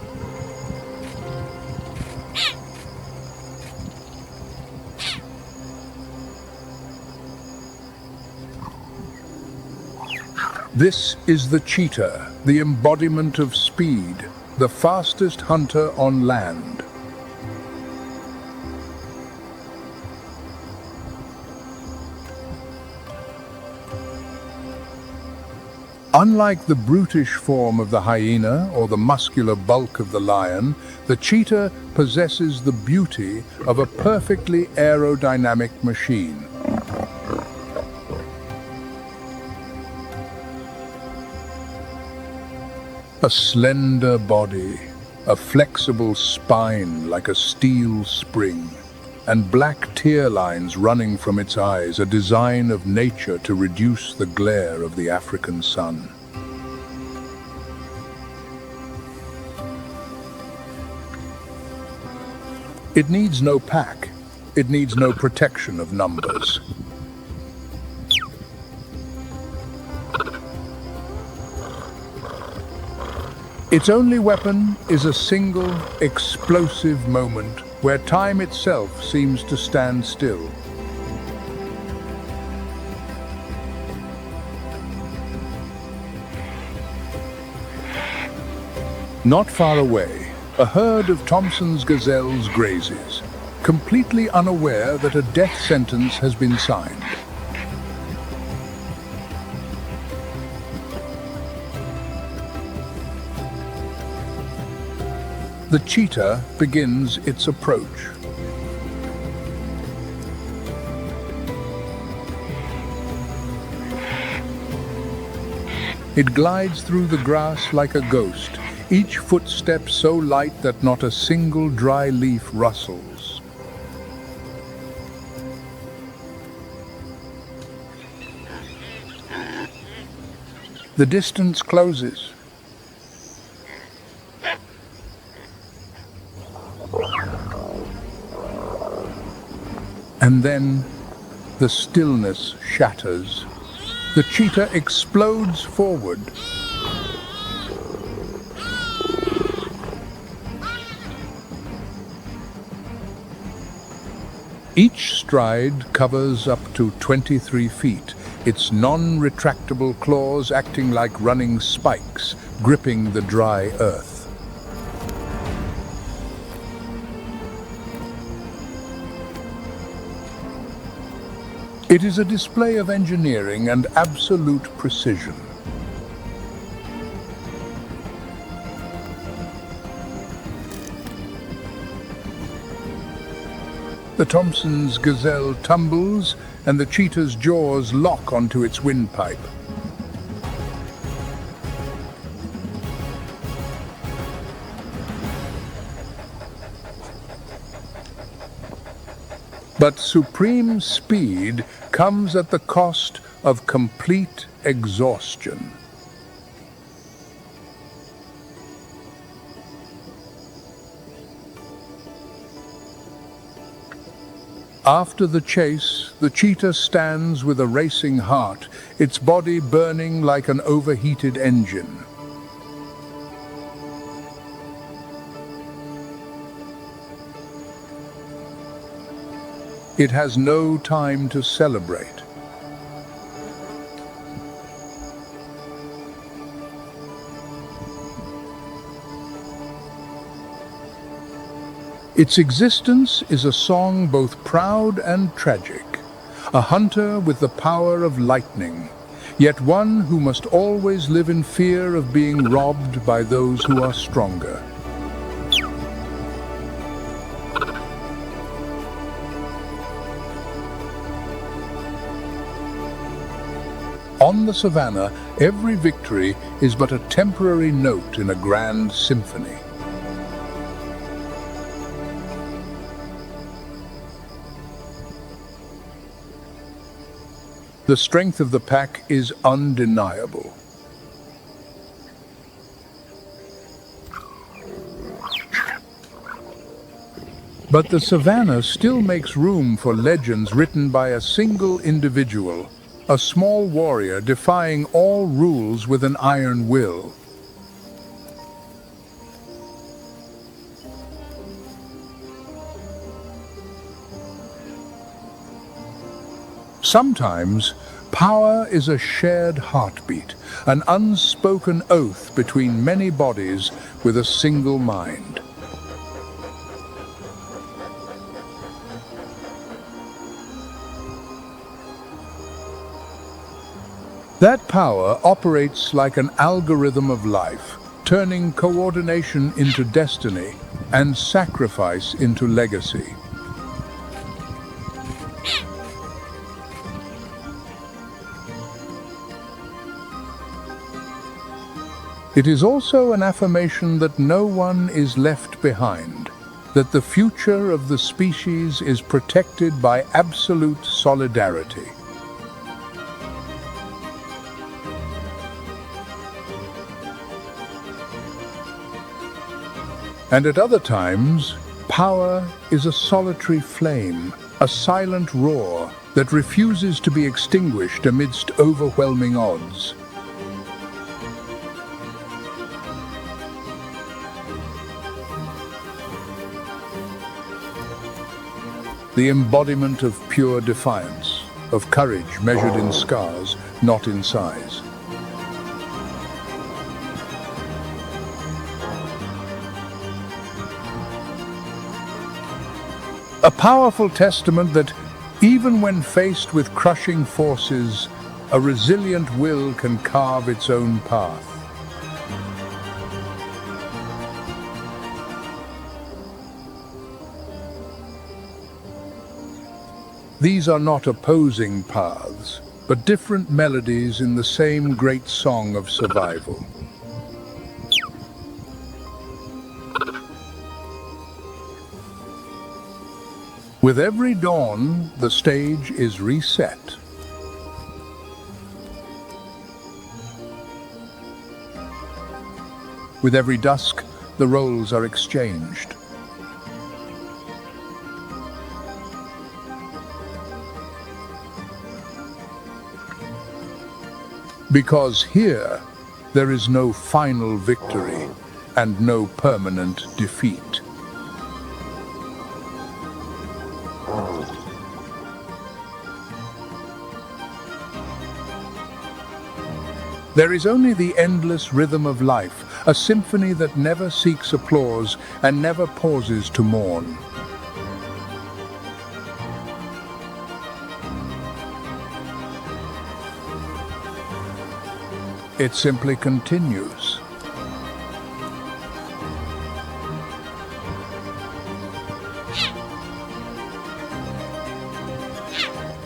This is the cheetah, the embodiment of speed, the fastest hunter on land. Unlike the brutish form of the hyena or the muscular bulk of the lion, the cheetah possesses the beauty of a perfectly aerodynamic machine. A slender body, a flexible spine like a steel spring, and black tear lines running from its eyes, a design of nature to reduce the glare of the African sun. It needs no pack. It needs no protection of numbers. Its only weapon is a single, explosive moment where time itself seems to stand still. Not far away, a herd of Thompson's gazelles grazes, completely unaware that a death sentence has been signed. The cheetah begins its approach. It glides through the grass like a ghost, each footstep so light that not a single dry leaf rustles. The distance closes. And then the stillness shatters. The cheetah explodes forward. Each stride covers up to 23 feet, its non-retractable claws acting like running spikes, gripping the dry earth. It is a display of engineering and absolute precision. The Thompson's gazelle tumbles, and the cheetah's jaws lock onto its windpipe. But supreme speed comes at the cost of complete exhaustion. After the chase, the cheetah stands with a racing heart, its body burning like an overheated engine. It has no time to celebrate. Its existence is a song both proud and tragic, a hunter with the power of lightning, yet one who must always live in fear of being robbed by those who are stronger. On the Savannah, every victory is but a temporary note in a grand symphony. The strength of the pack is undeniable. But the Savannah still makes room for legends written by a single individual, a small warrior defying all rules with an iron will. Sometimes, power is a shared heartbeat, an unspoken oath between many bodies with a single mind. That power operates like an algorithm of life, turning coordination into destiny and sacrifice into legacy. It is also an affirmation that no one is left behind, that the future of the species is protected by absolute solidarity. And at other times, power is a solitary flame, a silent roar that refuses to be extinguished amidst overwhelming odds. The embodiment of pure defiance, of courage measured in scars, not in size. A powerful testament that, even when faced with crushing forces, a resilient will can carve its own path. These are not opposing paths, but different melodies in the same great song of survival. With every dawn, the stage is reset. With every dusk, the roles are exchanged. Because here, there is no final victory and no permanent defeat. There is only the endless rhythm of life, a symphony that never seeks applause and never pauses to mourn. It simply continues.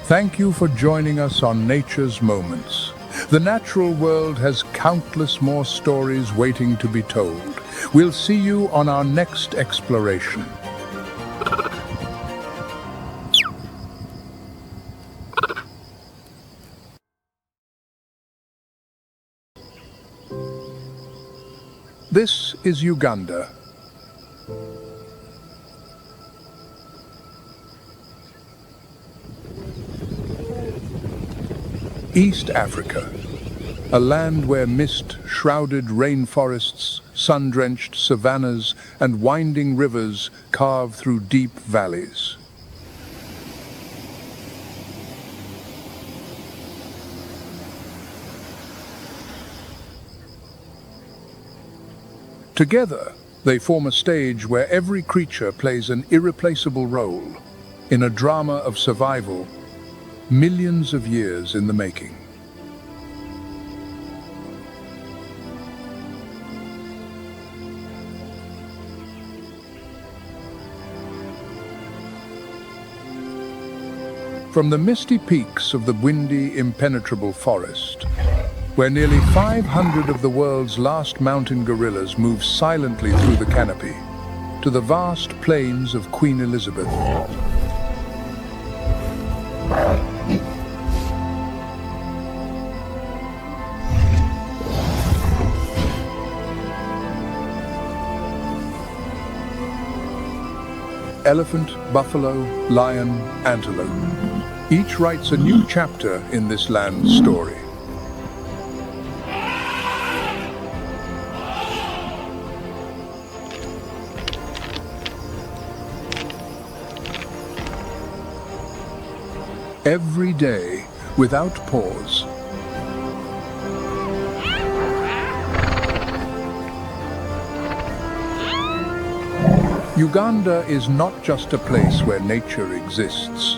Thank you for joining us on Nature's Moments. The natural world has countless more stories waiting to be told. We'll see you on our next exploration. This is Uganda. East Africa, a land where mist-shrouded rainforests, sun-drenched savannas, and winding rivers carve through deep valleys. Together, they form a stage where every creature plays an irreplaceable role in a drama of survival, millions of years in the making. From the misty peaks of the windy, impenetrable forest, where nearly 500 of the world's last mountain gorillas move silently through the canopy, to the vast plains of Queen Elizabeth. Elephant, buffalo, lion, antelope. Each writes a new chapter in this land's story. Every day, without pause. Uganda is not just a place where nature exists.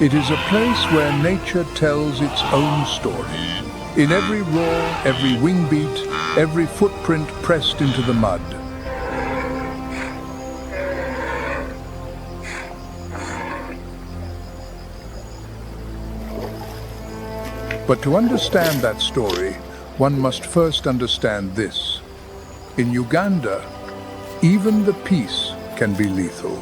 It is a place where nature tells its own story. In every roar, every wing beat, every footprint pressed into the mud. But to understand that story, one must first understand this. In Uganda, even the peace can be lethal.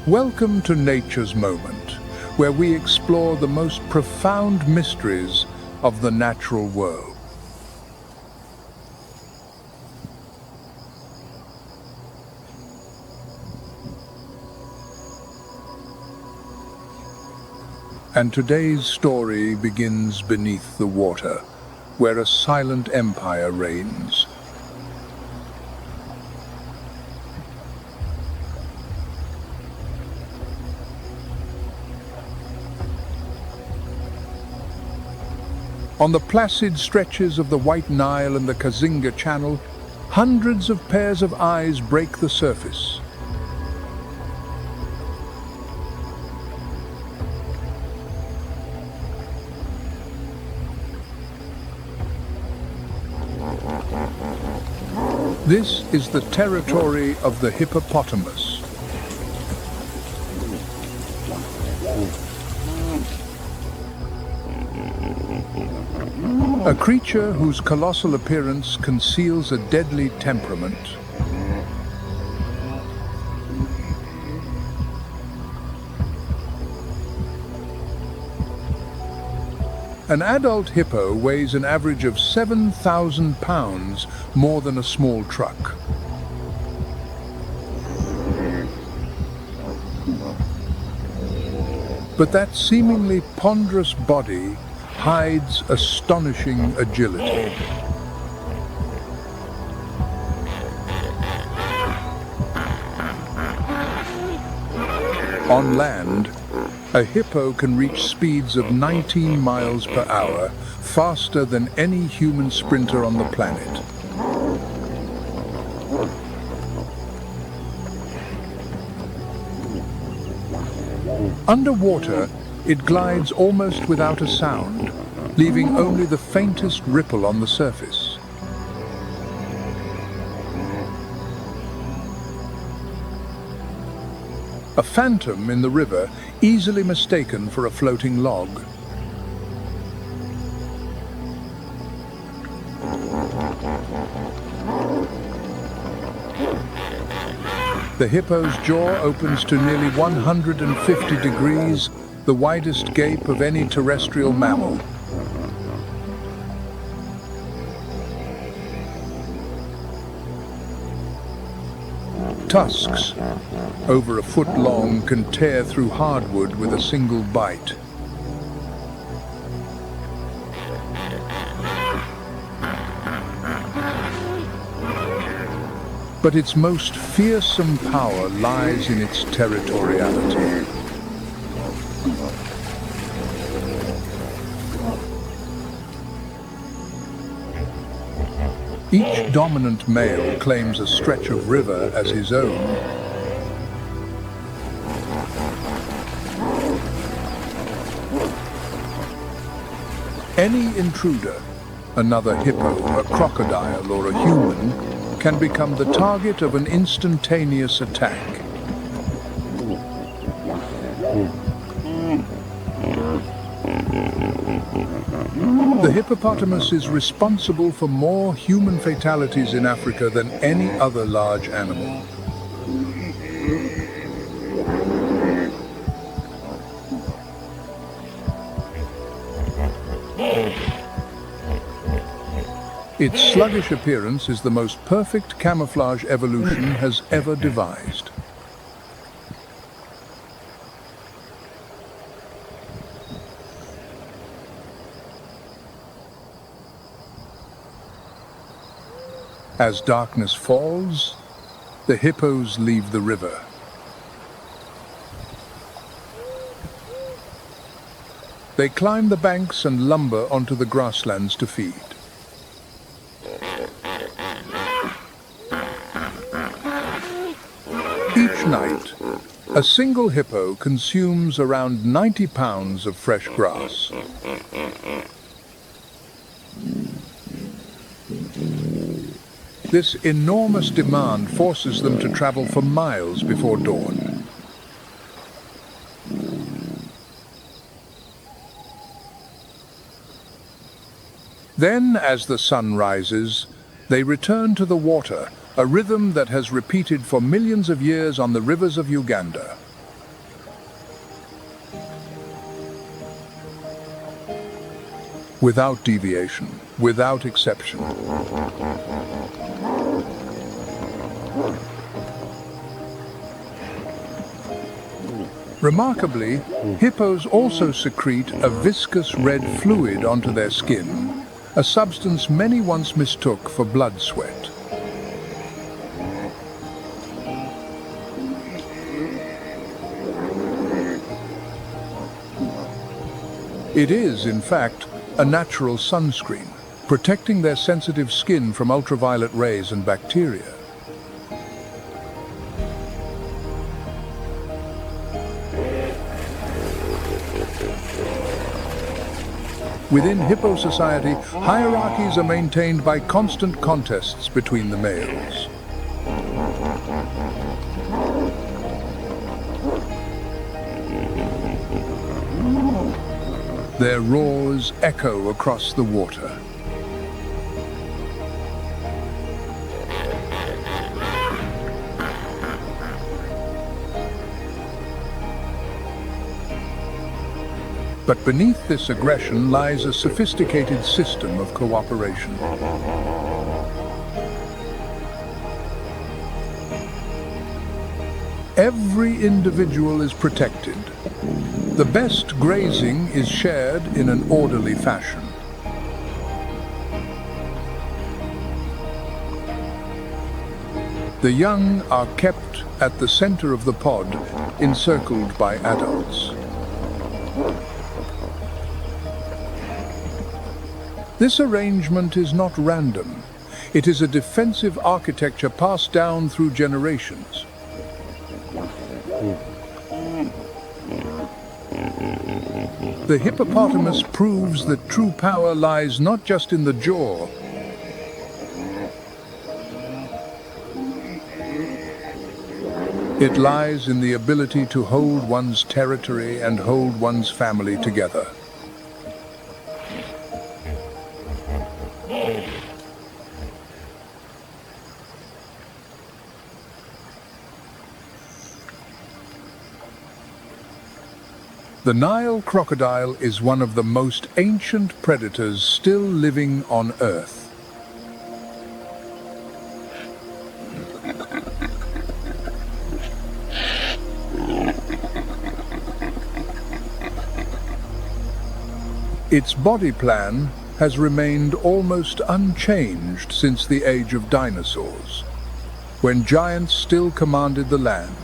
Welcome to Nature's Moment, where we explore the most profound mysteries of the natural world. And today's story begins beneath the water, where a silent empire reigns. On the placid stretches of the White Nile and the Kazinga Channel, hundreds of pairs of eyes break the surface. This is the territory of the hippopotamus. A creature whose colossal appearance conceals a deadly temperament. An adult hippo weighs an average of 7,000 pounds, more than a small truck. But that seemingly ponderous body hides astonishing agility. On land, a hippo can reach speeds of 19 miles per hour, faster than any human sprinter on the planet. Underwater, it glides almost without a sound, leaving only the faintest ripple on the surface. A phantom in the river, easily mistaken for a floating log. The hippo's jaw opens to nearly 150 degrees, the widest gape of any terrestrial mammal. Tusks, over a foot long, can tear through hardwood with a single bite. But its most fearsome power lies in its territoriality. Each dominant male claims a stretch of river as his own. Any intruder, another hippo, a crocodile, or a human, can become the target of an instantaneous attack. The hippopotamus is responsible for more human fatalities in Africa than any other large animal. Its sluggish appearance is the most perfect camouflage evolution has ever devised. As darkness falls, the hippos leave the river. They climb the banks and lumber onto the grasslands to feed. Each night, a single hippo consumes around 90 pounds of fresh grass. This enormous demand forces them to travel for miles before dawn. Then, as the sun rises, they return to the water, a rhythm that has repeated for millions of years on the rivers of Uganda. Without deviation, without exception. Remarkably, hippos also secrete a viscous red fluid onto their skin, a substance many once mistook for blood sweat. It is, in fact, a natural sunscreen, protecting their sensitive skin from ultraviolet rays and bacteria. Within hippo society, hierarchies are maintained by constant contests between the males. Their roars echo across the water. But beneath this aggression lies a sophisticated system of cooperation. Every individual is protected. The best grazing is shared in an orderly fashion. The young are kept at the center of the pod, encircled by adults. This arrangement is not random. It is a defensive architecture passed down through generations. The hippopotamus proves that true power lies not just in the jaw. It lies in the ability to hold one's territory and hold one's family together. The Nile crocodile is one of the most ancient predators still living on Earth. Its body plan has remained almost unchanged since the age of dinosaurs, when giants still commanded the land.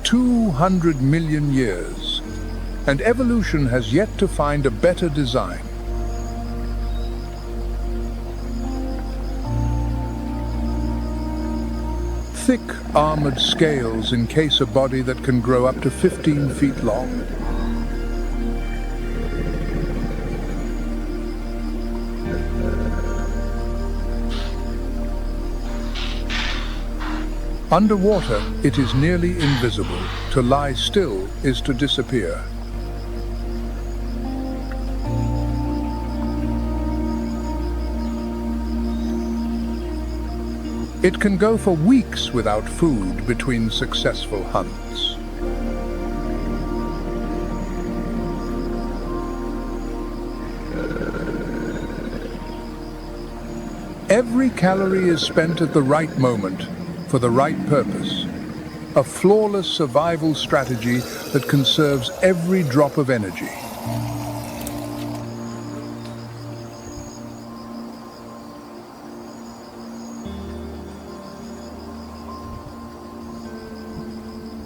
"200 million years, and evolution has yet to find a better design. Thick, armored scales encase a body that can grow up to 15 feet long. Underwater, it is nearly invisible. To lie still is to disappear. It can go for weeks without food between successful hunts. Every calorie is spent at the right moment, for the right purpose. A flawless survival strategy that conserves every drop of energy.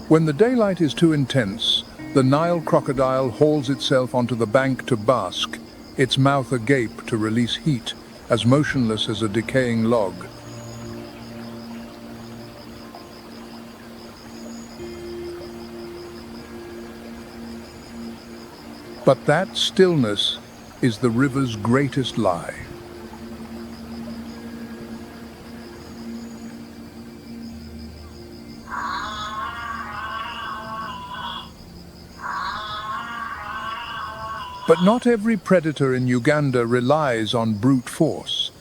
When the daylight is too intense, the Nile crocodile hauls itself onto the bank to bask, its mouth agape to release heat, as motionless as a decaying log. But that stillness is the river's greatest lie. But not every predator in Uganda relies on brute force.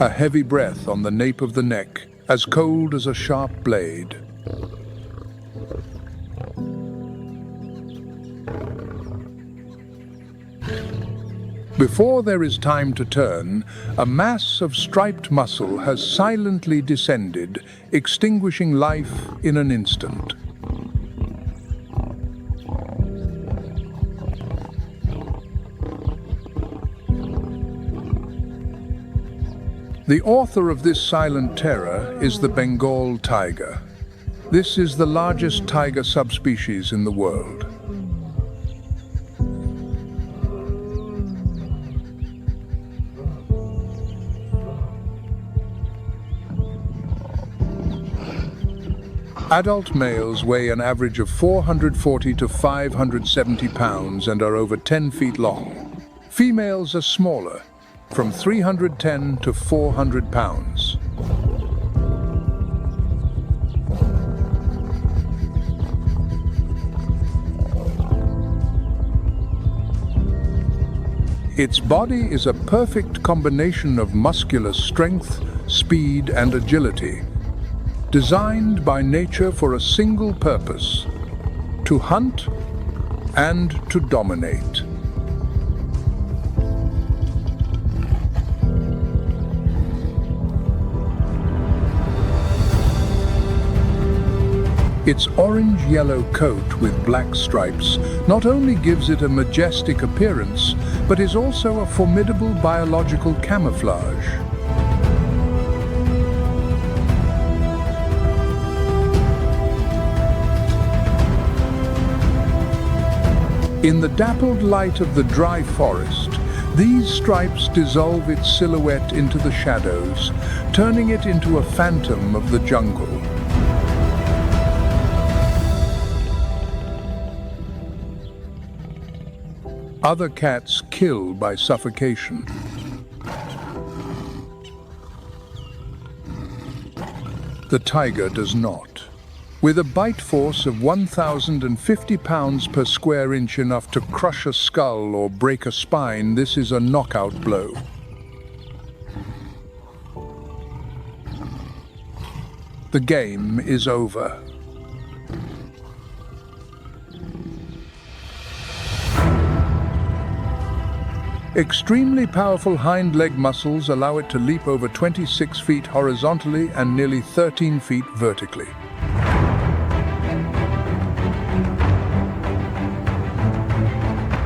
A heavy breath on the nape of the neck, as cold as a sharp blade. Before there is time to turn, a mass of striped muscle has silently descended, extinguishing life in an instant. The author of this silent terror is the Bengal tiger. This is the largest tiger subspecies in the world. Adult males weigh an average of 440 to 570 pounds and are over 10 feet long. Females are smaller, from 310 to 400 pounds. Its body is a perfect combination of muscular strength, speed, and agility, designed by nature for a single purpose: to hunt and to dominate. Its orange-yellow coat with black stripes not only gives it a majestic appearance, but is also a formidable biological camouflage. In the dappled light of the dry forest, these stripes dissolve its silhouette into the shadows, turning it into a phantom of the jungle. Other cats kill by suffocation. The tiger does not. With a bite force of 1,050 pounds per square inch, enough to crush a skull or break a spine, this is a knockout blow. The game is over. Extremely powerful hind leg muscles allow it to leap over 26 feet horizontally and nearly 13 feet vertically.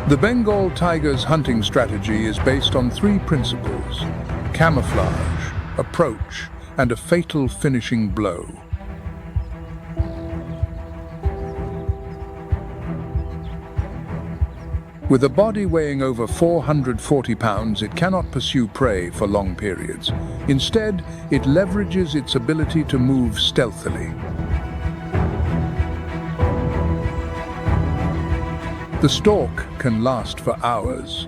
The Bengal tiger's hunting strategy is based on three principles: camouflage, approach, and a fatal finishing blow. With a body weighing over 440 pounds, it cannot pursue prey for long periods. Instead, it leverages its ability to move stealthily. The stalk can last for hours.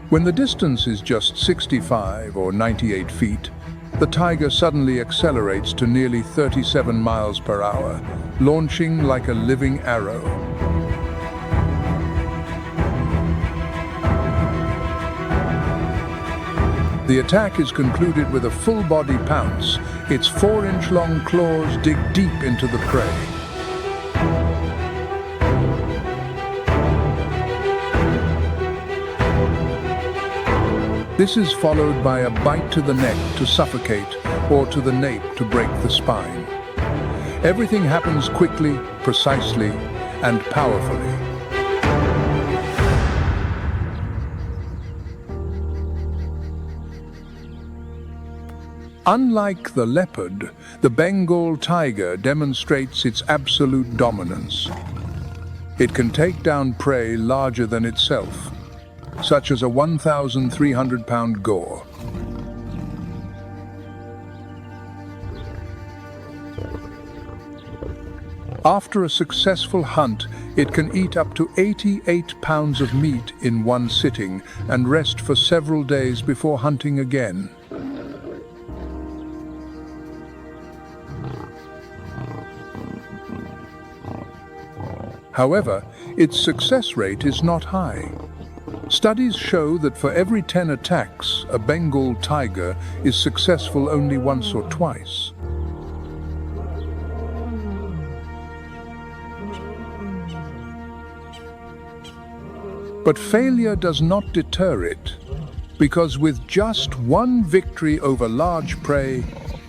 When the distance is just 65 or 98 feet, the tiger suddenly accelerates to nearly 37 miles per hour, launching like a living arrow. The attack is concluded with a full-body pounce. Its 4-inch-long claws dig deep into the prey. This is followed by a bite to the neck to suffocate, or to the nape to break the spine. Everything happens quickly, precisely, and powerfully. Unlike the leopard, the Bengal tiger demonstrates its absolute dominance. It can take down prey larger than itself, such as a 1,300-pound gaur. After a successful hunt, it can eat up to 88 pounds of meat in one sitting and rest for several days before hunting again. However, its success rate is not high. Studies show that for every 10 attacks, a Bengal tiger is successful only once or twice. But failure does not deter it, because with just one victory over large prey,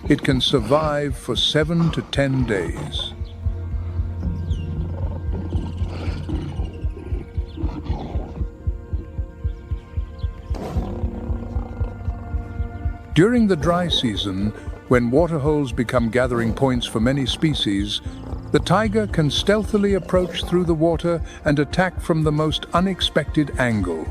it can survive for 7 to 10 days. During the dry season, when waterholes become gathering points for many species, the tiger can stealthily approach through the water and attack from the most unexpected angle.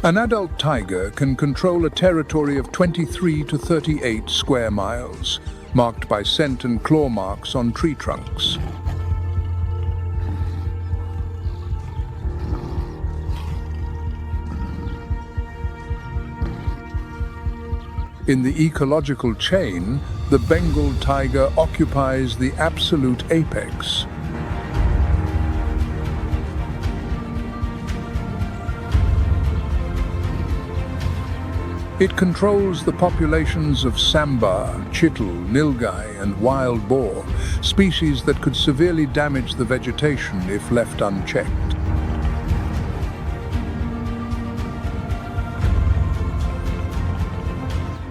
An adult tiger can control a territory of 23 to 38 square miles, marked by scent and claw marks on tree trunks. In the ecological chain, the Bengal tiger occupies the absolute apex. It controls the populations of sambar, cheetah, nilgai, and wild boar, species that could severely damage the vegetation if left unchecked.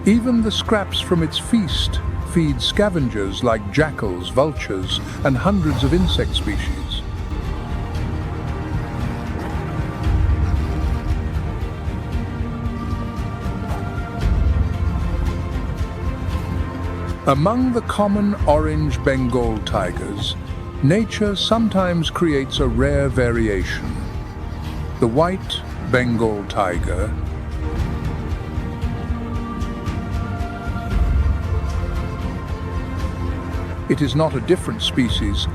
Even the scraps from its feast feed scavengers like jackals, vultures, and hundreds of insect species. Among the common orange Bengal tigers, nature sometimes creates a rare variation. The white Bengal tiger It is not a different species,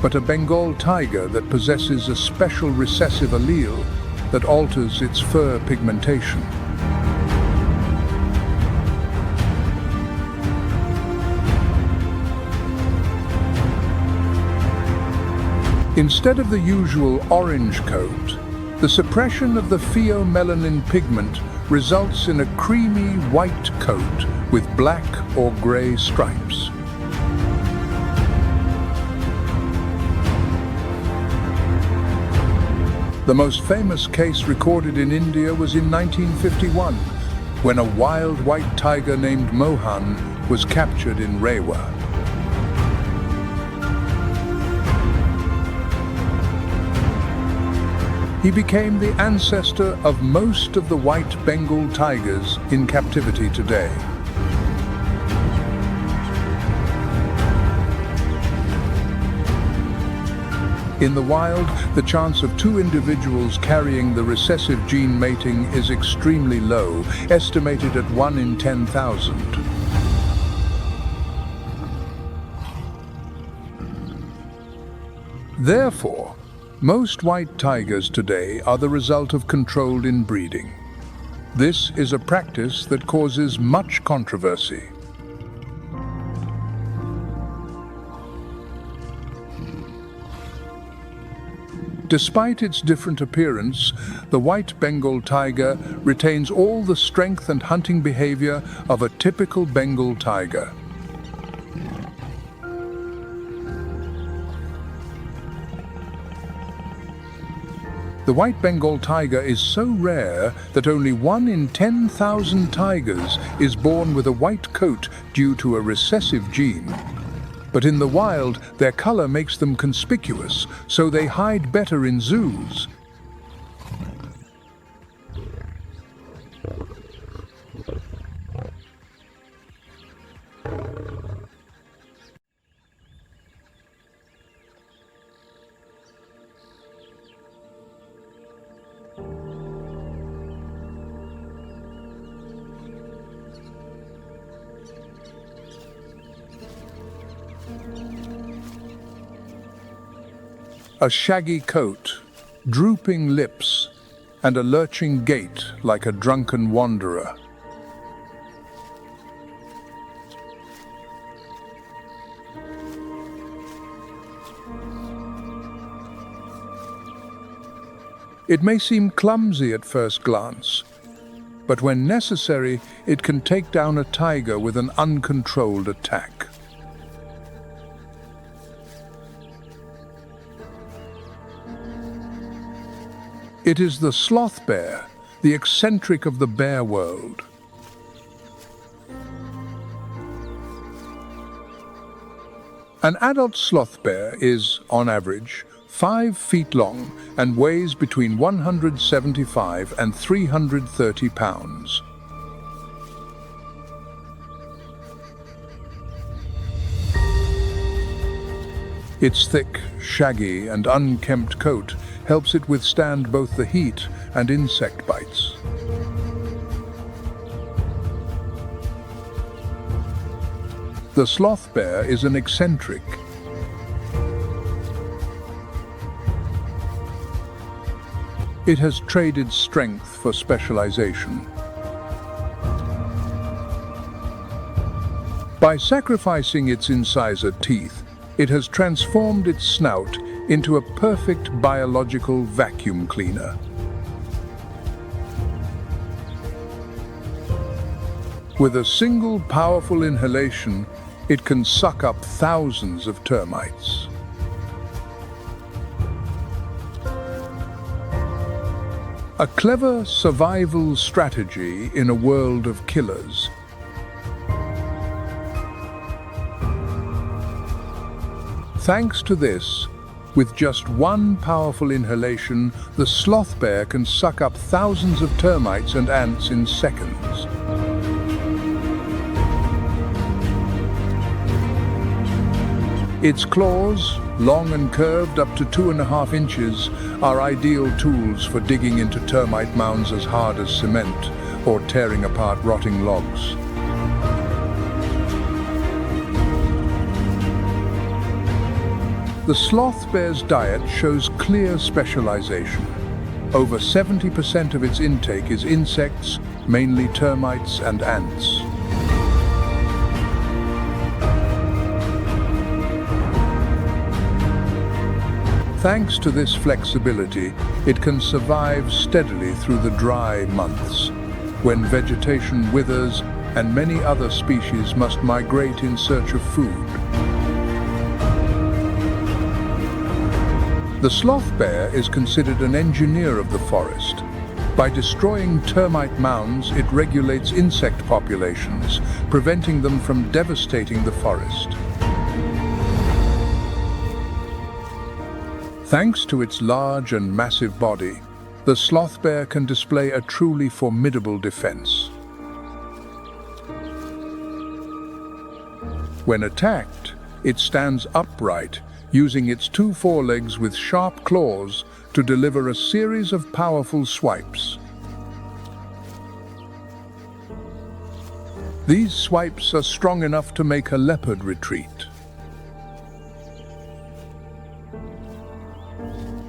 but a Bengal tiger that possesses a special recessive allele that alters its fur pigmentation. Instead of the usual orange coat, the suppression of the pheomelanin pigment results in a creamy white coat with black or grey stripes. The most famous case recorded in India was in 1951, when a wild white tiger named Mohan was captured in Rewa. He became the ancestor of most of the white Bengal tigers in captivity today. In the wild, the chance of two individuals carrying the recessive gene mating is extremely low, estimated at 1 in 10,000. Therefore, most white tigers today are the result of controlled inbreeding. This is a practice that causes much controversy. Despite its different appearance, the white Bengal tiger retains all the strength and hunting behavior of a typical Bengal tiger. The white Bengal tiger is so rare that only 1 in 10,000 tigers is born with a white coat due to a recessive gene. But in the wild, their color makes them conspicuous, so they hide better in zoos. A shaggy coat, drooping lips, and a lurching gait like a drunken wanderer. It may seem clumsy at first glance, but when necessary, it can take down a tiger with an uncontrolled attack. It is the sloth bear, the eccentric of the bear world. An adult sloth bear is, on average, 5 feet long and weighs between 175 and 330 pounds. Its thick, shaggy, and unkempt coat helps it withstand both the heat and insect bites. The sloth bear is an eccentric. It has traded strength for specialization. By sacrificing its incisor teeth, it has transformed its snout into a perfect biological vacuum cleaner. With a single powerful inhalation, it can suck up thousands of termites. A clever survival strategy in a world of killers. Thanks to this, with just one powerful inhalation, the sloth bear can suck up thousands of termites and ants in seconds. Its claws, long and curved up to 2.5 inches, are ideal tools for digging into termite mounds as hard as cement or tearing apart rotting logs. The sloth bear's diet shows clear specialization. Over 70% of its intake is insects, mainly termites and ants. Thanks to this flexibility, it can survive steadily through the dry months, when vegetation withers and many other species must migrate in search of food. The sloth bear is considered an engineer of the forest. By destroying termite mounds, it regulates insect populations, preventing them from devastating the forest. Thanks to its large and massive body, the sloth bear can display a truly formidable defense. When attacked, it stands upright, using its 2 forelegs with sharp claws to deliver a series of powerful swipes. These swipes are strong enough to make a leopard retreat.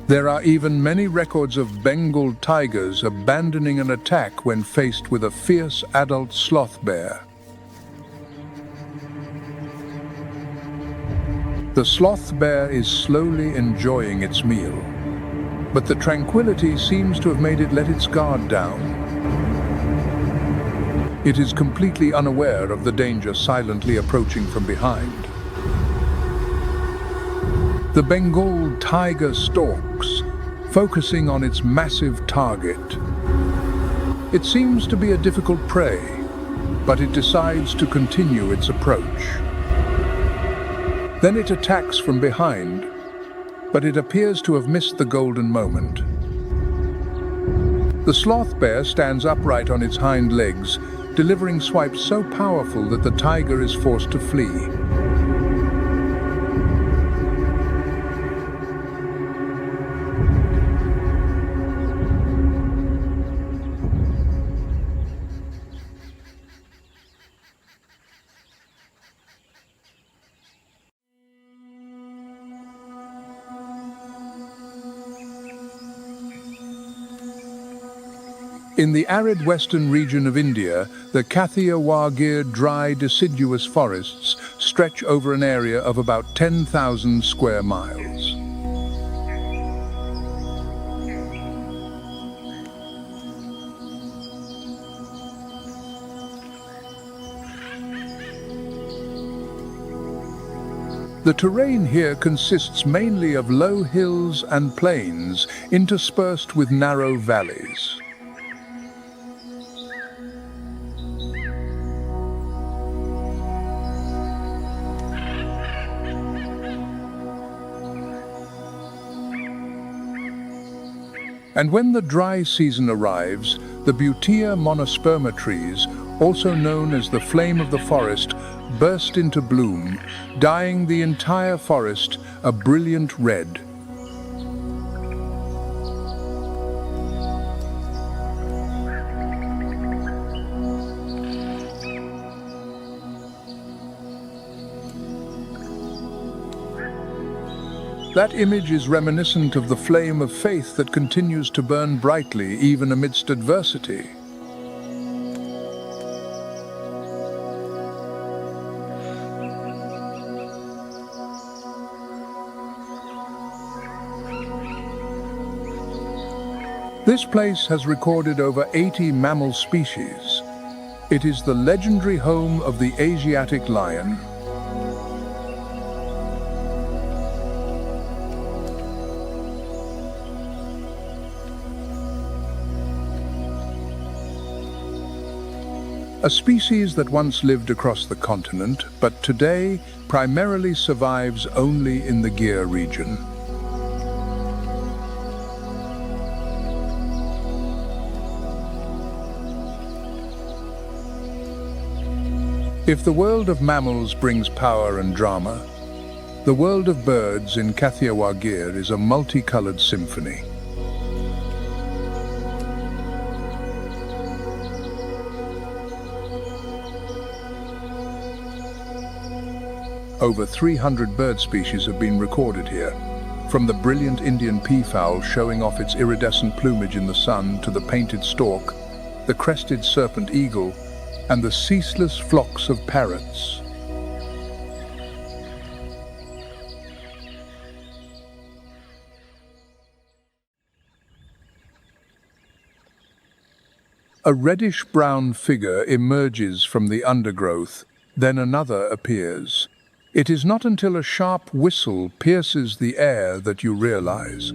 There are even many records of Bengal tigers abandoning an attack when faced with a fierce adult sloth bear. The sloth bear is slowly enjoying its meal, but the tranquility seems to have made it let its guard down. It is completely unaware of the danger silently approaching from behind. The Bengal tiger stalks, focusing on its massive target. It seems to be a difficult prey, but it decides to continue its approach. Then it attacks from behind, but it appears to have missed the golden moment. The sloth bear stands upright on its hind legs, delivering swipes so powerful that the tiger is forced to flee. In the arid western region of India, the Kathiawar-Gir dry deciduous forests stretch over an area of about 10,000 square miles. The terrain here consists mainly of low hills and plains interspersed with narrow valleys. And when the dry season arrives, the Butea monosperma trees, also known as the flame of the forest, burst into bloom, dyeing the entire forest a brilliant red. That image is reminiscent of the flame of faith that continues to burn brightly even amidst adversity. This place has recorded over 80 mammal species. It is the legendary home of the Asiatic lion. A species that once lived across the continent, but today primarily survives only in the Gir region. If the world of mammals brings power and drama, the world of birds in Kathiawar Gir is a multicolored symphony. Over 300 bird species have been recorded here, from the brilliant Indian peafowl showing off its iridescent plumage in the sun to the painted stork, the crested serpent eagle, and the ceaseless flocks of parrots. A reddish-brown figure emerges from the undergrowth, then another appears. It is not until a sharp whistle pierces the air that you realize.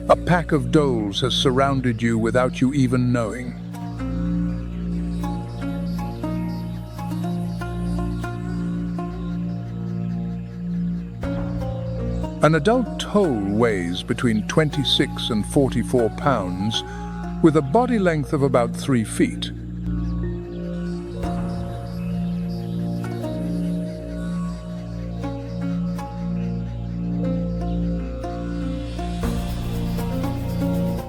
A pack of dholes has surrounded you without you even knowing. An adult dhole weighs between 26 and 44 pounds, with a body length of about 3 feet.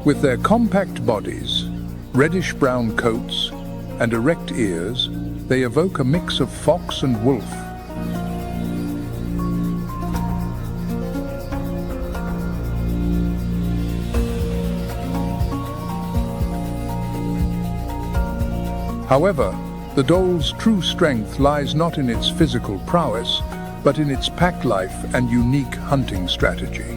With their compact bodies, reddish-brown coats, and erect ears, they evoke a mix of fox and wolf. However, the dhole's true strength lies not in its physical prowess, but in its pack life and unique hunting strategy.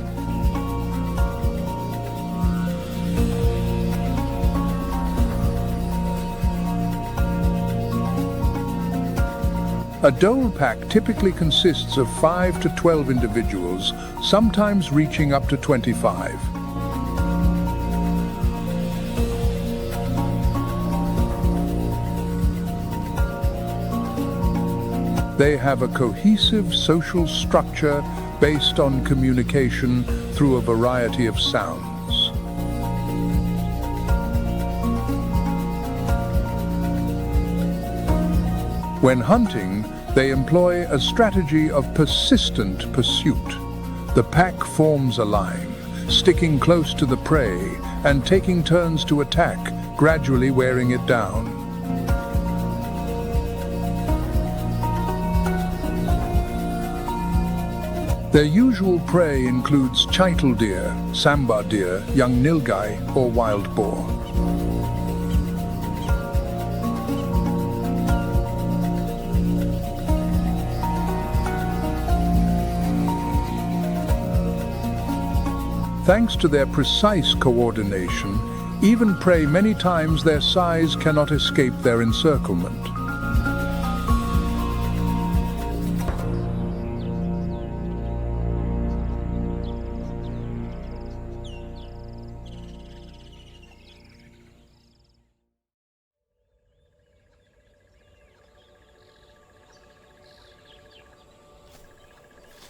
A dhole pack typically consists of 5 to 12 individuals, sometimes reaching up to 25. They have a cohesive social structure based on communication through a variety of sounds. When hunting, they employ a strategy of persistent pursuit. The pack forms a line, sticking close to the prey and taking turns to attack, gradually wearing it down. Their usual prey includes chital deer, sambar deer, young nilgai, or wild boar. Thanks to their precise coordination, even prey many times their size cannot escape their encirclement.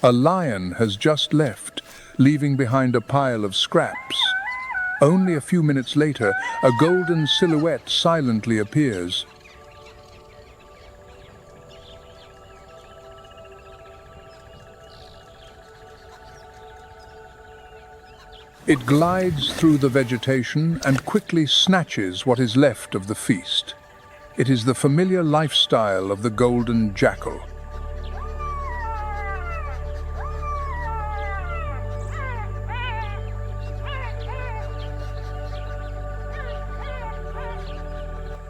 A lion has just left, leaving behind a pile of scraps. Only a few minutes later, a golden silhouette silently appears. It glides through the vegetation and quickly snatches what is left of the feast. It is the familiar lifestyle of the golden jackal.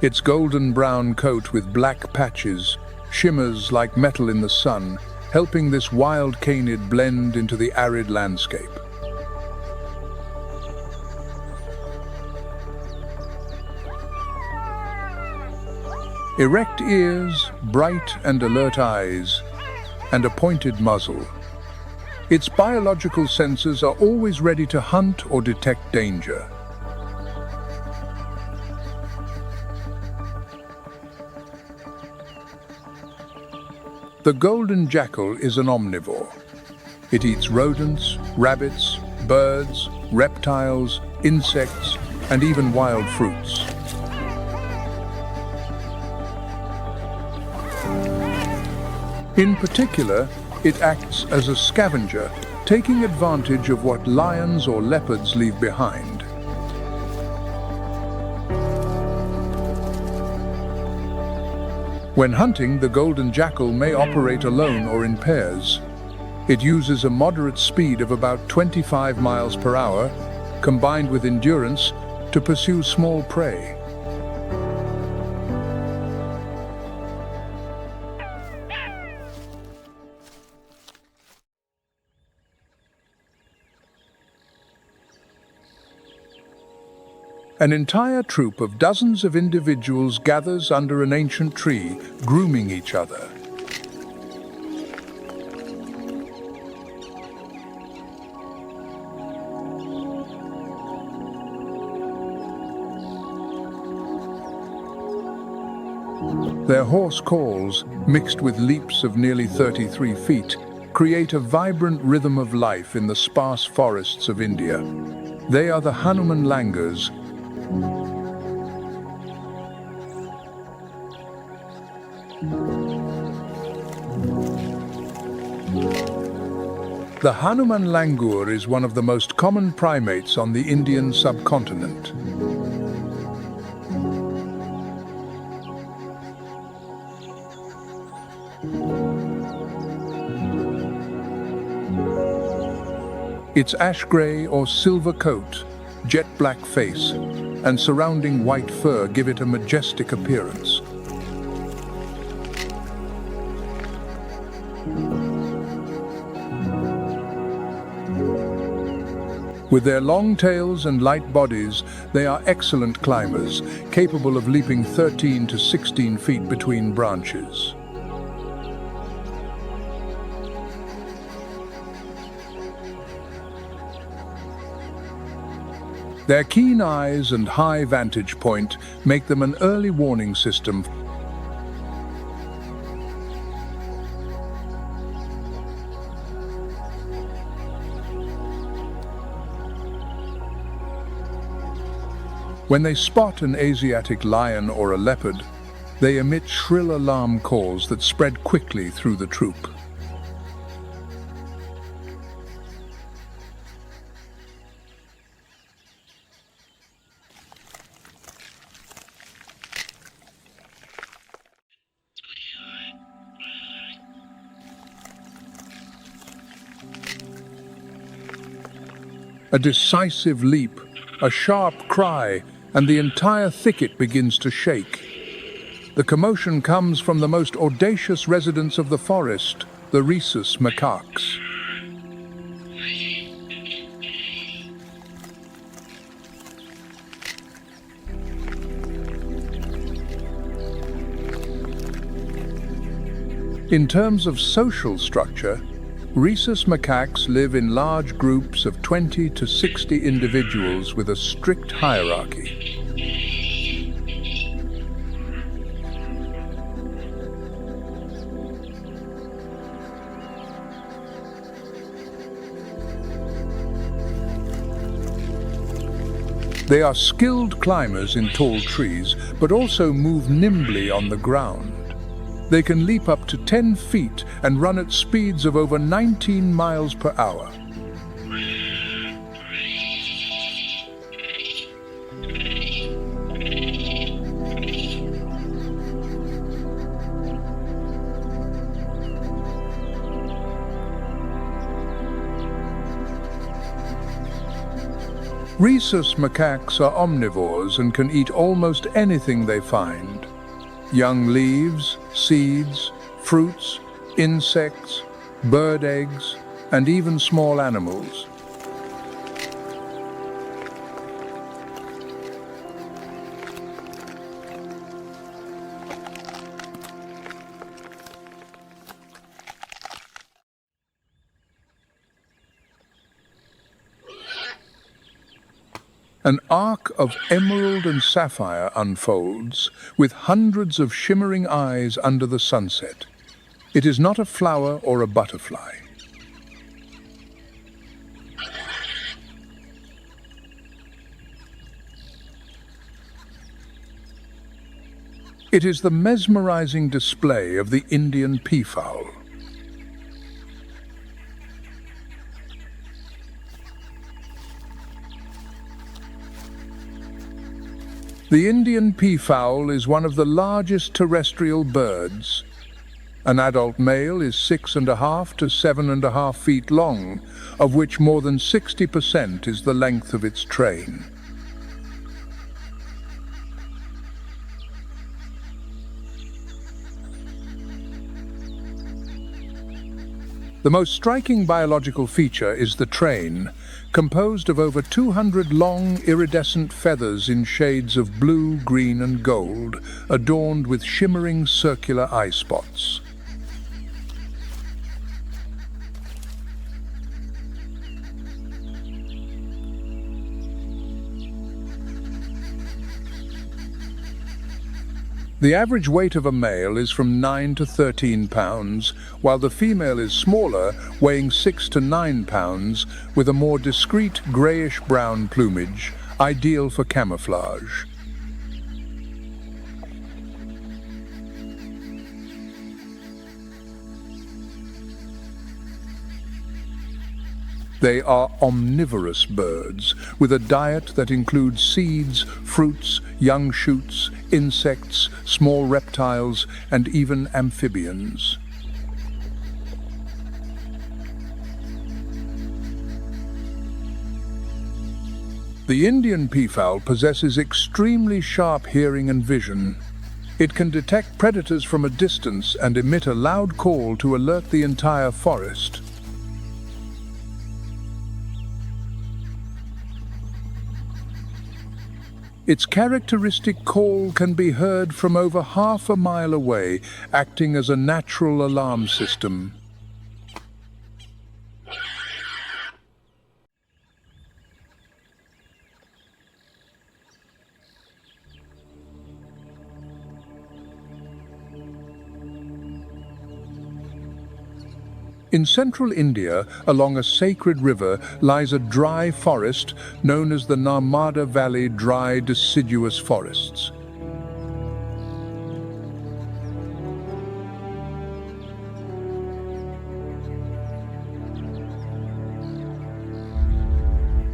Its golden brown coat with black patches shimmers like metal in the sun, helping this wild canid blend into the arid landscape. Erect ears, bright and alert eyes, and a pointed muzzle. Its biological senses are always ready to hunt or detect danger. The golden jackal is an omnivore. It eats rodents, rabbits, birds, reptiles, insects, and even wild fruits. In particular, it acts as a scavenger, taking advantage of what lions or leopards leave behind. When hunting, the golden jackal may operate alone or in pairs. It uses a moderate speed of about 25 miles per hour, combined with endurance, to pursue small prey. An entire troop of dozens of individuals gathers under an ancient tree, grooming each other. Their hoarse calls, mixed with leaps of nearly 33 feet, create a vibrant rhythm of life in the sparse forests of India. They are the Hanuman langurs. The Hanuman langur is one of the most common primates on the Indian subcontinent. Its ash-gray or silver coat, jet-black face, and surrounding white fur give it a majestic appearance. With their long tails and light bodies, they are excellent climbers, capable of leaping 13 to 16 feet between branches. Their keen eyes and high vantage point make them an early warning system. When they spot an Asiatic lion or a leopard, they emit shrill alarm calls that spread quickly through the troop. A decisive leap, a sharp cry, and the entire thicket begins to shake. The commotion comes from the most audacious residents of the forest, the rhesus macaques. In terms of social structure, rhesus macaques live in large groups of 20 to 60 individuals with a strict hierarchy. They are skilled climbers in tall trees, but also move nimbly on the ground. They can leap up to 10 feet and run at speeds of over 19 miles per hour. Rhesus macaques are omnivores and can eat almost anything they find. Young leaves, seeds, fruits, insects, bird eggs, and even small animals. An arc of emerald and sapphire unfolds, with hundreds of shimmering eyes under the sunset. It is not a flower or a butterfly. It is the mesmerizing display of the Indian peafowl. The Indian peafowl is one of the largest terrestrial birds. An adult male is 6.5 to 7.5 feet long, of which more than 60% is the length of its train. The most striking biological feature is the train, composed of over 200 long, iridescent feathers in shades of blue, green, and gold, adorned with shimmering circular eye spots. The average weight of a male is from 9 to 13 pounds, while the female is smaller, weighing 6 to 9 pounds, with a more discreet grayish-brown plumage, ideal for camouflage. They are omnivorous birds, with a diet that includes seeds, fruits, young shoots, insects, small reptiles, and even amphibians. The Indian peafowl possesses extremely sharp hearing and vision. It can detect predators from a distance and emit a loud call to alert the entire forest. Its characteristic call can be heard from over half a mile away, acting as a natural alarm system. In central India, along a sacred river, lies a dry forest known as the Narmada Valley Dry Deciduous Forests.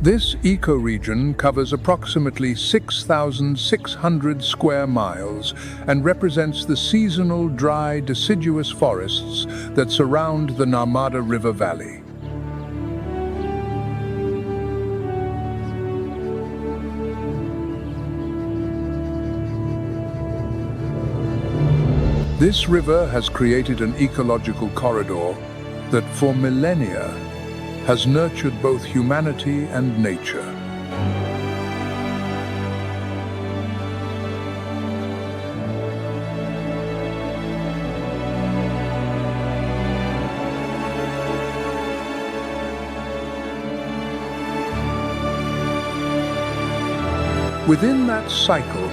This ecoregion covers approximately 6,600 square miles and represents the seasonal dry deciduous forests that surround the Narmada River Valley. This river has created an ecological corridor that for millennia has nurtured both humanity and nature. Within that cycle,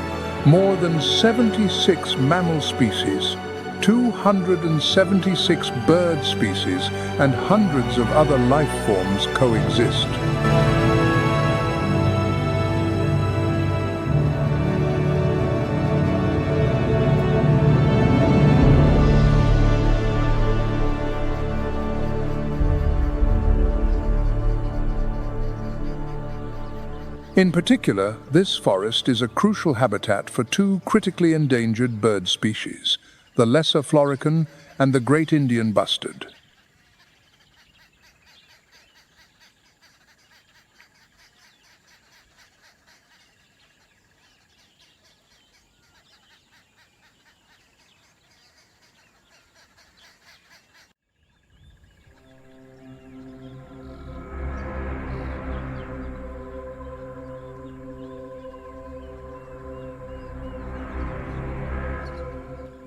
more than 76 mammal species, 276 bird species, and hundreds of other life forms coexist. In particular, this forest is a crucial habitat for two critically endangered bird species, the lesser florican and the great Indian bustard.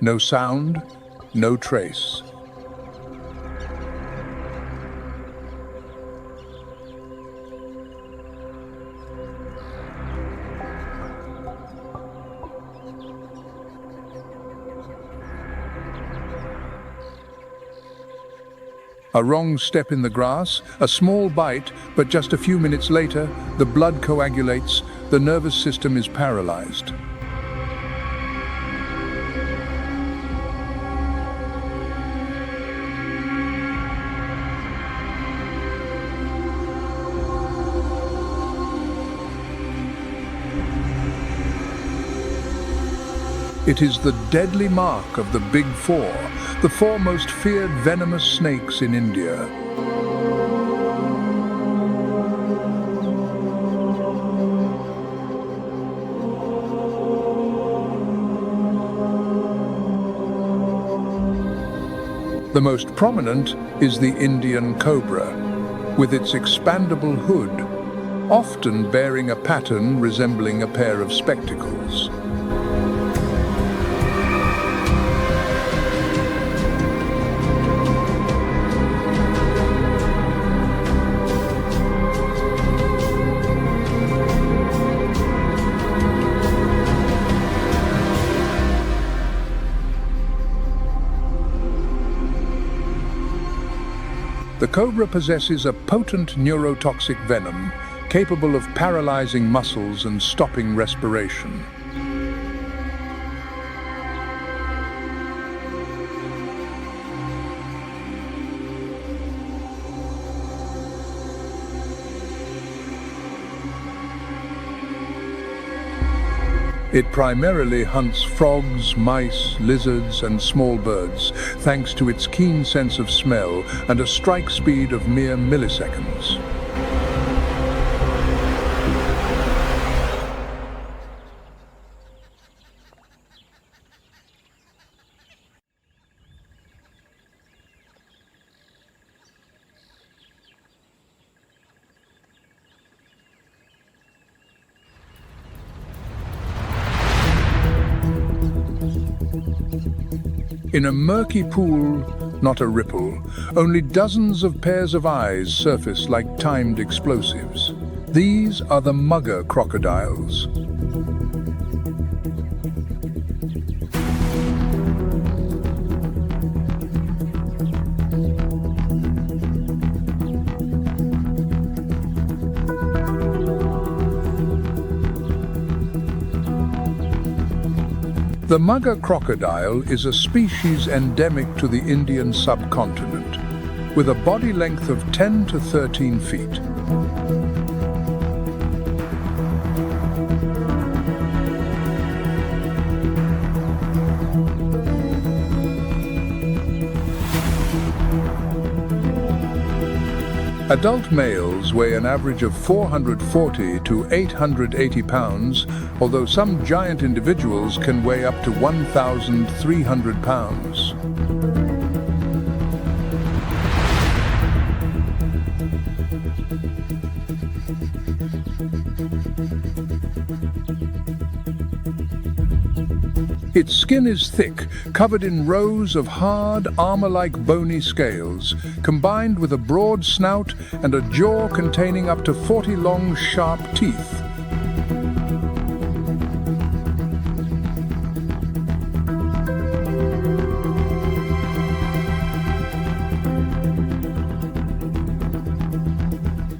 No sound, no trace. A wrong step in the grass, a small bite, but just a few minutes later, the blood coagulates, the nervous system is paralyzed. It is the deadly mark of the Big Four, the four most feared venomous snakes in India. The most prominent is the Indian cobra, with its expandable hood, often bearing a pattern resembling a pair of spectacles. The cobra possesses a potent neurotoxic venom capable of paralyzing muscles and stopping respiration. It primarily hunts frogs, mice, lizards, and small birds, thanks to its keen sense of smell and a strike speed of mere milliseconds. In a murky pool, not a ripple, only dozens of pairs of eyes surface like timed explosives. These are the mugger crocodiles. The mugger crocodile is a species endemic to the Indian subcontinent, with a body length of 10 to 13 feet. Adult males weigh an average of 440 to 880 pounds, although some giant individuals can weigh up to 1,300 pounds. Its skin is thick, covered in rows of hard, armor-like bony scales, combined with a broad snout and a jaw containing up to 40 long, sharp teeth.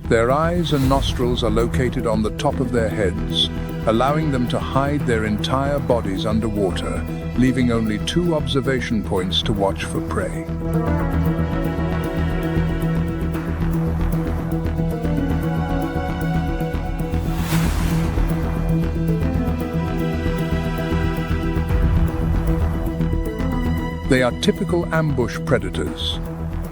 Their eyes and nostrils are located on the top of their heads, allowing them to hide their entire bodies underwater, leaving only 2 observation points to watch for prey. They are typical ambush predators.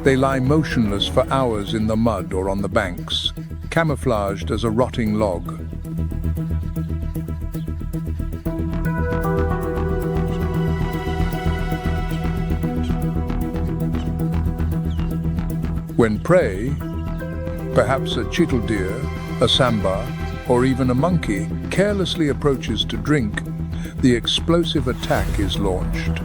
They lie motionless for hours in the mud or on the banks, camouflaged as a rotting log. When prey, perhaps a cheetah deer, a sambar, or even a monkey, carelessly approaches to drink, the the explosive attack is launched.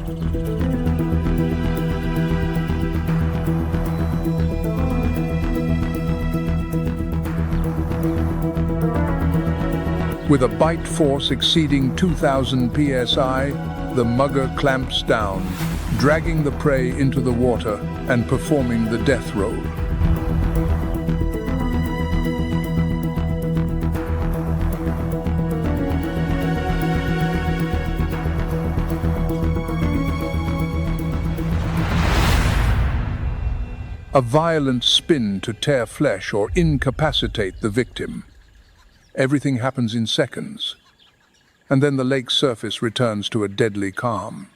With a bite force exceeding 2,000 psi, the mugger clamps down, dragging the prey into the water and performing the death roll. A violent spin to tear flesh or incapacitate the victim. Everything happens in seconds, and then the lake's surface returns to a deadly calm.